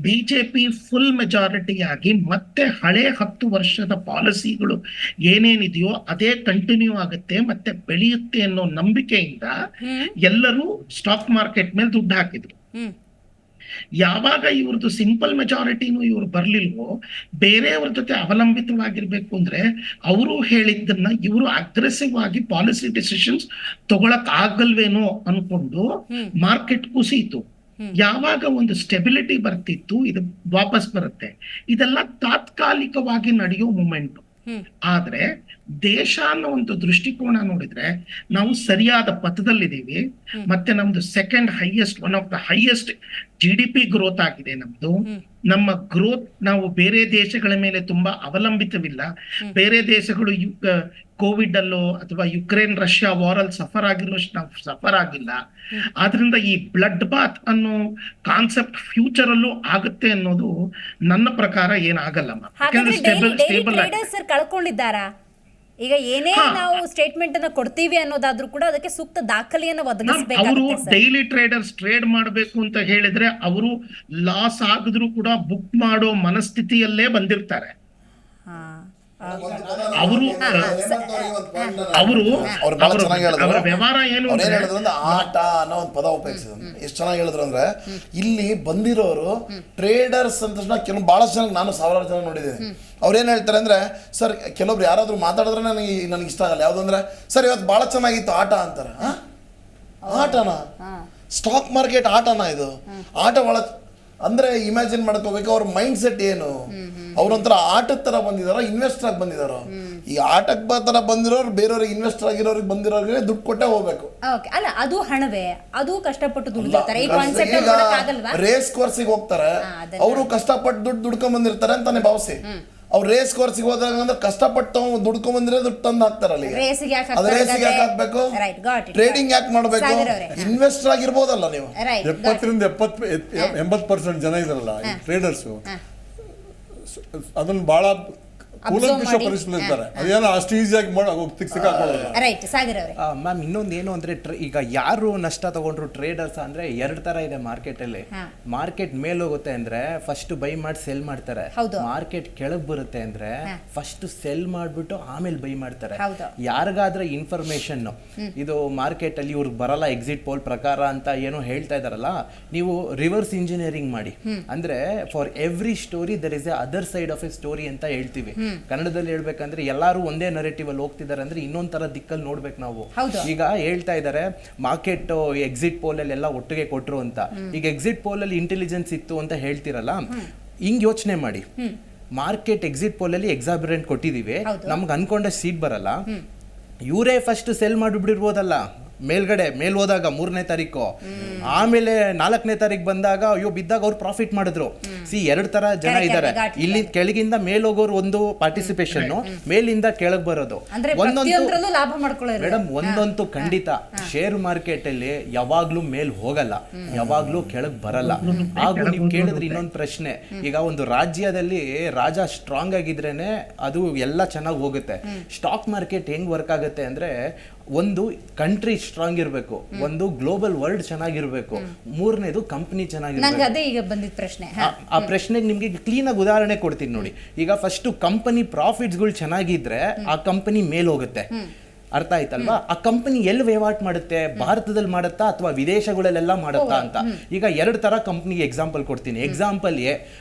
ಬಿಜೆಪಿ ಫುಲ್ ಮೆಜಾರಿಟಿ ಆಗಿ ಮತ್ತೆ ಹಳೆ 10 ವರ್ಷದ ಪಾಲಿಸಿಗಳು ಏನೇನಿದೆಯೋ ಅದೇ ಕಂಟಿನ್ಯೂ ಆಗುತ್ತೆ ಮತ್ತೆ ಬೆಳೆಯುತ್ತೆ ಅನ್ನೋ ನಂಬಿಕೆಯಿಂದ ಎಲ್ಲರೂ ಸ್ಟಾಕ್ ಮಾರ್ಕೆಟ್ ಮೇಲೆ ದುಡ್ಡು ಹಾಕಿದ್ರು. ಯಾವಾಗ ಇವ್ರದ್ದು ಸಿಂಪಲ್ ಮೆಜಾರಿಟಿನೂ ಇವ್ರು ಬರ್ಲಿಲ್ವೋ, ಬೇರೆಯವ್ರ ಜೊತೆ ಅವಲಂಬಿತವಾಗಿರ್ಬೇಕು ಅಂದ್ರೆ ಅವರು ಹೇಳಿದ್ದನ್ನ ಇವರು ಅಗ್ರೆಸಿವ್ ಆಗಿ ಪಾಲಿಸಿ ಡಿಸಿಷನ್ಸ್ ತಗೊಳಕ್ ಆಗಲ್ವೇನೋ ಅನ್ಕೊಂಡು ಮಾರ್ಕೆಟ್ ಕುಸಿಯಿತು. ಯಾವಾಗ ಒಂದು ಸ್ಟೆಬಿಲಿಟಿ ಬರ್ತಿತ್ತು, ಇದು ವಾಪಸ್ ಬರುತ್ತೆ. ಇದೆಲ್ಲ ತಾತ್ಕಾಲಿಕವಾಗಿ ನಡೆಯೋ ಮೂಮೆಂಟ್. ಆದ್ರೆ ದೇಶ ಅನ್ನೋ ಒಂದು ದೃಷ್ಟಿಕೋನ ನೋಡಿದ್ರೆ ನಾವು ಸರಿಯಾದ ಪಥದಲ್ಲಿದ್ದೀವಿ. ಮತ್ತೆ ನಮ್ದು second highest, one of the highest GDP growth ಆಗಿದೆ ನಮ್ದು. ನಮ್ಮ ಗ್ರೋತ್, ನಾವು ಬೇರೆ ದೇಶಗಳ ಮೇಲೆ ತುಂಬಾ ಅವಲಂಬಿತವಿಲ್ಲ. ಬೇರೆ ದೇಶಗಳು ಕೋವಿಡ್ ಅಲ್ಲೋ ಅಥವಾ ಯುಕ್ರೇನ್ ರಷ್ಯಾ ವಾರ್ ಅಲ್ಲಿ ಸಫರ್ ಆಗಿರೋಷ್ಟು ನಾವು ಸಫರ್ ಆಗಿಲ್ಲ. ಆದ್ರಿಂದ ಈ ಬ್ಲಡ್ ಬಾತ್ ಅನ್ನೋ ಕಾನ್ಸೆಪ್ಟ್ ಫ್ಯೂಚರ್ ಅಲ್ಲೂ ಆಗುತ್ತೆ ಅನ್ನೋದು ನನ್ನ ಪ್ರಕಾರ ಏನಾಗಲ್ಲಮ್ಮ. ಕಳ್ಕೊಂಡಿದ್ದಾರಾ? ಈಗ ಏನೇ ನಾವು ಸ್ಟೇಟ್ಮೆಂಟ್ ಅನ್ನ ಕೊಡ್ತೀವಿ ಅನ್ನೋದಾದ್ರೂ ಕೂಡ ಅದಕ್ಕೆ ಸೂಕ್ತ ದಾಖಲೆಯನ್ನು ಅವರು ಒದಗಿಸಬೇಕಾಗುತ್ತೆ. ಡೈಲಿ ಟ್ರೇಡರ್ಸ್ ಟ್ರೇಡ್ ಮಾಡಬೇಕು ಅಂತ ಹೇಳಿದ್ರೆ ಅವರು ಲಾಸ್ ಆಗಿದ್ರು ಕೂಡ ಬುಕ್ ಮಾಡೋ ಮನಸ್ಥಿತಿಯಲ್ಲೇ ಬಂದಿರ್ತಾರೆ. ಅವರು ಅವರ ವ್ಯವಹಾರ ಏನು ಹೇಳಿದ್ರಂದ್ರೆ ಆಟ ಅನ್ನೋ ಒಂದು ಪದ ಉಪಯೋಗಿಸಿದ್ರು. ಎಷ್ಟು ಚೆನ್ನಾಗಿ ಹೇಳಿದ್ರು ಅಂದ್ರೆ, ಇಲ್ಲಿ ಬಂದಿರೋರು ಟ್ರೇಡರ್ಸ್ ಅಂತ ತಕ್ಷಣ ಕೆಲವು ಬಹಳಷ್ಟು ಜನ, ನಾನು ಸಾವಿರಾರು ಜನ ನೋಡಿದ್ದೀನಿ, ಅವ್ರೇನ್ ಹೇಳ್ತಾರೆ ಅಂದ್ರೆ, ಸರ್ ಕೆಲವೊಬ್ರು ಯಾರಾದ್ರೂ ಮಾತಾಡಿದ್ರೆ ನನಗೆ ಇಷ್ಟ ಆಗಲ್ಲ. ಯಾವ್ದು ಅಂದ್ರೆ, ಸರ್ ಇವತ್ತು ಬಹಳ ಚೆನ್ನಾಗಿತ್ತು ಆಟ ಅಂತಾರೆ. ಆಟನಾ? ಸ್ಟಾಕ್ ಮಾರ್ಕೆಟ್ ಆಟನಾ? ಇದು ಆಟ ಬಹಳ ಅಂದ್ರೆ ಇಮ್ಯಾಜಿನ್ ಮಾಡ್ಕೋಬೇಕು ಅವ್ರ ಮೈಂಡ್ ಸೆಟ್ ಏನು. ಅವ್ರೊಂಥರ ಆಟದ ತರ ಬಂದಿದಾರೋ ಇನ್ವೆಸ್ಟರ್ ಆಗಿ ಬಂದಿದಾರೋ? ಈ ಆಟಕ್ಕೆ ತರ ಬಂದಿರೋರು ಬೇರೆಯವ್ರಿಗೆ ಇನ್ವೆಸ್ಟರ್ ಆಗಿರೋರಿಗೆ ಬಂದಿರೋರಿಗೆ ದುಡ್ಡು ಕೊಟ್ಟೆ ಹೋಗ್ಬೇಕು. ಅಲ್ಲ, ಅದು ಹಣವೇ, ಅದು ಕಷ್ಟಪಟ್ಟು ದುಡಿದಿರ್ತಾರೆ. ಈ ಕಾನ್ಸೆಪ್ಟ್ ಆಗಲ್ವಾ? ರೇಸ್ ಕೋರ್ಸಿಗೆ ಹೋಗ್ತಾರೆ, ಅವರು ಕಷ್ಟಪಟ್ಟು ದುಡ್ಕೊಂಡ್ ಬಂದಿರ್ತಾರೆ ಅಂತಾನೆ ಭಾವಿಸಿ. ಅವ್ರು ರೇಸ್ ಕೋರ್ಸಿಗೆ ಹೋದಾಗ ಅಂದ್ರೆ ಕಷ್ಟಪಟ್ಟು ದುಡ್ಕೊಂಡ್ ಬಂದಿರೋ ದುಡ್ಡು ತಂದು ಹಾಕ್ತಾರೆ ಅಲ್ಲಿ. ರೇಸಿಗೆ ಯಾಕೆ ಹಾಕ್ಬೇಕು? ಟ್ರೇಡಿಂಗ್ ಯಾಕೆ ಮಾಡ್ಬೇಕು? ಇನ್ವೆಸ್ಟರ್ ಆಗಿರ್ಬೋದಲ್ಲ ನೀವು. 70% ಜನ ಇದಾರಲ್ಲ ಟ್ರೇಡರ್ಸ್, ಅದನ್ನ ಬಹಳ ಕೂಲಂಕಷ ಪರಿಶೀಲಿಸ್ತಾರೆ. ಅದೇನೋ ಅಷ್ಟು ಈಸಿಯಾಗಿ ಮ್ಯಾಮ್, ಇನ್ನೊಂದು ಏನು ಅಂದ್ರೆ, ಈಗ ಯಾರು ನಷ್ಟ ತಗೊಂಡ್ರು ಟ್ರೇಡರ್ಸ್ ಅಂದ್ರೆ 2 ತರ ಇದೆ ಮಾರ್ಕೆಟ್ ಅಲ್ಲಿ. ಮಾರ್ಕೆಟ್ ಮೇಲ್ ಹೋಗುತ್ತೆ ಅಂದ್ರೆ ಫಸ್ಟ್ ಬೈ ಮಾಡಿ ಸೆಲ್ ಮಾಡ್ತಾರೆ. ಮಾರ್ಕೆಟ್ ಕೆಳಗ್ ಬರುತ್ತೆ ಅಂದ್ರೆ ಫಸ್ಟ್ ಸೆಲ್ ಮಾಡ್ಬಿಟ್ಟು ಆಮೇಲೆ ಬೈ ಮಾಡ್ತಾರೆ. ಯಾರಿಗಾದ್ರೆ ಇನ್ಫಾರ್ಮೇಶನ್ ಇದು ಮಾರ್ಕೆಟ್ ಅಲ್ಲಿ ಇವ್ರಿಗೆ ಬರಲ್ಲ ಎಕ್ಸಿಟ್ ಪೋಲ್ ಪ್ರಕಾರ ಅಂತ ಏನೋ ಹೇಳ್ತಾ ಇದಾರಲ್ಲ, ನೀವು ರಿವರ್ಸ್ ಇಂಜಿನಿಯರಿಂಗ್ ಮಾಡಿ. ಅಂದ್ರೆ for every story there is a other side of a story ಅಂತ ಹೇಳ್ತೀವಿ. ಕನ್ನಡದಲ್ಲಿ ಹೇಳ್ಬೇಕಂದ್ರೆ ಎಲ್ಲಾರು ಒಂದೇ ನರೇಟಿವ್ ಅಲ್ಲಿ ಹೋಗ್ತಿದ್ದಾರೆ ಅಂದ್ರೆ ಇನ್ನೊಂದ್ ತರ ದಿಕ್ಕಲ್ಲಿ ನೋಡ್ಬೇಕು ನಾವು. ಈಗ ಹೇಳ್ತಾ ಇದಾರೆ ಮಾರ್ಕೆಟ್ ಎಕ್ಸಿಟ್ ಪೋಲ್ ಅಲ್ಲಿ ಎಲ್ಲ ಒಟ್ಟಿಗೆ ಕೊಟ್ರು ಅಂತ. ಈಗ ಎಕ್ಸಿಟ್ ಪೋಲ್ ಅಲ್ಲಿ ಇಂಟೆಲಿಜೆನ್ಸ್ ಇತ್ತು ಅಂತ ಹೇಳ್ತಿರಲ್ಲ, ಹಿಂಗ್ ಯೋಚನೆ ಮಾಡಿ. ಮಾರ್ಕೆಟ್ ಎಕ್ಸಿಟ್ ಪೋಲ್ ಅಲ್ಲಿ ಎಕ್ಸಾಬಿರೆಂಟ್ ಕೊಟ್ಟಿದೀವಿ, ನಮ್ಗೆ ಅನ್ಕೊಂಡ ಸೀಟ್ ಬರಲ್ಲ, ಇವರೇ ಫಸ್ಟ್ ಸೆಲ್ ಮಾಡಿಬಿಡಿರ್ಬೋದಲ್ಲ. ಮೇಲ್ ಹೋದಾಗ 3ನೇ ತಾರೀಕು, ಆಮೇಲೆ 4ನೇ ತಾರೀಕು ಬಂದಾಗ ಅಯ್ಯೋ ಬಿದ್ದಾಗ ಅವ್ರು ಪ್ರಾಫಿಟ್ ಮಾಡಿದ್ರು. 2 ತರ ಜನ ಇದ್ದಾರೆ. ಇಲ್ಲಿ ಕೆಳಗಿಂದ ಮೇಲ್ ಹೋಗೋರು ಒಂದು ಪಾರ್ಟಿಸಿಪೇಷನ್, ಮೇಲಿಂದ ಕೆಳಗ್ ಬರೋದು ಮೇಡಮ್. ಒಂದಂತೂ ಖಂಡಿತ, ಶೇರ್ ಮಾರ್ಕೆಟ್ ಅಲ್ಲಿ ಯಾವಾಗ್ಲೂ ಮೇಲ್ ಹೋಗಲ್ಲ, ಯಾವಾಗ್ಲೂ ಕೆಳಗ್ ಬರಲ್ಲ. ಹಾಗೂ ನೀವು ಕೇಳಿದ್ರೆ ಇನ್ನೊಂದು ಪ್ರಶ್ನೆ, ಈಗ ಒಂದು ರಾಜ್ಯದಲ್ಲಿ ರಾಜ ಸ್ಟ್ರಾಂಗ್ ಆಗಿದ್ರೇನೆ ಅದು ಎಲ್ಲ ಚೆನ್ನಾಗಿ ಹೋಗುತ್ತೆ. ಸ್ಟಾಕ್ ಮಾರ್ಕೆಟ್ ಹೆಂಗ್ ವರ್ಕ್ ಆಗುತ್ತೆ ಅಂದ್ರೆ, ಒಂದು ಕಂಟ್ರಿ ಸ್ಟ್ರಾಂಗ್ ಇರಬೇಕು, ಒಂದು ಗ್ಲೋಬಲ್ ವರ್ಲ್ಡ್ ಚೆನ್ನಾಗಿರ್ಬೇಕು, 3ನೇದು ಕಂಪನಿ ಚೆನ್ನಾಗಿರ್ಬೇಕು. ಅದೇ ಈಗ ಬಂದಿದ್ದ ಪ್ರಶ್ನೆ. ಆ ಪ್ರಶ್ನೆಗೆ ನಿಮ್ಗೆ ಕ್ಲೀನ್ ಆಗಿ ಉದಾಹರಣೆ ಕೊಡ್ತೀನಿ ನೋಡಿ. ಈಗ ಫಸ್ಟ್ ಕಂಪನಿ ಪ್ರಾಫಿಟ್ಸ್ ಗಳು ಚೆನ್ನಾಗಿದ್ರೆ ಆ ಕಂಪನಿ ಮೇಲ್ ಹೋಗುತ್ತೆ. ಅರ್ಥ ಆಯ್ತಲ್ವಾ? ಆ ಕಂಪನಿ ಎಲ್ಲಿ ವಹಿವಾಟ್ ಮಾಡುತ್ತೆ, ಭಾರತದಲ್ಲಿ ಮಾಡುತ್ತಾ ಅಥವಾ ವಿದೇಶಗಳಲ್ಲೆಲ್ಲ ಮಾಡುತ್ತಾ ಅಂತ. ಈಗ 2 ತರ ಕಂಪನಿಗೆ ಎಕ್ಸಾಂಪಲ್ ಕೊಡ್ತೀನಿ. ಎಕ್ಸಾಂಪಲ್ ಎ,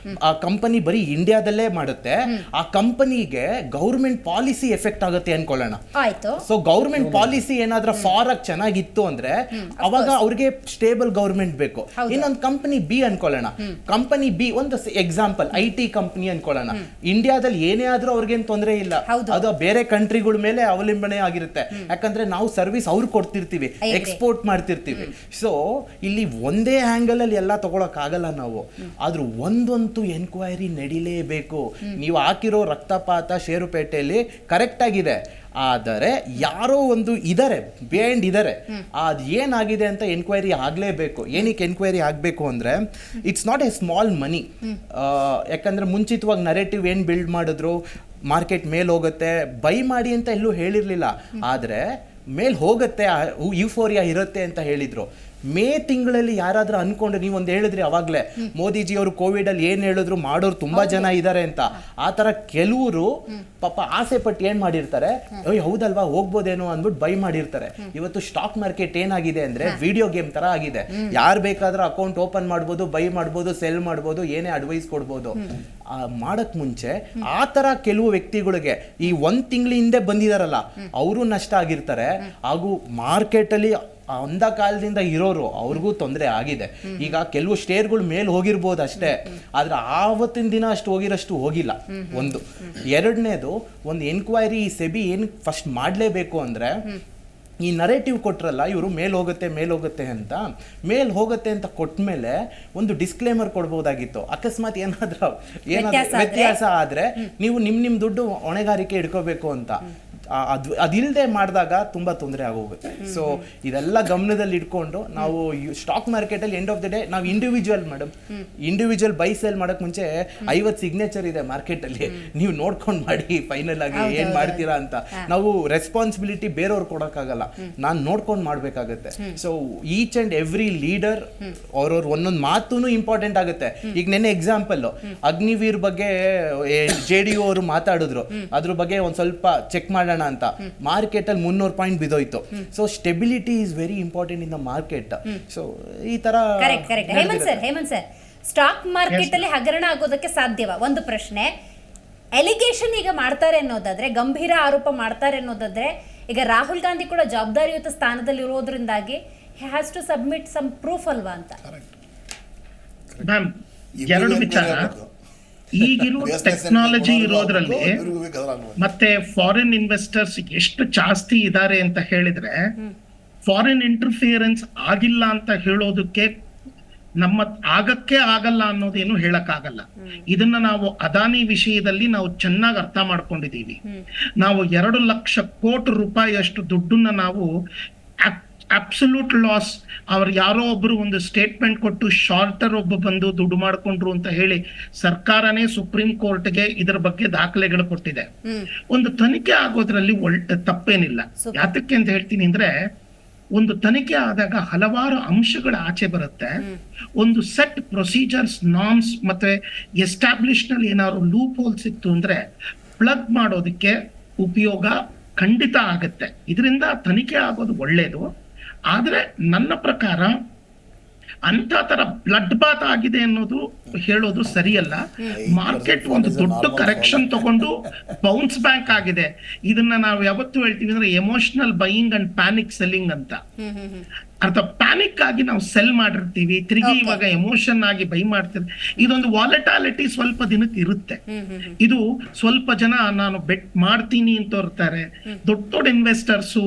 ಆ ಕಂಪನಿ ಬರೀ ಇಂಡಿಯಾದಲ್ಲೇ ಮಾಡುತ್ತೆ, ಆ ಕಂಪನಿಗೆ ಗೌರ್ಮೆಂಟ್ ಪಾಲಿಸಿ ಎಫೆಕ್ಟ್ ಆಗುತ್ತೆ ಅನ್ಕೊಳ್ಳೋಣ. ಆಯ್ತು. ಸೊ ಗೌರ್ಮೆಂಟ್ ಪಾಲಿಸಿ ಏನಾದ್ರೂ ಫಾರ್ ಆಗಿ ಚೆನ್ನಾಗಿತ್ತು ಅಂದ್ರೆ ಅವಾಗ ಅವ್ರಿಗೆ ಸ್ಟೇಬಲ್ ಗೌರ್ಮೆಂಟ್ ಬೇಕು. ಇನ್ನೊಂದು ಕಂಪನಿ ಬಿ ಅನ್ಕೊಳ್ಳೋಣ. ಕಂಪನಿ ಬಿ ಒಂದು ಎಕ್ಸಾಂಪಲ್ IT ಕಂಪನಿ ಅನ್ಕೊಳ್ಳೋಣ. ಇಂಡಿಯಾದಲ್ಲಿ ಏನೇ ಆದ್ರೂ ಅವ್ರಿಗೇನು ತೊಂದರೆ ಇಲ್ಲ, ಅದು ಬೇರೆ ಕಂಟ್ರಿಗಳ ಮೇಲೆ ಅವಲಂಬನೆ ಆಗಿರುತ್ತೆ. ಯಾಕಂದ್ರೆ ನಾವು ಸರ್ವಿಸ್ ಅವ್ರು ಕೊಡ್ತಿರ್ತೀವಿ, ಎಕ್ಸ್ಪೋರ್ಟ್ ಮಾಡ್ತಿರ್ತೀವಿ. ಸೊ ಇಲ್ಲಿ ಒಂದೇ ಆಂಗಲ್ ಅಲ್ಲಿ ಎಲ್ಲ ತಗೊಳಕ್ ಆಗಲ್ಲ ನಾವು. ಆದ್ರೂ ಒಂದಂತೂ ಎನ್ಕ್ವೈರಿ ನಡಿಲೇಬೇಕು. ನೀವು ಹಾಕಿರೋ ರಕ್ತಪಾತ ಷೇರುಪೇಟೆಯಲ್ಲಿ ಕರೆಕ್ಟ್ ಆಗಿದೆ, ಆದರೆ ಯಾರೋ ಒಂದು ಇದಾರೆ, ಬಿಹೈಂಡ್ ಇದಾರೆ. ಅದು ಏನಾಗಿದೆ ಅಂತ ಎನ್ಕ್ವೈರಿ ಆಗಲೇಬೇಕು. ಏನಕ್ಕೆ ಎನ್ಕ್ವೈರಿ ಆಗಬೇಕು ಅಂದರೆ ಇಟ್ಸ್ ನಾಟ್ ಎ ಸ್ಮಾಲ್ ಮನಿ. ಯಾಕಂದರೆ ಮುಂಚಿತವಾಗಿ ನರೇಟಿವ್ ಏನು ಬಿಲ್ಡ್ ಮಾಡಿದ್ರು, ಮಾರ್ಕೆಟ್ ಮೇಲೆ ಹೋಗುತ್ತೆ, ಬೈ ಮಾಡಿ ಅಂತ ಎಲ್ಲೂ ಹೇಳಿರಲಿಲ್ಲ. ಆದರೆ ಮೇಲೆ ಹೋಗುತ್ತೆ, ಯೂಫೋರಿಯಾ ಇರುತ್ತೆ ಅಂತ ಹೇಳಿದರು. ಮೇ ತಿಂಗಳಲ್ಲಿ ಯಾರಾದ್ರೂ ಅನ್ಕೊಂಡು ನೀವೊಂದು ಹೇಳಿದ್ರಿ ಅವಾಗಲೇ, ಮೋದಿಜಿ ಅವರು ಕೋವಿಡಲ್ಲಿ ಏನು ಹೇಳಿದ್ರು ಮಾಡೋರು ತುಂಬ ಜನ ಇದ್ದಾರೆ ಅಂತ. ಆ ಥರ ಕೆಲವರು ಪಾಪ ಆಸೆ ಪಟ್ಟು ಏನು ಮಾಡಿರ್ತಾರೆ, ಹೌದಲ್ವಾ ಹೋಗ್ಬೋದೇನೋ ಅಂದ್ಬಿಟ್ಟು ಬೈ ಮಾಡಿರ್ತಾರೆ. ಇವತ್ತು ಸ್ಟಾಕ್ ಮಾರ್ಕೆಟ್ ಏನಾಗಿದೆ ಅಂದರೆ ವಿಡಿಯೋ ಗೇಮ್ ಥರ ಆಗಿದೆ. ಯಾರು ಬೇಕಾದ್ರೂ ಅಕೌಂಟ್ ಓಪನ್ ಮಾಡ್ಬೋದು, ಬೈ ಮಾಡ್ಬೋದು, ಸೆಲ್ ಮಾಡ್ಬೋದು, ಏನೇ ಅಡ್ವೈಸ್ ಕೊಡ್ಬೋದು. ಮಾಡಕ್ ಮುಂಚೆ ಆ ಥರ ಕೆಲವು ವ್ಯಕ್ತಿಗಳಿಗೆ ಈ 1 ತಿಂಗಳ ಹಿಂದೆ ಬಂದಿದಾರಲ್ಲ, ಅವರು ನಷ್ಟ ಆಗಿರ್ತಾರೆ. ಹಾಗೂ ಮಾರ್ಕೆಟಲ್ಲಿ ಅಂದ ಕಾಲದಿಂದ ಇರೋರು ಅವ್ರಿಗೂ ತೊಂದರೆ ಆಗಿದೆ. ಈಗ ಕೆಲವು ಶೇರ್ಗಳು ಮೇಲೆ ಹೋಗಿರ್ಬೋದು ಅಷ್ಟೇ, ಆದ್ರೆ ಆವತ್ತಿನ ದಿನ ಅಷ್ಟು ಹೋಗಿರೋಷ್ಟು ಹೋಗಿಲ್ಲ. ಒಂದು. ಎರಡನೇದು, ಒಂದು ಎನ್ಕ್ವೈರಿ ಸೆಬಿ ಏನು ಫಸ್ಟ್ ಮಾಡಲೇಬೇಕು ಅಂದರೆ, ಈ ನರೇಟಿವ್ ಕೊಟ್ರಲ್ಲ ಇವರು ಮೇಲ್ ಹೋಗುತ್ತೆ ಅಂತ, ಮೇಲ್ ಹೋಗುತ್ತೆ ಅಂತ ಕೊಟ್ಮೇಲೆ ಒಂದು ಡಿಸ್ಕ್ಲೇಮರ್ ಕೊಡ್ಬೋದಾಗಿತ್ತು. ಅಕಸ್ಮಾತ್ ಏನಾದ್ರೂ ವ್ಯತ್ಯಾಸ ಆದ್ರೆ ನೀವು ನಿಮ್ ದುಡ್ಡು ಹೊಣೆಗಾರಿಕೆ ಇಟ್ಕೋಬೇಕು ಅಂತ. ಅದಿಲ್ಲದೆ ಮಾಡಿದಾಗ ತುಂಬ ತೊಂದರೆ ಆಗೋಗುತ್ತೆ. ಸೊ ಇದೆಲ್ಲ ಗಮನದಲ್ಲಿ ಇಟ್ಕೊಂಡು ನಾವು ಸ್ಟಾಕ್ ಮಾರ್ಕೆಟಲ್ಲಿ ಎಂಡ್ ಆಫ್ ದ ಡೇ ನಾವು ಇಂಡಿವಿಜುವಲ್ ಬೈ ಸೇಲ್ ಮಾಡೋಕ್ಕೆ ಮುಂಚೆ 50 ಸಿಗ್ನೇಚರ್ ಇದೆ ಮಾರ್ಕೆಟಲ್ಲಿ. ನೀವು ನೋಡ್ಕೊಂಡು ಮಾಡಿ ಫೈನಲ್ ಆಗಿ ಏನು ಮಾಡ್ತೀರಾ ಅಂತ. ನಾವು ರೆಸ್ಪಾನ್ಸಿಬಿಲಿಟಿ ಬೇರೆಯವ್ರು ಕೊಡೋಕ್ಕಾಗಲ್ಲ, ನಾನು ನೋಡ್ಕೊಂಡು ಮಾಡಬೇಕಾಗತ್ತೆ. So each and every leader ಅವ್ರವ್ರ ಒಂದೊಂದು ಮಾತೂ ಇಂಪಾರ್ಟೆಂಟ್ ಆಗುತ್ತೆ. ಈಗ ನೆನ್ನೆ ಎಕ್ಸಾಂಪಲ್ ಅಗ್ನಿವೀರ್ ಬಗ್ಗೆ JDU ಅವರು ಮಾತಾಡಿದ್ರು, ಅದ್ರ ಬಗ್ಗೆ ಒಂದು ಸ್ವಲ್ಪ ಚೆಕ್ ಮಾಡೋಣ ಅಂತ. ಮಾರ್ಕೆಟ್ ಅಲ್ಲಿ 300 ಪಾಯಿಂಟ್ ಬಿದ್ದೋಯ್ತು. So stability is very important in the market. So ಈ ತರ correct. Hemant sir, stock market ಅಲ್ಲಿ ಹಗರಣ ಆಗೋದಕ್ಕೆ ಸಾಧ್ಯವಾ? ಒಂದು ಪ್ರಶ್ನೆ. ಎಲಿಗೇಷನ್ ಈಗ ಮಾಡ್ತಾರೆ ಅನ್ನೋದಾದ್ರೆ, ಗಂಭೀರ ಆರೋಪ ಮಾಡ್ತಾರೆ ಅನ್ನೋದಾದ್ರೆ, ಈಗ ರಾಹುಲ್ ಗಾಂಧಿ ಕೂಡ ಜವಾಬ್ದಾರಿಯುತ ಸ್ಥಾನದಲ್ಲಿ ಇರೋದ್ರಿಂದಾಗಿ has to submit some proof ಅಲ್ವಾ ಅಂತ. ಮ್ಯಾಮ್, 2 ವಿಚಾರ. ಈಗಿರೋ ಟೆಕ್ನಾಲಜಿ ಇರೋದ್ರಲ್ಲಿ ಮತ್ತೆ ಫಾರಿನ್ ಇನ್ವೆಸ್ಟರ್ಸ್ ಎಷ್ಟು ಜಾಸ್ತಿ ಇದ್ದಾರೆ ಅಂತ ಹೇಳಿದ್ರೆ, ಫಾರಿನ್ ಇಂಟರ್ಫಿಯರೆನ್ಸ್ ಆಗಿಲ್ಲ ಅಂತ ಹೇಳೋದಕ್ಕೆ ಆಗಕ್ಕೆ ಆಗಲ್ಲ ಅನ್ನೋದೇನು ಹೇಳಕ್ಕಾಗಲ್ಲ. ಇದನ್ನ ನಾವು ಅದಾನಿ ವಿಷಯದಲ್ಲಿ ನಾವು ಚೆನ್ನಾಗಿ ಅರ್ಥ ಮಾಡ್ಕೊಂಡಿದೀವಿ. ನಾವು 2 ಲಕ್ಷ ಕೋಟಿ ರೂಪಾಯಿ ಅಷ್ಟು ದುಡ್ಡನ್ನ ನಾವು ಅಬ್ಸಲ್ಯೂಟ್ ಲಾಸ್, ಅವ್ರು ಯಾರೋ ಒಬ್ರು ಒಂದು ಸ್ಟೇಟ್ಮೆಂಟ್ ಕೊಟ್ಟು ಶಾರ್ಟರ್ ಒಬ್ಬ ಬಂದು ದುಡ್ಡು ಮಾಡ್ಕೊಂಡ್ರು ಅಂತ ಹೇಳಿ ಸರ್ಕಾರನೇ ಸುಪ್ರೀಂ ಕೋರ್ಟ್ಗೆ ಇದರ ಬಗ್ಗೆ ದಾಖಲೆಗಳು ಕೊಟ್ಟಿದೆ. ಒಂದು ತನಿಖೆ ಆಗೋದ್ರಲ್ಲಿ ತಪ್ಪೇನಿಲ್ಲ. ಯಾತಕ್ಕೆ ಅಂತ ಹೇಳ್ತೀನಿ ಅಂದ್ರೆ, ಒಂದು ತನಿಖೆ ಆದಾಗ ಹಲವಾರು ಅಂಶಗಳ ಆಚೆ ಬರುತ್ತೆ. ಒಂದು ಸೆಟ್ ಪ್ರೊಸೀಜರ್ಸ್, ನಾರ್ಮ್ಸ್ ಮತ್ತೆ ಎಸ್ಟಾಬ್ಲಿಷ್ ನಲ್ಲಿ ಏನಾದ್ರು ಲೂಪ್ ಹೋಲ್ಸ್ ಇತ್ತು ಅಂದ್ರೆ ಪ್ಲಗ್ ಮಾಡೋದಕ್ಕೆ ಉಪಯೋಗ ಖಂಡಿತ ಆಗತ್ತೆ. ಇದರಿಂದ ತನಿಖೆ ಆಗೋದು ಒಳ್ಳೇದು. ಆದ್ರೆ ನನ್ನ ಪ್ರಕಾರ ಅಂತ ತರ ಬ್ಲಡ್ ಬಾತ್ ಆಗಿದೆ ಅನ್ನೋದು ಹೇಳೋದು ಸರಿಯಲ್ಲ. ಮಾರ್ಕೆಟ್ ಒಂದು ದೊಡ್ಡ ಕರೆಕ್ಷನ್ ತಗೊಂಡು ಬೌನ್ಸ್ ಬ್ಯಾಕ್ ಆಗಿದೆ. ಇದನ್ನ ನಾವು ಯಾವತ್ತು ಹೇಳ್ತೀವಿ ಅಂದ್ರೆ emotional buying and panic selling ಅಂತ. ಅರ್ಥ, ಪ್ಯಾನಿಕ್ ಆಗಿ ನಾವು ಸೆಲ್ ಮಾಡಿರ್ತೀವಿ, ತಿರುಗಿ ಇವಾಗ ಎಮೋಷನ್ ಆಗಿ ಬೈ ಮಾಡ್ತೀವಿ. ಇದೊಂದು ವಾಲಟಾಲಿಟಿ ಸ್ವಲ್ಪ ದಿನಕ್ಕೆ ಇರುತ್ತೆ. ಇದು ಸ್ವಲ್ಪ ಜನ ನಾನು ಬೆಟ್ ಮಾಡ್ತೀನಿ ಅಂತ ಇರ್ತಾರೆ. ದೊಡ್ಡ ಇನ್ವೆಸ್ಟರ್ಸು,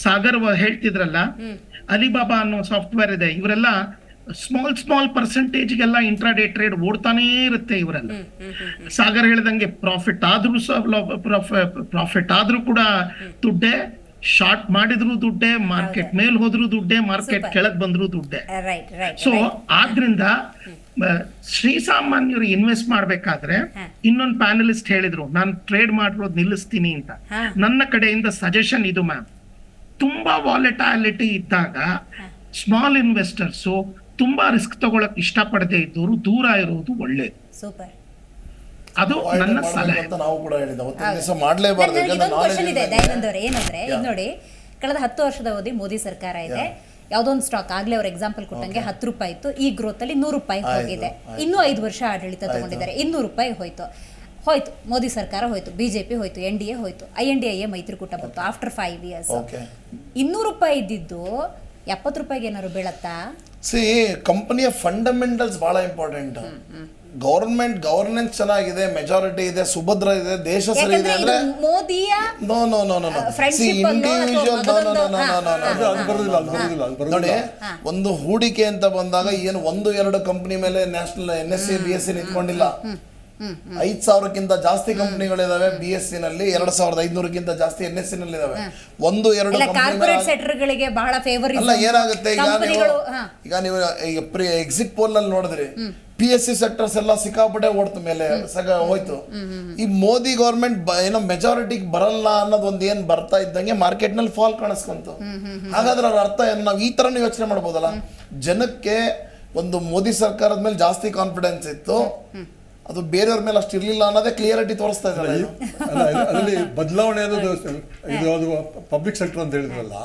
ಸಾಗರ್ ಹೇಳ್ತಿದ್ರಲ್ಲ, ಅಲಿಬಾಬಾ ಅನ್ನೋ ಸಾಫ್ಟ್ವೇರ್ ಇದೆ, ಇವರೆಲ್ಲ ಸ್ಮಾಲ್ ಪರ್ಸೆಂಟೇಜ್ಗೆಲ್ಲ ಇಂಟ್ರಾಡೇ ಟ್ರೇಡ್ ಓಡ್ತಾನೇ ಇರುತ್ತೆ ಇವರೆಲ್ಲ. ಸಾಗರ್ ಹೇಳ್ದಂಗೆ ಪ್ರಾಫಿಟ್ ಆದ್ರೂ ಕೂಡ ದುಡ್ಡೇ, ಶಾರ್ಟ್ ಮಾಡಿದ್ರು ದುಡ್ಡೇ, ಮಾರ್ಕೆಟ್ ಮೇಲ್ ಹೋದ್ರು ದುಡ್ಡೇ, ಮಾರ್ಕೆಟ್ ಕೆಳಗ್ ಬಂದ್ರು ದುಡ್ಡೇ. ಸೊ ಆದ್ರಿಂದ ಶ್ರೀಸಾಮಾನ್ಯರು ಇನ್ವೆಸ್ಟ್ ಮಾಡ್ಬೇಕಾದ್ರೆ, ಇನ್ನೊಂದು ಪ್ಯಾನಲಿಸ್ಟ್ ಹೇಳಿದ್ರು ನಾನು ಟ್ರೇಡ್ ಮಾಡಿರೋದು ನಿಲ್ಲಿಸ್ತೀನಿ ಅಂತ. ನನ್ನ ಕಡೆಯಿಂದ ಸಜೆಷನ್ ಇದು ಮ್ಯಾಮ್, ತುಂಬಾ ವಾಲೆಟಾಲಿಟಿ ಇದ್ದಾಗ ಸ್ಮಾಲ್ ಇನ್ವೆಸ್ಟರ್ಸು ತುಂಬಾ ರಿಸ್ಕ್ ತಗೊಳಕ್ ಇಷ್ಟಪಡದೆ ಇದ್ದವರು ದೂರ ಇರೋದು ಒಳ್ಳೇದು. ಸೂಪರ್. ಅದು ನನ್ನ ಸಲಹೆ. ಅಂತ ನಾವು ಕೂಡ ಹೇಳಿದ್ದೆ ಅವತ್ತಿನ ದಿವಸ ಮಾಡಲೇಬಾರ್ದು. ಇದೊಂದು ಕ್ವಶನ್ ಇದೆ ದಯಾನಂದ್ ಅವರೇ, ಏನಂದ್ರೆ ಈಗ ನೋಡಿ ಕಳೆದ 10 ವರ್ಷದ ಅವಧಿ ಮೋದಿ ಸರ್ಕಾರ ಇದೆ. ಯಾವುದೋ ಒಂದು ಸ್ಟಾಕ್ ಆಗ್ಲೇ ಅವ್ರ ಎಕ್ಸಾಂಪಲ್ ಕೊಟ್ಟಂಗೆ 10 ರೂಪಾಯಿ ಇತ್ತು, ಈ ಗ್ರೋತ್ ಅಲ್ಲಿ 100 ರೂಪಾಯಿ ಹೋಗಿದೆ. ಇನ್ನೂ 5 ವರ್ಷ ಆಡಳಿತ ತಗೊಂಡಿದ್ದಾರೆ, 200 ರೂಪಾಯಿ ಹೋಯ್ತು ಮೋದಿ ಸರ್ಕಾರ ಹೋಯ್ತು, ಬಿಜೆಪಿ ಹೋಯ್ತು, NDA ಹೋಯ್ತು, INDA ಮೈತ್ರಿಕೂಟ ಬಂತು ಆಫ್ಟರ್ 5 ಇಯರ್ಸ್. 200 ರೂಪಾಯಿ ಇದ್ದಿದ್ದು 70 ರೂಪಾಯಿಗೆ ಏನಾದ್ರು ಬೀಳತ್ತಾ? ಸಿ ಕಂಪನಿಯ ಫಂಡಮೆಂಟಲ್ಸ್ ಬಹಳ ಇಂಪಾರ್ಟೆಂಟ್. ಗವರ್ನೆನ್ಸ್ ಚೆನ್ನಾಗಿದೆ, ಮೆಜಾರಿಟಿ ಇದೆ, ಸುಭದ್ರ ಇದೆ, ದೇಶ ಸರಿ ಇದೆ ಅಂದ್ರೆ ಮೋದಿಯ ನೋ ನೋ ನೋ ನೋ ನೋಡಿ, ಒಂದು ಹೂಡಿಕೆ ಅಂತ ಬಂದಾಗ ಏನು 1-2 ಕಂಪನಿ ಮೇಲೆ ನ್ಯಾಷನಲ್ NSE BSE ನಿಂತ್ಕೊಂಡಿಲ್ಲ. 5,000ಕ್ಕಿಂತ ಜಾಸ್ತಿ ಕಂಪನಿಗಳಿದಾವೆ BSE ನಲ್ಲಿ, 2,500ಕ್ಕಿಂತ ಜಾಸ್ತಿ NSE ನಲ್ಲಿ ಇದಾವೆ. 1-2 ಕಾರ್ಪೊರೇಟ್ ಸೆಕ್ಟರ್ಗಳಿಗೆ ಬಹಳ ಫೇವರ್ ಅಲ್ಲ. ಏನಾಗುತ್ತೆ ಈಗ ನೀವು ಎಕ್ಸಿಟ್ ಪೋಲ್ ಅಲ್ಲಿ ನೋಡಿದ್ರಿ, PSE ಸೆಕ್ಟರ್ಸ್ ಎಲ್ಲ ಸಿಕ್ಕಾಪಟ್ಟೆ ಓಡ್ತು ಮೇಲೆ ಹೋಯ್ತು. ಈ ಮೋದಿ ಗೌರ್ಮೆಂಟ್ ಏನೋ ಮೆಜಾರಿಟಿಗೆ ಬರಲ್ಲ ಅನ್ನೋದು ಒಂದು ಏನ್ ಬರ್ತಾ ಇದ್ದಂಗೆ ಮಾರ್ಕೆಟ್ ನಲ್ಲಿ ಫಾಲ್ ಕಾಣಿಸ್ಕೊಂತು. ಹಾಗಾದ್ರೆ ಅದ್ರ ಅರ್ಥ ಏನು? ನಾವು ಈ ತರನು ಯೋಚನೆ ಮಾಡ್ಬೋದಲ್ಲ. ಜನಕ್ಕೆ ಒಂದು ಮೋದಿ ಸರ್ಕಾರದ ಮೇಲೆ ಜಾಸ್ತಿ ಕಾನ್ಫಿಡೆನ್ಸ್ ಇತ್ತು, ಅದು ಬೇರೆಯವ್ರ ಮೇಲೆ ಅಷ್ಟು ಇರ್ಲಿಲ್ಲ ಅನ್ನೋದೇ ಕ್ಲಿಯರಿಟಿ ತೋರಿಸ್ತಾ ಇದ್ದಾರೆ. ಅದರಲ್ಲಿ ಬದಲಾವಣೆ ಅನ್ನೋದು ಇದು ಅದು ಪಬ್ಲಿಕ್ ಸೆಕ್ಟರ್ ಅಂತ ಹೇಳಿದ್ರಲ್ಲ,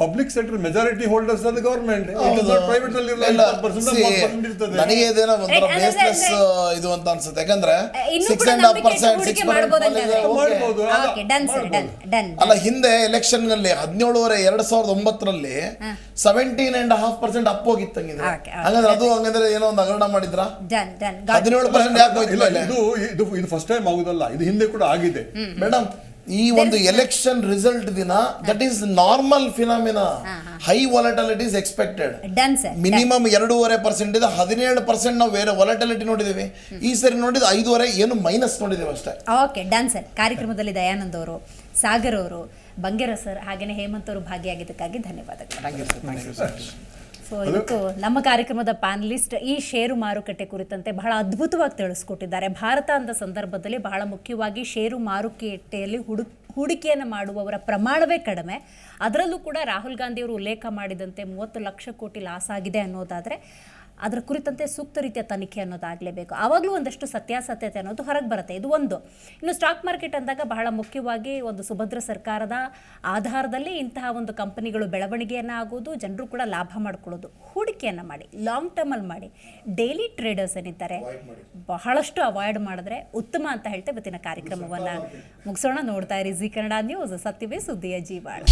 ಪಬ್ಲಿಕ್ ಸೆಕ್ಟರ್ ಮೆಜಾರಿಟಿ ಹೋಲ್ಡರ್ಸ್ ಅದು ಗವರ್ಮೆಂಟ್, ಪ್ರೈವೇಟ್ ಅಲ್ಲಿ ನನಗೆ ಇದೇನೋ ಒಂಥರ ಬೇಸ್ಲೆಸ್ ಇದು ಅಂತ ಅನ್ಸುತ್ತೆ. ಯಾಕಂದ್ರೆ 6.5% ಅಲ್ಲ, ಹಿಂದೆ ಎಲೆಕ್ಷನ್ ನಲ್ಲಿ 17/2/2009 17.5% ಅಪ್ ಹೋಗಿತ್ತಂಗಿದ್ರೆ, ಹಂಗಂದ್ರೆ ಅದು ಹಂಗಂದ್ರೆ ಏನೋ ಒಂದು ಹಗರಣ ಮಾಡಿದ್ರ 17% ಯಾಕೆ ಹೋಯ್ತು? ಇದು ಫಸ್ಟ್ ಟೈಮ್ ಆಗುದಲ್ಲ, ಇದು ಹಿಂದೆ ಕೂಡ ಆಗಿದೆ ಮೇಡಮ್. ಈ ಒಂದು ಎಲೆಕ್ಷನ್ ರಿಸಲ್ಟ್ ದಿನ that is normal phenomena. High volatility is expected. Minimum 2.5% ಇದೆ, 17% ನಾವು ಬೇರೆ ವಾಲಟಿಲಿಟಿ ನೋಡಿದೀವಿ. ಈ ಸರಿ ನೋಡಿದ 5.5 ಏನು ಮೈನಸ್ ನೋಡಿದೀವಿ ಅಷ್ಟೇ. Okay done sir. ಕಾರ್ಯಕ್ರಮದಲ್ಲಿ ದಯಾನಂದ್ ಅವರು, ಸಾಗರ್ ಅವರು, ಬಂಗೇರ ಸರ್ ಹಾಗೇನೆ ಹೇಮಂತ್ ಅವರು ಭಾಗಿಯಾಗಿದ್ದಕ್ಕಾಗಿ ಧನ್ಯವಾದಗಳು. ಸೊ ಇವತ್ತು ನಮ್ಮ ಕಾರ್ಯಕ್ರಮದ ಪ್ಯಾನಲಿಸ್ಟ್ ಈ ಷೇರು ಮಾರುಕಟ್ಟೆ ಕುರಿತಂತೆ ಬಹಳ ಅದ್ಭುತವಾಗಿ ತಿಳಿಸ್ಕೊಟ್ಟಿದ್ದಾರೆ. ಭಾರತ ಅಂತ ಸಂದರ್ಭದಲ್ಲಿ ಬಹಳ ಮುಖ್ಯವಾಗಿ ಷೇರು ಮಾರುಕಟ್ಟೆಯಲ್ಲಿ ಹೂಡಿಕೆಯನ್ನು ಮಾಡುವವರ ಪ್ರಮಾಣವೇ ಕಡಿಮೆ. ಅದರಲ್ಲೂ ಕೂಡ ರಾಹುಲ್ ಗಾಂಧಿಯವರು ಉಲ್ಲೇಖ ಮಾಡಿದಂತೆ 30 ಲಕ್ಷ ಕೋಟಿ ಲಾಸ್ ಆಗಿದೆ ಅನ್ನೋದಾದರೆ ಅದರ ಕುರಿತಂತೆ ಸೂಕ್ತ ರೀತಿಯ ತನಿಖೆ ಅನ್ನೋದಾಗಲೇಬೇಕು. ಆವಾಗಲೂ ಒಂದಷ್ಟು ಸತ್ಯಾಸತ್ಯತೆ ಅನ್ನೋದು ಹೊರಗೆ ಬರುತ್ತೆ. ಇದು ಒಂದು. ಇನ್ನು ಸ್ಟಾಕ್ ಮಾರ್ಕೆಟ್ ಅಂದಾಗ ಬಹಳ ಮುಖ್ಯವಾಗಿ ಒಂದು ಸುಭದ್ರ ಸರ್ಕಾರದ ಆಧಾರದಲ್ಲಿ ಇಂತಹ ಒಂದು ಕಂಪನಿಗಳು ಬೆಳವಣಿಗೆಯನ್ನು ಆಗೋದು, ಜನರು ಕೂಡ ಲಾಭ ಮಾಡ್ಕೊಳ್ಳೋದು. ಹೂಡಿಕೆಯನ್ನು ಮಾಡಿ, ಲಾಂಗ್ ಟರ್ಮಲ್ಲಿ ಮಾಡಿ. ಡೈಲಿ ಟ್ರೇಡರ್ಸ್ ಏನಿದ್ದಾರೆ ಬಹಳಷ್ಟು ಅವಾಯ್ಡ್ ಮಾಡಿದ್ರೆ ಉತ್ತಮ ಅಂತ ಹೇಳ್ತೇವೆ. ಇವತ್ತಿನ ಕಾರ್ಯಕ್ರಮವನ್ನು ಮುಗಿಸೋಣ. ನೋಡ್ತಾ ಇರಿ ಜಿ ಕನ್ನಡ ನ್ಯೂಸ್, ಸತ್ಯವೇ ಸುದ್ದಿಯ ಜೀವಾಳ.